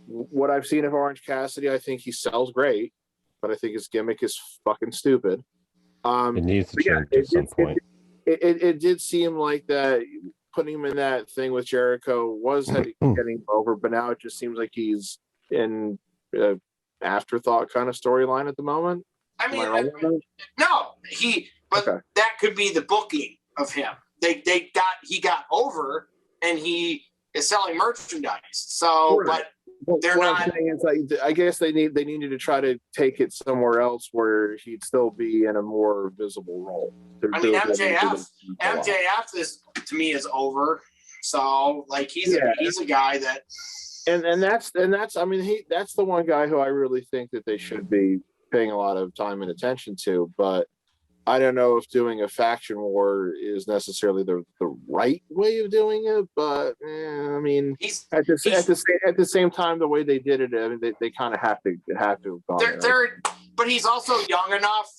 C: What I've seen of Orange Cassidy, I think he sells great, but I think his gimmick is fucking stupid.
B: It needs to change at some point.
C: It did seem like that putting him in that thing with Jericho was getting over, but now it just seems like he's in afterthought kind of storyline at the moment.
D: I mean, that could be the booking of him. He got over, and he is selling merchandise. So,
C: right.
D: But they're not.
C: I'm saying is, like, I guess they needed to try to take it somewhere else where he'd still be in a more visible role.
D: MJF is, to me, is over. So, like, he's a guy that.
C: And that's I mean, that's the one guy who I really think that they should be paying a lot of time and attention to, but I don't know if doing a faction war is necessarily the right way of doing it. But I mean, at the same time, the way they did it, I mean, they kind of have to.
D: But he's also young enough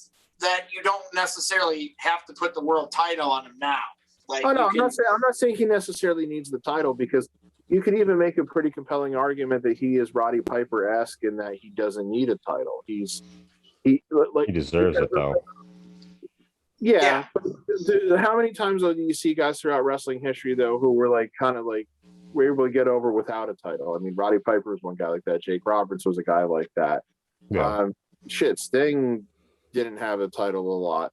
D: that you don't necessarily have to put the world title on him now. Like,
C: I'm not saying he necessarily needs the title, because you could even make a pretty compelling argument that he is Roddy Piper-esque in that he doesn't need a title. He
B: deserves it, though.
C: Yeah. How many times do you see guys throughout wrestling history, though, who were were able to get over without a title? I mean, Roddy Piper was one guy like that. Jake Roberts was a guy like that.
B: Yeah.
C: Sting didn't have a title a lot.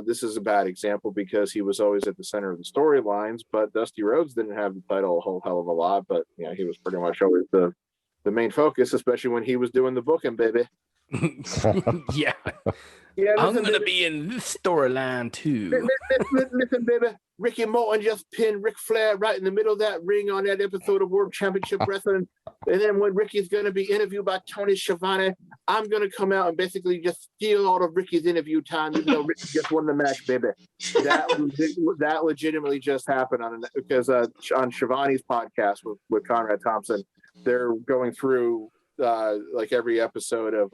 C: This is a bad example because he was always at the center of the storylines, but Dusty Rhodes didn't have the title a whole hell of a lot, but he was pretty much always the main focus, especially when he was doing the booking, baby.
A: Yeah. I'm going to be in this storyline too.
C: Listen, baby. Ricky Morton just pinned Ric Flair right in the middle of that ring on that episode of World Championship Wrestling. And then when Ricky's going to be interviewed by Tony Schiavone, I'm going to come out and basically just steal all of Ricky's interview time, even though Ricky just won the match, baby. That legitimately just happened because on Schiavone's podcast with Conrad Thompson, they're going through like every episode of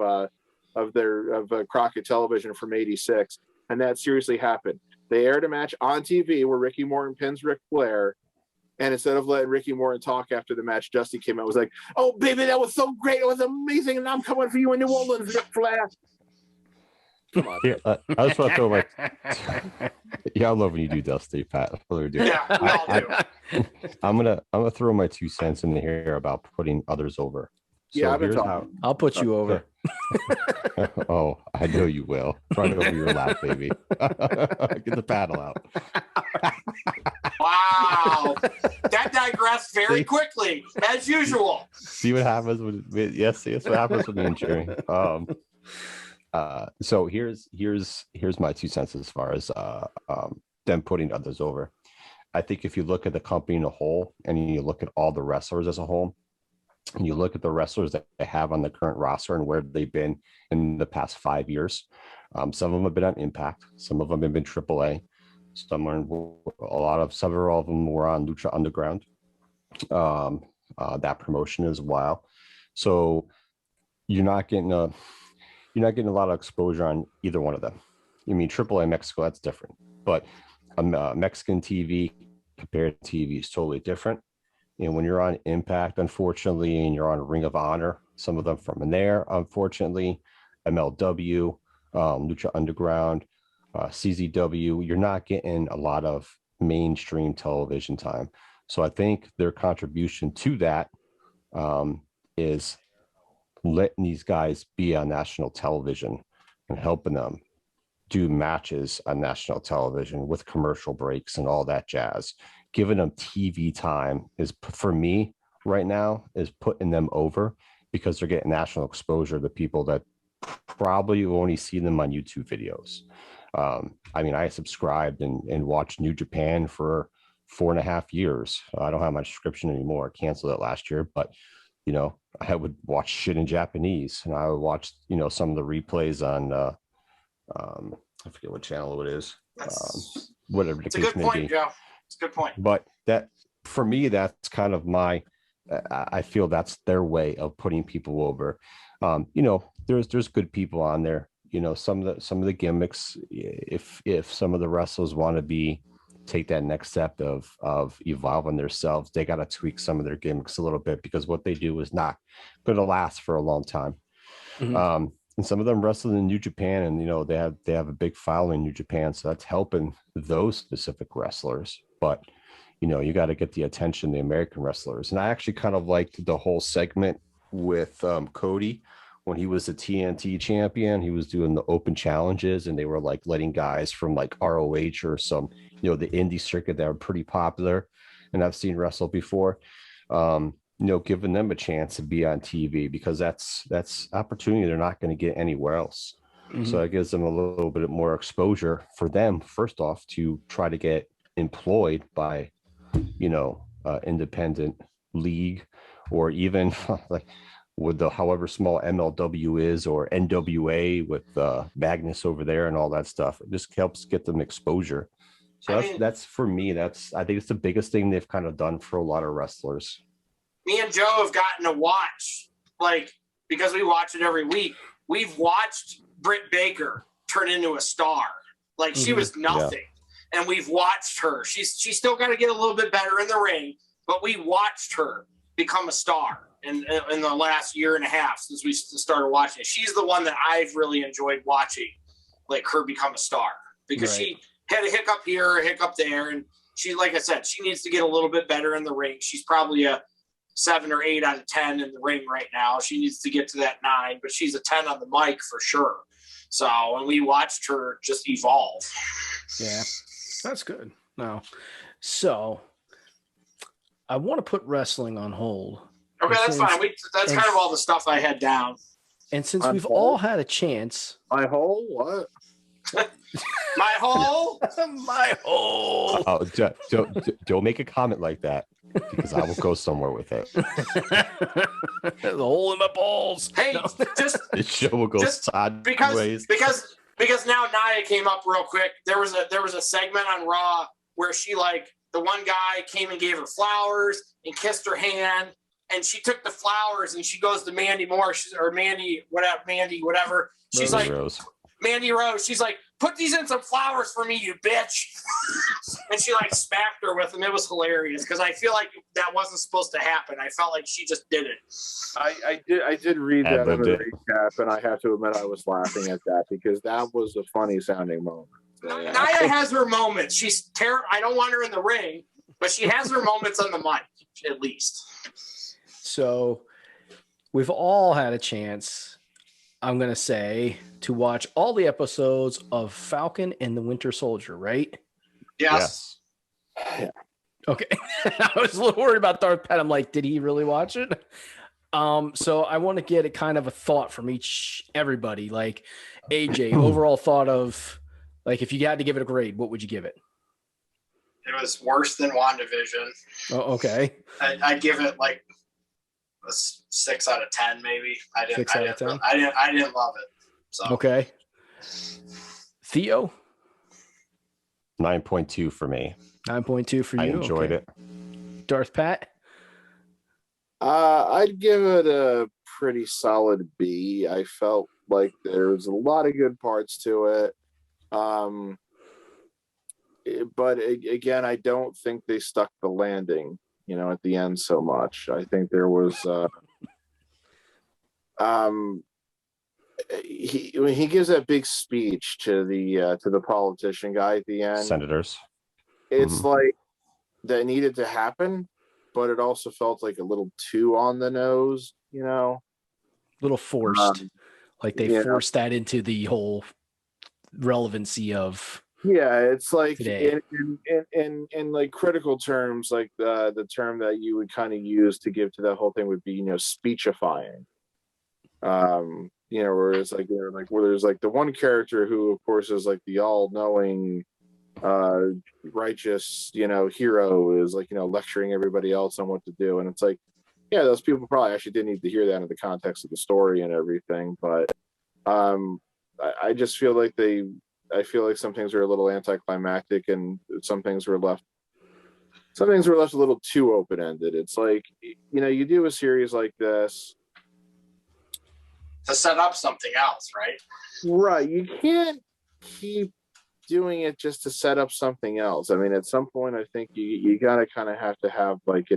C: Crockett Television from '86, and that seriously happened. They aired a match on TV where Ricky Morton pins Ric Flair, and instead of letting Ricky Morton talk after the match, Dusty came out and was like, "Oh, baby, that was so great. It was amazing, and I'm coming for you in New Orleans, Ric Flair." Come on.
B: Yeah, I just want to throw my. Yeah, I love when you do Dusty, Pat. I really do.
D: Yeah, we all do.
B: I'm gonna throw my 2 cents in here about putting others over.
C: Yeah,
B: So
A: I'll put you over.
B: Oh, I know you will. Run over your lap, baby. Get the paddle out.
D: Wow, that digressed very quickly, as usual.
B: See what happens with yes, what happens with me and Jerry. So here's my 2 cents as far as them putting others over. I think if you look at the company in a whole, and you look at all the wrestlers as a whole, and you look at the wrestlers that they have on the current roster and where they've been in the past 5 years, some of them have been on Impact, some of them have been AAA, several of them were on Lucha Underground, that promotion as well. So you're not getting a lot of exposure on either one of them. I mean, AAA Mexico, that's different, but Mexican TV compared to TV is totally different. And when you're on Impact, unfortunately, and you're on Ring of Honor, some of them from there, unfortunately, MLW, Lucha Underground, CZW, you're not getting a lot of mainstream television time. So I think their contribution to that is letting these guys be on national television and helping them do matches on national television with commercial breaks and all that jazz. Giving them TV time is, for me right now, is putting them over, because they're getting national exposure to people that probably only see them on YouTube videos. I mean, I subscribed and watched New Japan for 4.5 years. I don't have my subscription anymore. I canceled it last year, but I would watch shit in Japanese, and I would watch, some of the replays on, I forget what channel it is. Whatever the case may be.
D: Joe. It's a good point.
B: But that, for me, that's kind of I feel that's their way of putting people over. There's good people on there. Some of the gimmicks, if some of the wrestlers want to take that next step of evolving themselves, they got to tweak some of their gimmicks a little bit, because what they do is not going to last for a long time. Mm-hmm. And some of them wrestle in New Japan, and they have a big following in New Japan, so that's helping those specific wrestlers. But you got to get the attention of the American wrestlers. And I actually kind of liked the whole segment with Cody when he was the TNT champion. He was doing the open challenges, and they were like letting guys from like ROH or some, the indie circuit that were pretty popular and I've seen wrestle before, giving them a chance to be on TV, because that's opportunity they're not going to get anywhere else. Mm-hmm. So it gives them a little bit more exposure for them, first off, to try to get employed by, independent league, or even like with the however small MLW is, or NWA with Magnus over there and all that stuff. It just helps get them exposure. So that's for me, I think it's the biggest thing they've kind of done for a lot of wrestlers.
D: Me and Joe have gotten to watch, because we watch it every week, we've watched Britt Baker turn into a star. She was nothing. Yeah. And we've watched her. She's still got to get a little bit better in the ring, but we watched her become a star in the last year and a half since we started watching it. She's the one that I've really enjoyed watching, her become a star, because She had a hiccup here, a hiccup there, and she, like I said, she needs to get a little bit better in the ring. She's probably a 7 or 8 out of 10 in the ring right now. She needs to get to that 9, but she's a 10 on the mic for sure. So, and we watched her just evolve.
A: Yeah. That's good. No. So I want to put wrestling on hold.
D: Okay, that's fine. That's kind of all the stuff I had down.
A: And since we've all had a chance.
C: My hole? What?
D: My hole?
A: My hole.
B: Oh, don't make a comment like that, because I will go somewhere with it.
A: The hole in my balls.
D: Hey, just
B: the show will go sideways.
D: Because now Nia came up real quick. There was a segment on Raw where she, the one guy came and gave her flowers and kissed her hand, and she took the flowers and she goes to Mandy Moore, Mandy whatever. She's Mandy Rose. She's like, put these in some flowers for me, you bitch. And she smacked her with them. It was hilarious, because I feel like that wasn't supposed to happen. I felt like she just did it.
C: I did read that in the recap, and I have to admit I was laughing at that, because that was a funny sounding moment.
D: Yeah. Nia has her moments. She's I don't want her in the ring, but she has her moments on the mic, at least.
A: So we've all had a chance, I'm going to say, to watch all the episodes of Falcon and the Winter Soldier, right?
D: Yes.
C: Yeah.
A: Okay. I was a little worried about Darth Pat. I'm like, did he really watch it? So I want to get a kind of a thought from everybody. AJ, overall thought of, if you had to give it a grade, what would you give it?
D: It was worse than WandaVision.
A: Oh, okay.
D: I'd give it a 6 out of 10, maybe. I didn't love it. So.
A: Okay. Theo?
B: 9.2 for me.
A: 9.2 for you.
B: I enjoyed it.
A: Darth Pat?
C: I'd give it a pretty solid B. I felt like there was a lot of good parts to it. But again, I don't think they stuck the landing, at the end so much. I think there was he gives that big speech to the politician guy at the end.
B: Senators.
C: It's like that needed to happen, but it also felt like a little too on the nose, A
A: little forced. They forced that into the whole relevancy of
C: it's like
A: today.
C: in like critical terms, like the term that you would kind of use to give to that whole thing would be, speechifying. Whereas like where there's like the one character who of course is like the all-knowing righteous hero is like lecturing everybody else on what to do, and it's like, yeah, those people probably actually didn't need to hear that in the context of the story and everything, but I just feel like some things are a little anticlimactic, and some things were left a little too open-ended. It's like, you do a series like this
D: to set up something else, right?
C: Right. You can't keep doing it just to set up something else. I mean, at some point, I think you gotta kind of have to have like,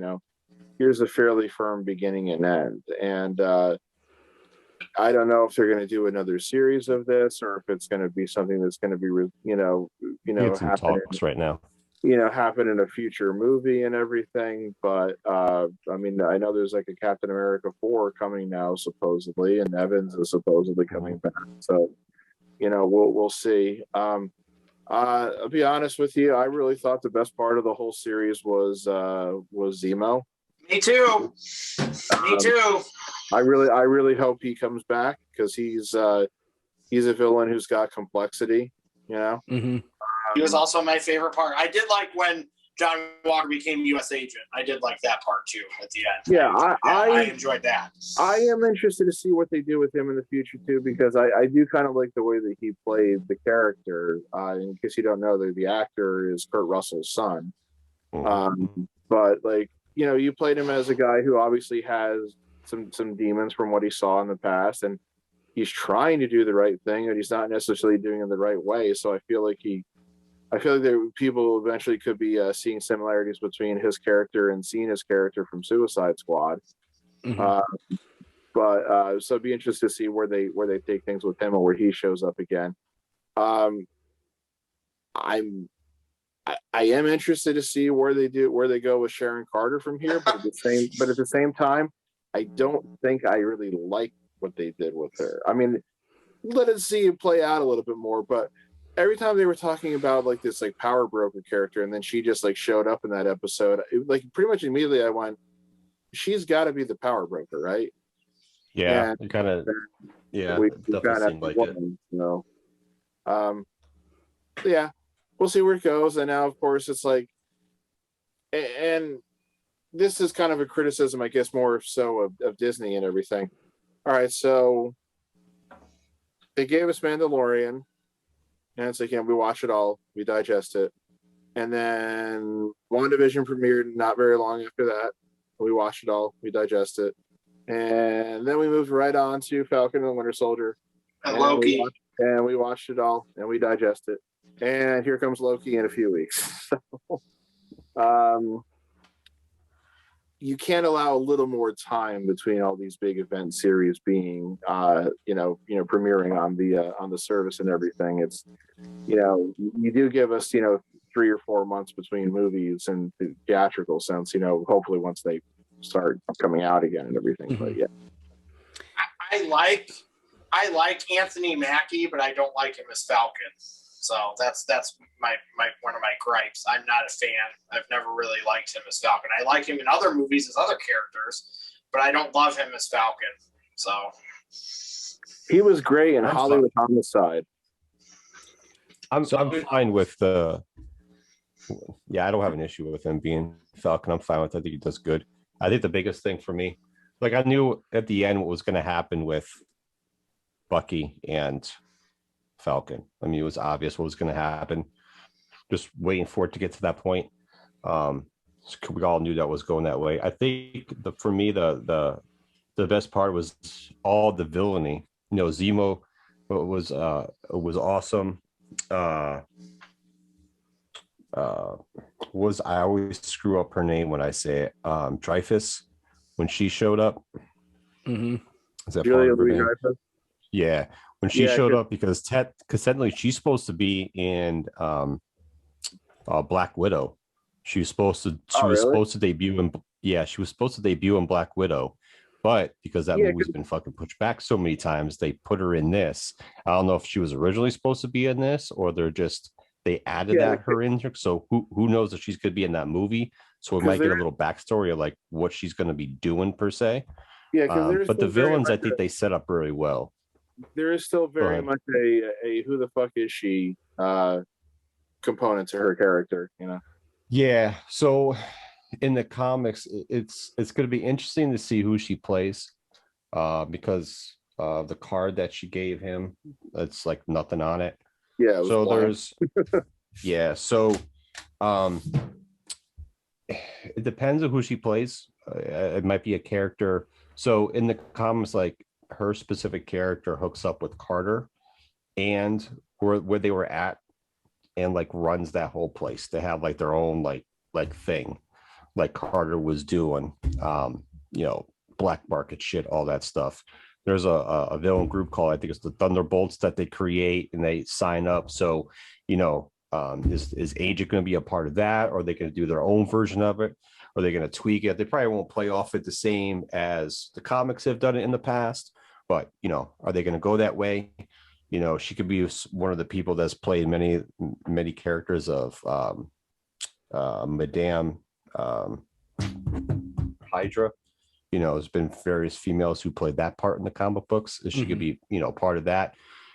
C: here's a fairly firm beginning and end. And I don't know if they're going to do another series of this, or if it's going to be something that's going to be,
B: happen right now.
C: Happen in a future movie and everything. But I mean, I know there's like a Captain America 4 coming now, supposedly, and Evans is supposedly coming back. So, we'll see. I'll be honest with you. I really thought the best part of the whole series was Zemo.
D: Me too. Me too.
C: I really hope he comes back, because he's a villain who's got complexity.
A: Mm-hmm.
D: He was also my favorite part. I did like when John Walker became U.S. agent. I did like that part too at the end.
C: Yeah,
D: I enjoyed that.
C: I am interested to see what they do with him in the future too, because I do kind of like the way that he played the character. In case you don't know, the actor is Kurt Russell's son. But like, you played him as a guy who obviously has some demons from what he saw in the past, and he's trying to do the right thing, and he's not necessarily doing it in the right way. So I feel like there people eventually could be seeing similarities between his character and Cena's character from Suicide Squad.
A: Mm-hmm.
C: So it'd be interesting to see where they take things with him, or where he shows up again. I am interested to see where they go with Sharon Carter from here, but at the same time, I don't think I really like what they did with her. I mean, let it see it play out a little bit more, but every time they were talking about like this like power broker character, and then she just like showed up in that episode, like pretty much immediately I went, she's got to be the power broker, right?
B: Yeah, kind of. Yeah, definitely seemed like it.
C: Yeah, we'll see where it goes. And now, of course, it's like, and this is kind of a criticism, I guess, more so of Disney and everything. All right, so they gave us Mandalorian, and it's like, we watch it all, we digest it, and then WandaVision premiered not very long after that. We watched it all, we digest it, and then we moved right on to Falcon and the Winter Soldier,
D: and Loki,
C: and we watched it all, and we digest it, and here comes Loki in a few weeks. You can't allow a little more time between all these big event series being, premiering on the service and everything. It's, you do give us, 3 or 4 months between movies in the theatrical sense, hopefully once they start coming out again and everything. Mm-hmm. But yeah,
D: I like Anthony Mackie, but I don't like him as Falcon. So that's my one of my gripes. I'm not a fan. I've never really liked him as Falcon. I like him in other movies as other characters, but I don't love him as Falcon. So
C: he was great in Hollywood Homicide.
B: I'm fine with I don't have an issue with him being Falcon. I'm fine with it. I think he does good. I think the biggest thing for me, like I knew at the end what was going to happen with Bucky and Falcon. I mean, it was obvious what was going to happen. Just waiting for it to get to that point. We all knew that was going that way. I think for me, the best part was all the villainy. Zemo was awesome. I always screw up her name when I say it. Dreyfus, when she showed up.
A: Mm-hmm.
C: Is that Julia Louis-Dreyfus?
B: Yeah. When she showed up, because technically she's supposed to be in Black Widow. She was supposed to debut in Black Widow, But because that movie's been fucking pushed back so many times, they put her in this. I don't know if she was originally supposed to be in this, or they added her in. So who knows if she's going to be in that movie? So we might get a little backstory of like what she's going to be doing per se.
C: Yeah,
B: but the villains, I think they set up really well.
C: There is still very much a who the fuck is she component to her character, you know?
B: Yeah. So in the comics, it's going to be interesting to see who she plays, because the card that she gave him, it's like nothing on it.
C: Yeah.
B: So there's, yeah. So it depends on who she plays. It might be a character. So in the comics, like her specific character hooks up with Carter and where they were at, and like runs that whole place. They have like their own like thing, like Carter was doing, black market shit, all that stuff. There's a villain group called, I think it's the Thunderbolts, that they create and they sign up. So, is Agent going to be a part of that, or are they going to do their own version of it? Are they going to tweak it? They probably won't play off it the same as the comics have done it in the past, but are they going to go that way? She could be one of the people that's played many characters of Madame Hydra. There's been various females who played that part in the comic books. She could be, part of that.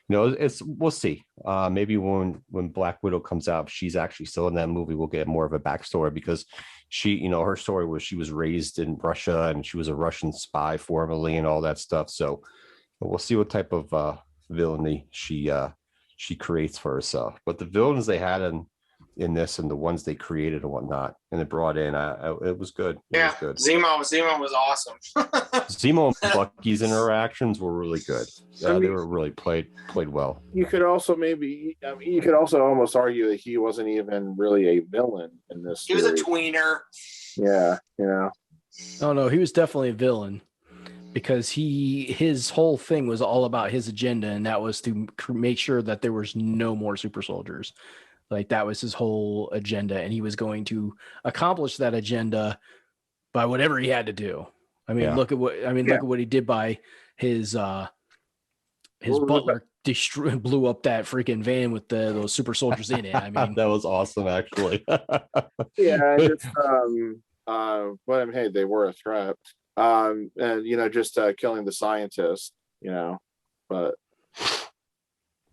B: We'll see. Maybe when Black Widow comes out, if she's actually still in that movie, we'll get more of a backstory, because she, her story was she was raised in Russia and she was a Russian spy formerly and all that stuff. So we'll see what type of villainy she creates for herself. But the villains they had in this and the ones they created and whatnot and it brought in, it was good. It was good.
D: Zemo was awesome.
B: Zemo and Bucky's interactions were really good. They were really played well.
C: You could also almost argue that he wasn't even really a villain in this
D: series. He was a tweener.
C: Yeah,
A: Oh no, he was definitely a villain, because his whole thing was all about his agenda, and that was to make sure that there was no more super soldiers. Like, that was his whole agenda, and he was going to accomplish that agenda by whatever he had to do. I mean, look at what he did by his butler blew up that freaking van with those super soldiers in it. I mean,
B: that was awesome, actually.
C: Yeah, but hey, they were a threat. And just killing the scientist, but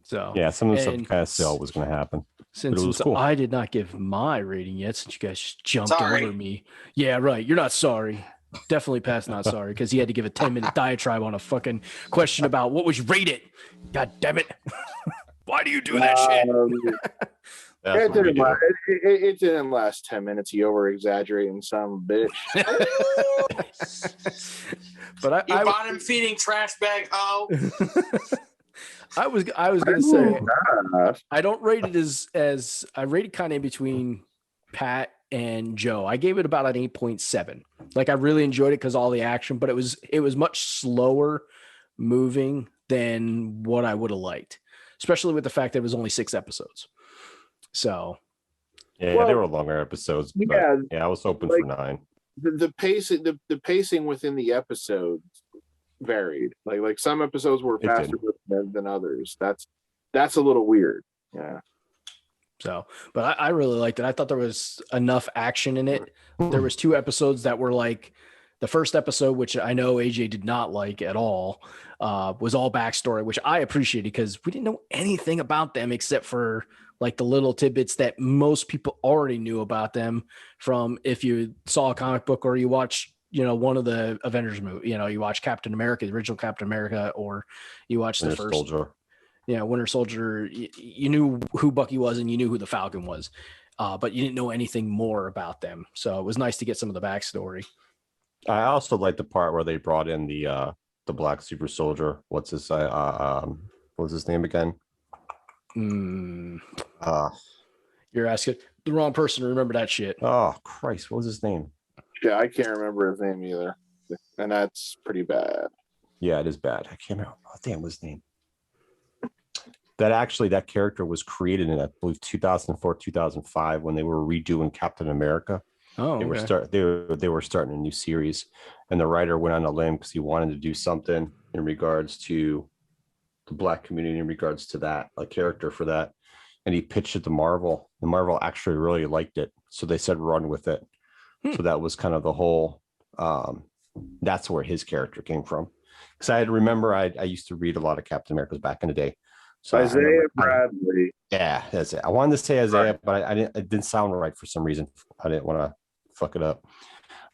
A: so
B: yeah, some of the stuff kind of saw was going to happen.
A: Since cool. I did not give my rating yet, since you guys jumped over me. Yeah, right. You're not sorry. Definitely past not sorry, because he had to give a 10-minute diatribe on a fucking question about what was rated. God damn it. Why do you do that shit?
C: It didn't last 10 minutes. You over exaggerating, some bitch.
D: But I bottom feeding trash bag hoe.
A: I was gonna say I don't rate it as I rate it kind of in between Pat and Joe. I gave it about an 8.7. Like, I really enjoyed it because all the action, but it was much slower moving than what I would have liked, especially with the fact that it was only 6 episodes. So
B: they were longer episodes. But I was hoping for 9.
C: The pacing within the episodes varied. Like some episodes were faster than others. That's a little weird. Yeah.
A: So, but I really liked it. I thought there was enough action in it. There was 2 episodes that were like, the first episode, which I know AJ did not like at all, was all backstory, which I appreciated because we didn't know anything about them except for like the little tidbits that most people already knew about them from if you saw a comic book or you watch, one of the Avengers movie, you watch Captain America, the original Captain America, or you watch the first Soldier. Winter Soldier. You knew who Bucky was and you knew who the Falcon was, but you didn't know anything more about them. So it was nice to get some of the backstory.
B: I also like the part where they brought in the Black Super Soldier. What's his name again?
A: You're asking the wrong person to remember that shit.
B: Oh Christ, what was his name?
C: Yeah, I can't remember his name either, and that's pretty bad.
B: Yeah, it is bad. I can't remember. Oh, damn, what's his name? That character was created in, I believe, 2004, 2005 when they were redoing Captain America.
A: Oh,
B: They were
A: okay.
B: they were starting a new series, and the writer went on a limb because he wanted to do something in regards to the Black community, in regards to that, a character for that, and he pitched it to Marvel, and Marvel actually really liked it, so they said run with it. So that was kind of the whole. That's where his character came from. Because I remember I used to read a lot of Captain America's back in the day. So I
C: Isaiah
B: remember,
C: Bradley.
B: yeah, that's it. I wanted to say Isaiah, but I didn't. It didn't sound right for some reason. I didn't want to fuck it up.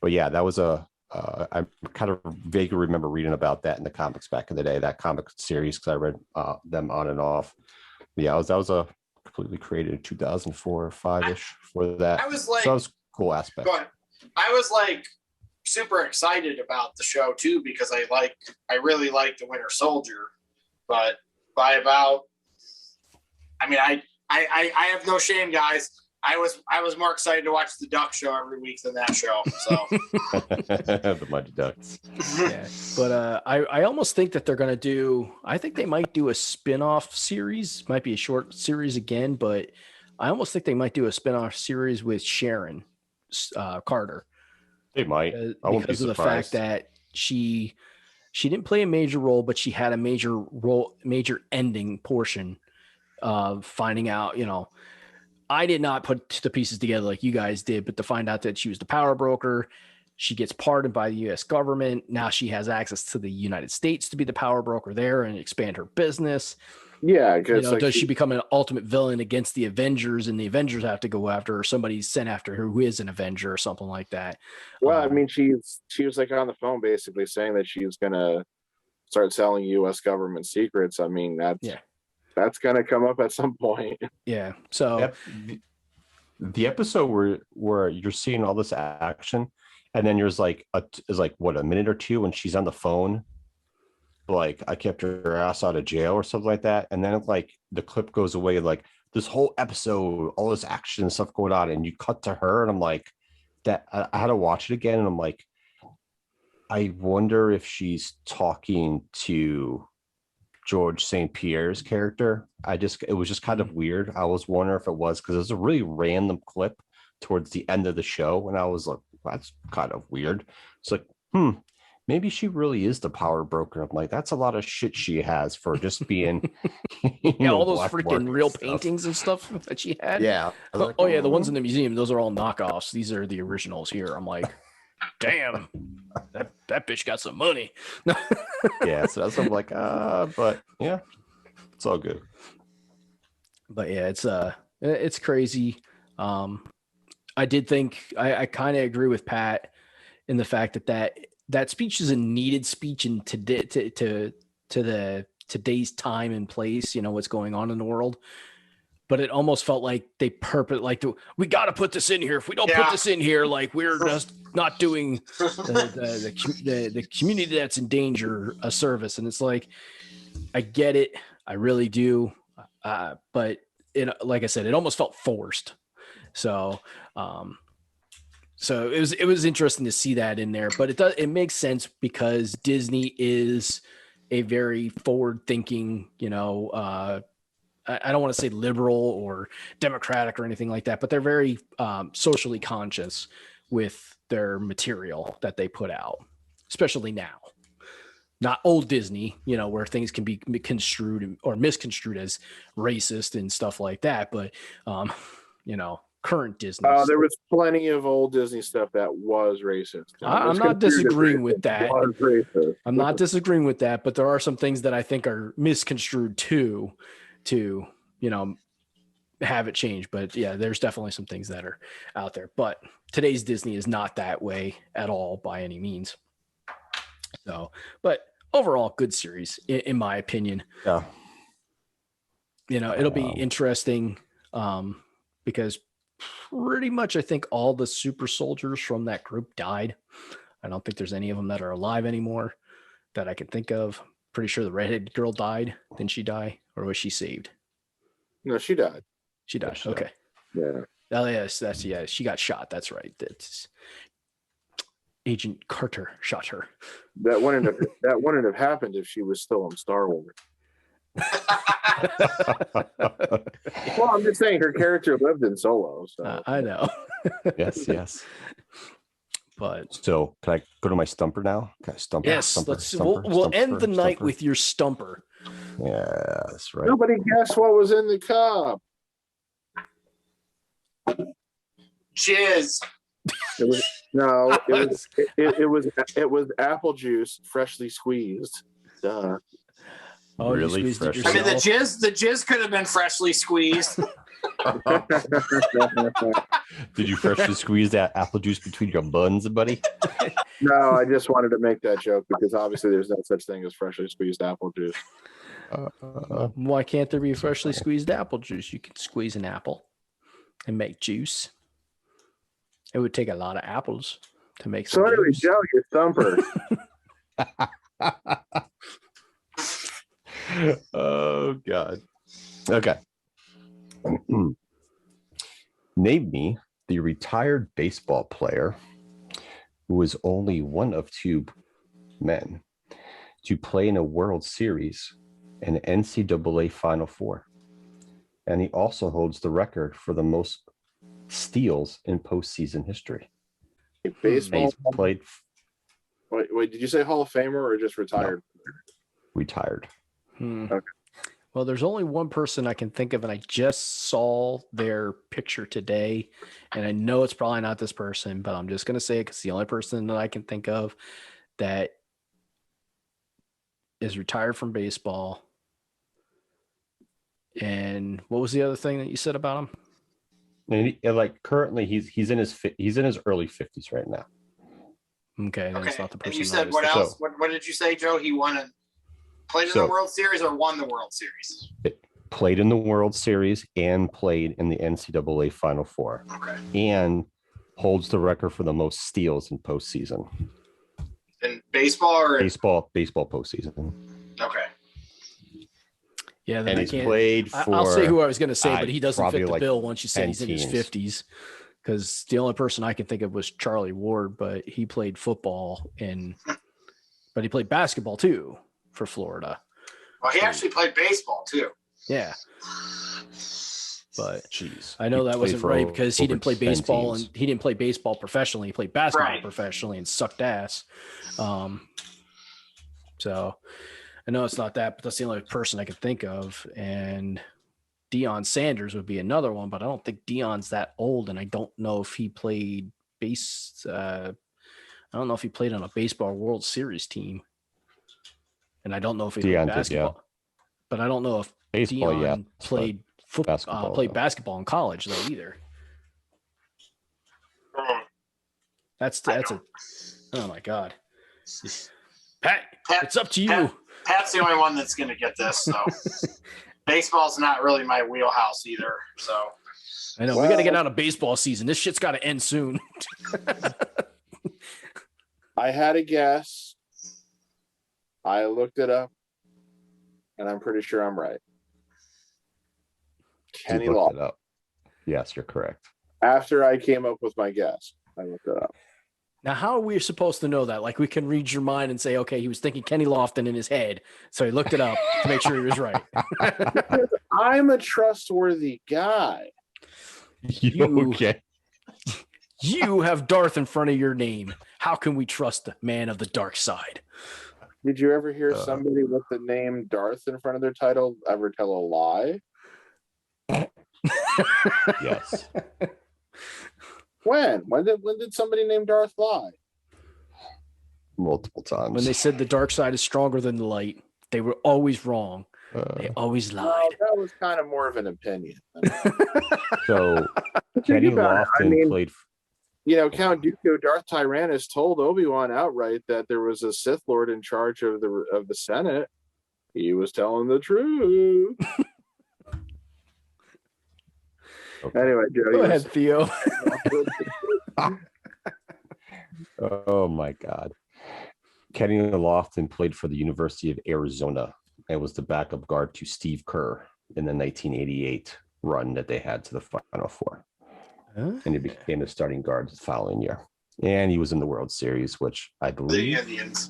B: But yeah, that was a. I kind of vaguely remember reading about that in the comics back in the day. That comic series because I read them on and off. Yeah, that was a completely created in 2004 or 5-ish for that.
D: I was like,
B: so that was a cool aspect.
D: Go ahead. I was like super excited about the show too because I really liked the Winter Soldier, but by about, I mean, I have no shame, guys. I was more excited to watch the Duck Show every week than that show. So
B: the Mighty Ducks.
A: Yeah, but I almost think that they're gonna do. I think they might do a spin-off series. Might be a short series again, but I almost think they might do a spin-off series with Sharon Carter.
B: They might. I won't be
A: Because of the fact
B: surprised.
A: that she didn't play a major role, but she had a major ending portion of finding out. I did not put the pieces together like you guys did, but to find out that she was the power broker, she gets pardoned by the U.S. government. Now she has access to the United States to be the power broker there and expand her business.
C: Yeah, because
A: Does she become an ultimate villain against the Avengers, and the Avengers have to go after her, or somebody's sent after her who is an Avenger or something like that?
C: well, I mean, she was like on the phone basically saying that she's gonna start selling U.S. government secrets. I mean, that's gonna come up at some point.
A: Yeah. So
B: Yep. The episode where you're seeing all this action, and then there's like a minute or two when she's on the phone, like I kept her ass out of jail or something like that, and then like the clip goes away, like this whole episode, all this action and stuff going on, and you cut to her, and I'm like, that I had to watch it again, and I'm like, I wonder if she's talking to George St. Pierre's character. It was just kind of weird. I was wondering if it was because it was a really random clip towards the end of the show, and I was like, that's kind of weird. It's like, maybe she really is the power broker. I'm like, that's a lot of shit she has for just being
A: all those freaking real paintings and stuff that she had.
B: Yeah.
A: Like, yeah, the ones in the museum, those are all knockoffs. These are the originals here. I'm like, damn, that bitch got some money.
B: Yeah, so that's what I'm like, but yeah, it's all good.
A: But yeah, it's crazy. I did think I kind of agree with Pat in the fact that speech is a needed speech in today's time and place, what's going on in the world. But it almost felt like they we got to put this in here. If we don't put this in here, like we're just not doing the community that's in danger a service. And it's like, I get it. I really do. But like I said, it almost felt forced. So it was interesting to see that in there, but it makes sense because Disney is a very forward thinking, I don't want to say liberal or democratic or anything like that, but they're very socially conscious with their material that they put out, especially now. Not old Disney, where things can be construed or misconstrued as racist and stuff like that, but current Disney.
C: There was plenty of old Disney stuff that was racist.
A: I'm not disagreeing with that. I'm not disagreeing with that, but there are some things that I think are misconstrued to have it change. But yeah, there's definitely some things that are out there, but today's Disney is not that way at all by any means. So, but overall good series in my opinion.
B: Yeah.
A: It'll be interesting because pretty much I think all the super soldiers from that group died. I don't think there's any of them that are alive anymore that I can think of. Pretty sure the redheaded girl died. Didn't she die, or was she saved?
C: No, she died.
A: She died. Okay.
C: Yeah.
A: Oh yes, she got shot. That's right. That's Agent Carter shot her.
C: That wouldn't have happened if she was still on Star Wars. Well, I'm just saying her character lived in Solo. So
A: I know.
B: Yes.
A: But
B: so can I go to my stumper now? Okay, stumper.
A: yes,
B: stumper,
A: we'll end the night
B: stumper.
A: with your stumper.
B: Yeah, that's right.
C: nobody guessed what was in the cup.
D: Jizz.
C: It was apple juice, freshly squeezed. Duh.
A: Oh,
B: Really
A: you squeezed it
B: fresh.
D: I mean,
A: yourself?
D: the jizz could have been freshly squeezed.
B: Did you freshly squeeze that apple juice between your buns, buddy?
C: No, I just wanted to make that joke because obviously there's no such thing as freshly squeezed apple juice.
A: Why can't there be freshly squeezed apple juice? You can squeeze an apple and make juice. It would take a lot of apples to make some
C: So anyway,
A: juice.
C: Joe, your thumper.
B: Oh God. Okay. Name me the retired baseball player who was only one of two men to play in a World Series and NCAA Final Four. And he also holds the record for the most steals in postseason history.
C: Baseball.
B: He's played
C: Wait, did you say Hall of Famer or just retired?
B: retired.
C: Okay.
A: Well, there's only one person I can think of, and I just saw their picture today, and I know it's probably not this person, but I'm just going to say it because it's the only person that I can think of that is retired from baseball. And what was the other thing that you said about him?
B: And like currently, he's in his early 50s right now.
A: Okay, then it's not the
D: And
A: person.
D: you said what else? What did you say, Joe? He played in the World Series or won the World Series?
B: Played in the World Series and played in the NCAA Final Four.
D: Okay.
B: And holds the record for the most steals in postseason.
D: In baseball or
B: baseball postseason.
D: Okay.
A: Yeah, then
B: and he's played for.
A: I'll say who I was going to say, but he doesn't fit the
B: like
A: bill once you said he's in his 50s. Because the only person I can think of was Charlie Ward, but he played football but he played basketball too for Florida.
D: Well, he actually played baseball too.
A: Yeah. But
B: jeez,
A: I know that wasn't right because he didn't play baseball
B: teams.
A: and he didn't play baseball professionally. He played basketball professionally and sucked ass. So I know it's not that, but that's the only person I can think of. And Deion Sanders would be another one, but I don't think Deion's that old, and I don't know if he played I don't know if he played on a baseball World Series team, and I don't know if he played basketball. But I don't know if Deion played football, played basketball in college though either. That's oh my God, Pat, it's up to you.
D: Pat's the only one that's going to get this. So baseball's not really my wheelhouse either. So
A: I know we got to get out of baseball season. This shit's got to end soon.
C: I had a guess. I looked it up, and I'm pretty sure I'm right. Kenny Lofton.
B: Yes, you're correct.
C: After I came up with my guess, I looked it up.
A: Now, how are we supposed to know that? Like, we can read your mind and say, okay, he was thinking Kenny Lofton in his head, so he looked it up to make sure he was right.
C: I'm a trustworthy guy.
B: Okay.
A: You have Darth in front of your name. How can we trust the man of the dark side?
C: Did you ever hear somebody with the name Darth in front of their title ever tell a lie?
B: Yes.
C: When did somebody named Darth lie?
B: Multiple times.
A: When they said the dark side is stronger than the light, they were always wrong. They always lied.
C: Well, that was kind of more of an opinion.
B: So Kenny Lofton played.
C: Count Dooku, Darth Tyrannus, told Obi-Wan outright that there was a Sith Lord in charge of the Senate. He was telling the truth.
B: Okay.
C: Anyway, Joe,
A: Go ahead, Theo.
B: Oh my God. Kenny Lofton played for the University of Arizona and was the backup guard to Steve Kerr in the 1988 run that they had to the Final Four. And he became the starting guard the following year. And he was in the World Series, which I believe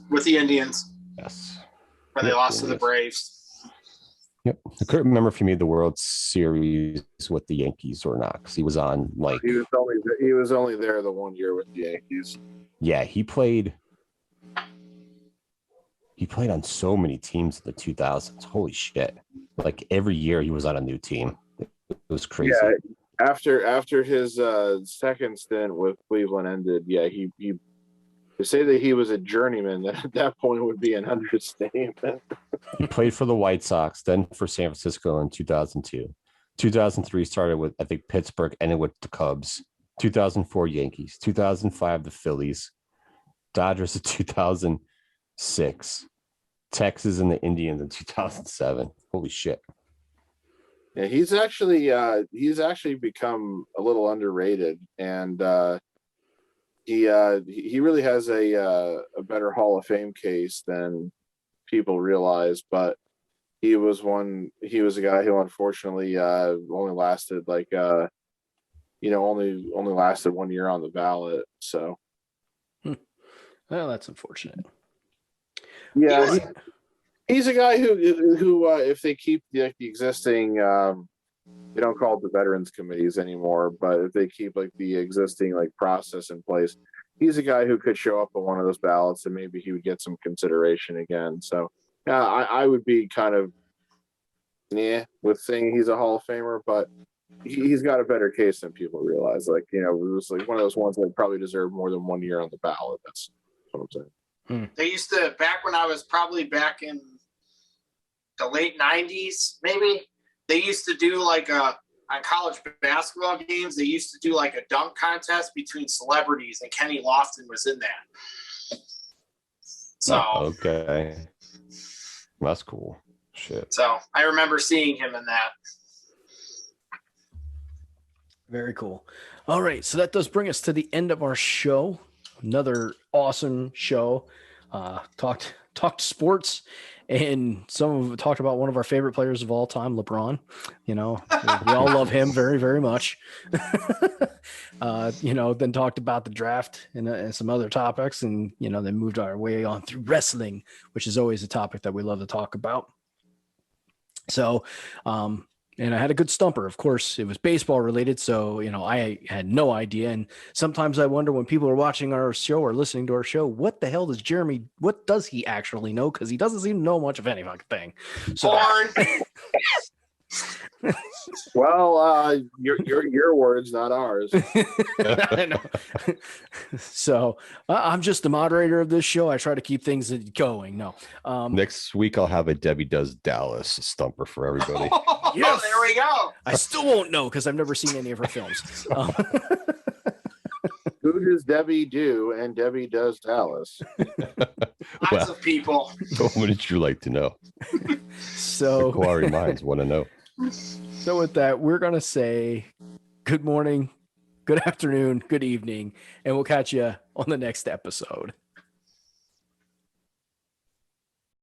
D: with the Indians.
B: Yes.
D: Where they lost to the Braves.
B: Yep. I couldn't remember if he made the World Series with the Yankees or not, because he was on like
C: he was only there the 1 year with the Yankees.
B: Yeah, he played on so many teams in the 2000s. Holy shit. Like every year he was on a new team. It was crazy.
C: Yeah, after his second stint with Cleveland ended, he to say that he was a journeyman at that point would be an understatement.
B: He played for the White Sox, then for San Francisco in 2002. 2003 started with, I think, Pittsburgh, ended with the Cubs. 2004 Yankees. 2005 the Phillies. Dodgers in 2006. Texas and the Indians in 2007. Holy shit.
C: Yeah, he's actually become a little underrated, and he really has a better Hall of Fame case than people realize. But he was a guy who unfortunately only lasted only lasted 1 year on the ballot. So,
A: well, that's unfortunate.
C: Yeah, he's a guy who if they keep the existing, they don't call it the veterans committees anymore, but if they keep like the existing like process in place, he's a guy who could show up on one of those ballots and maybe he would get some consideration again. So, yeah, I would be kind of with saying he's a Hall of Famer, but he's got a better case than people realize. Like, it was like one of those ones that probably deserve more than 1 year on the ballot. That's what I'm saying.
D: They used to, back when I was probably back in the late 90s, maybe, they used to do like on college basketball games, they used to do like a dunk contest between celebrities, and Kenny Lofton was in that. So
B: okay. That's cool. Shit.
D: So I remember seeing him in that.
A: Very cool. All right. So that does bring us to the end of our show. Another awesome show. Talked sports, and talked about one of our favorite players of all time, LeBron. We all love him very, very much. Then talked about the draft and some other topics, and then moved our way on through wrestling, which is always a topic that we love to talk about. So, and I had a good stumper. Of course, it was baseball related, so I had no idea. And sometimes I wonder, when people are watching our show or listening to our show, what the hell does Jeremy? What does he actually know? Because he doesn't seem to know much of any fucking thing. So,
C: well, your words, not ours.
A: I know. So I'm just the moderator of this show. I try to keep things going. No.
B: Next week I'll have a Debbie Does Dallas stumper for everybody.
D: Yes. There we go.
A: I still won't know because I've never seen any of her films.
C: Who does Debbie do? And Debbie Does Dallas.
D: Lots of people.
B: What would you like to know?
A: So
B: inquiring minds want to know.
A: So with that, we're going to say good morning, good afternoon, good evening, and we'll catch you on the next episode.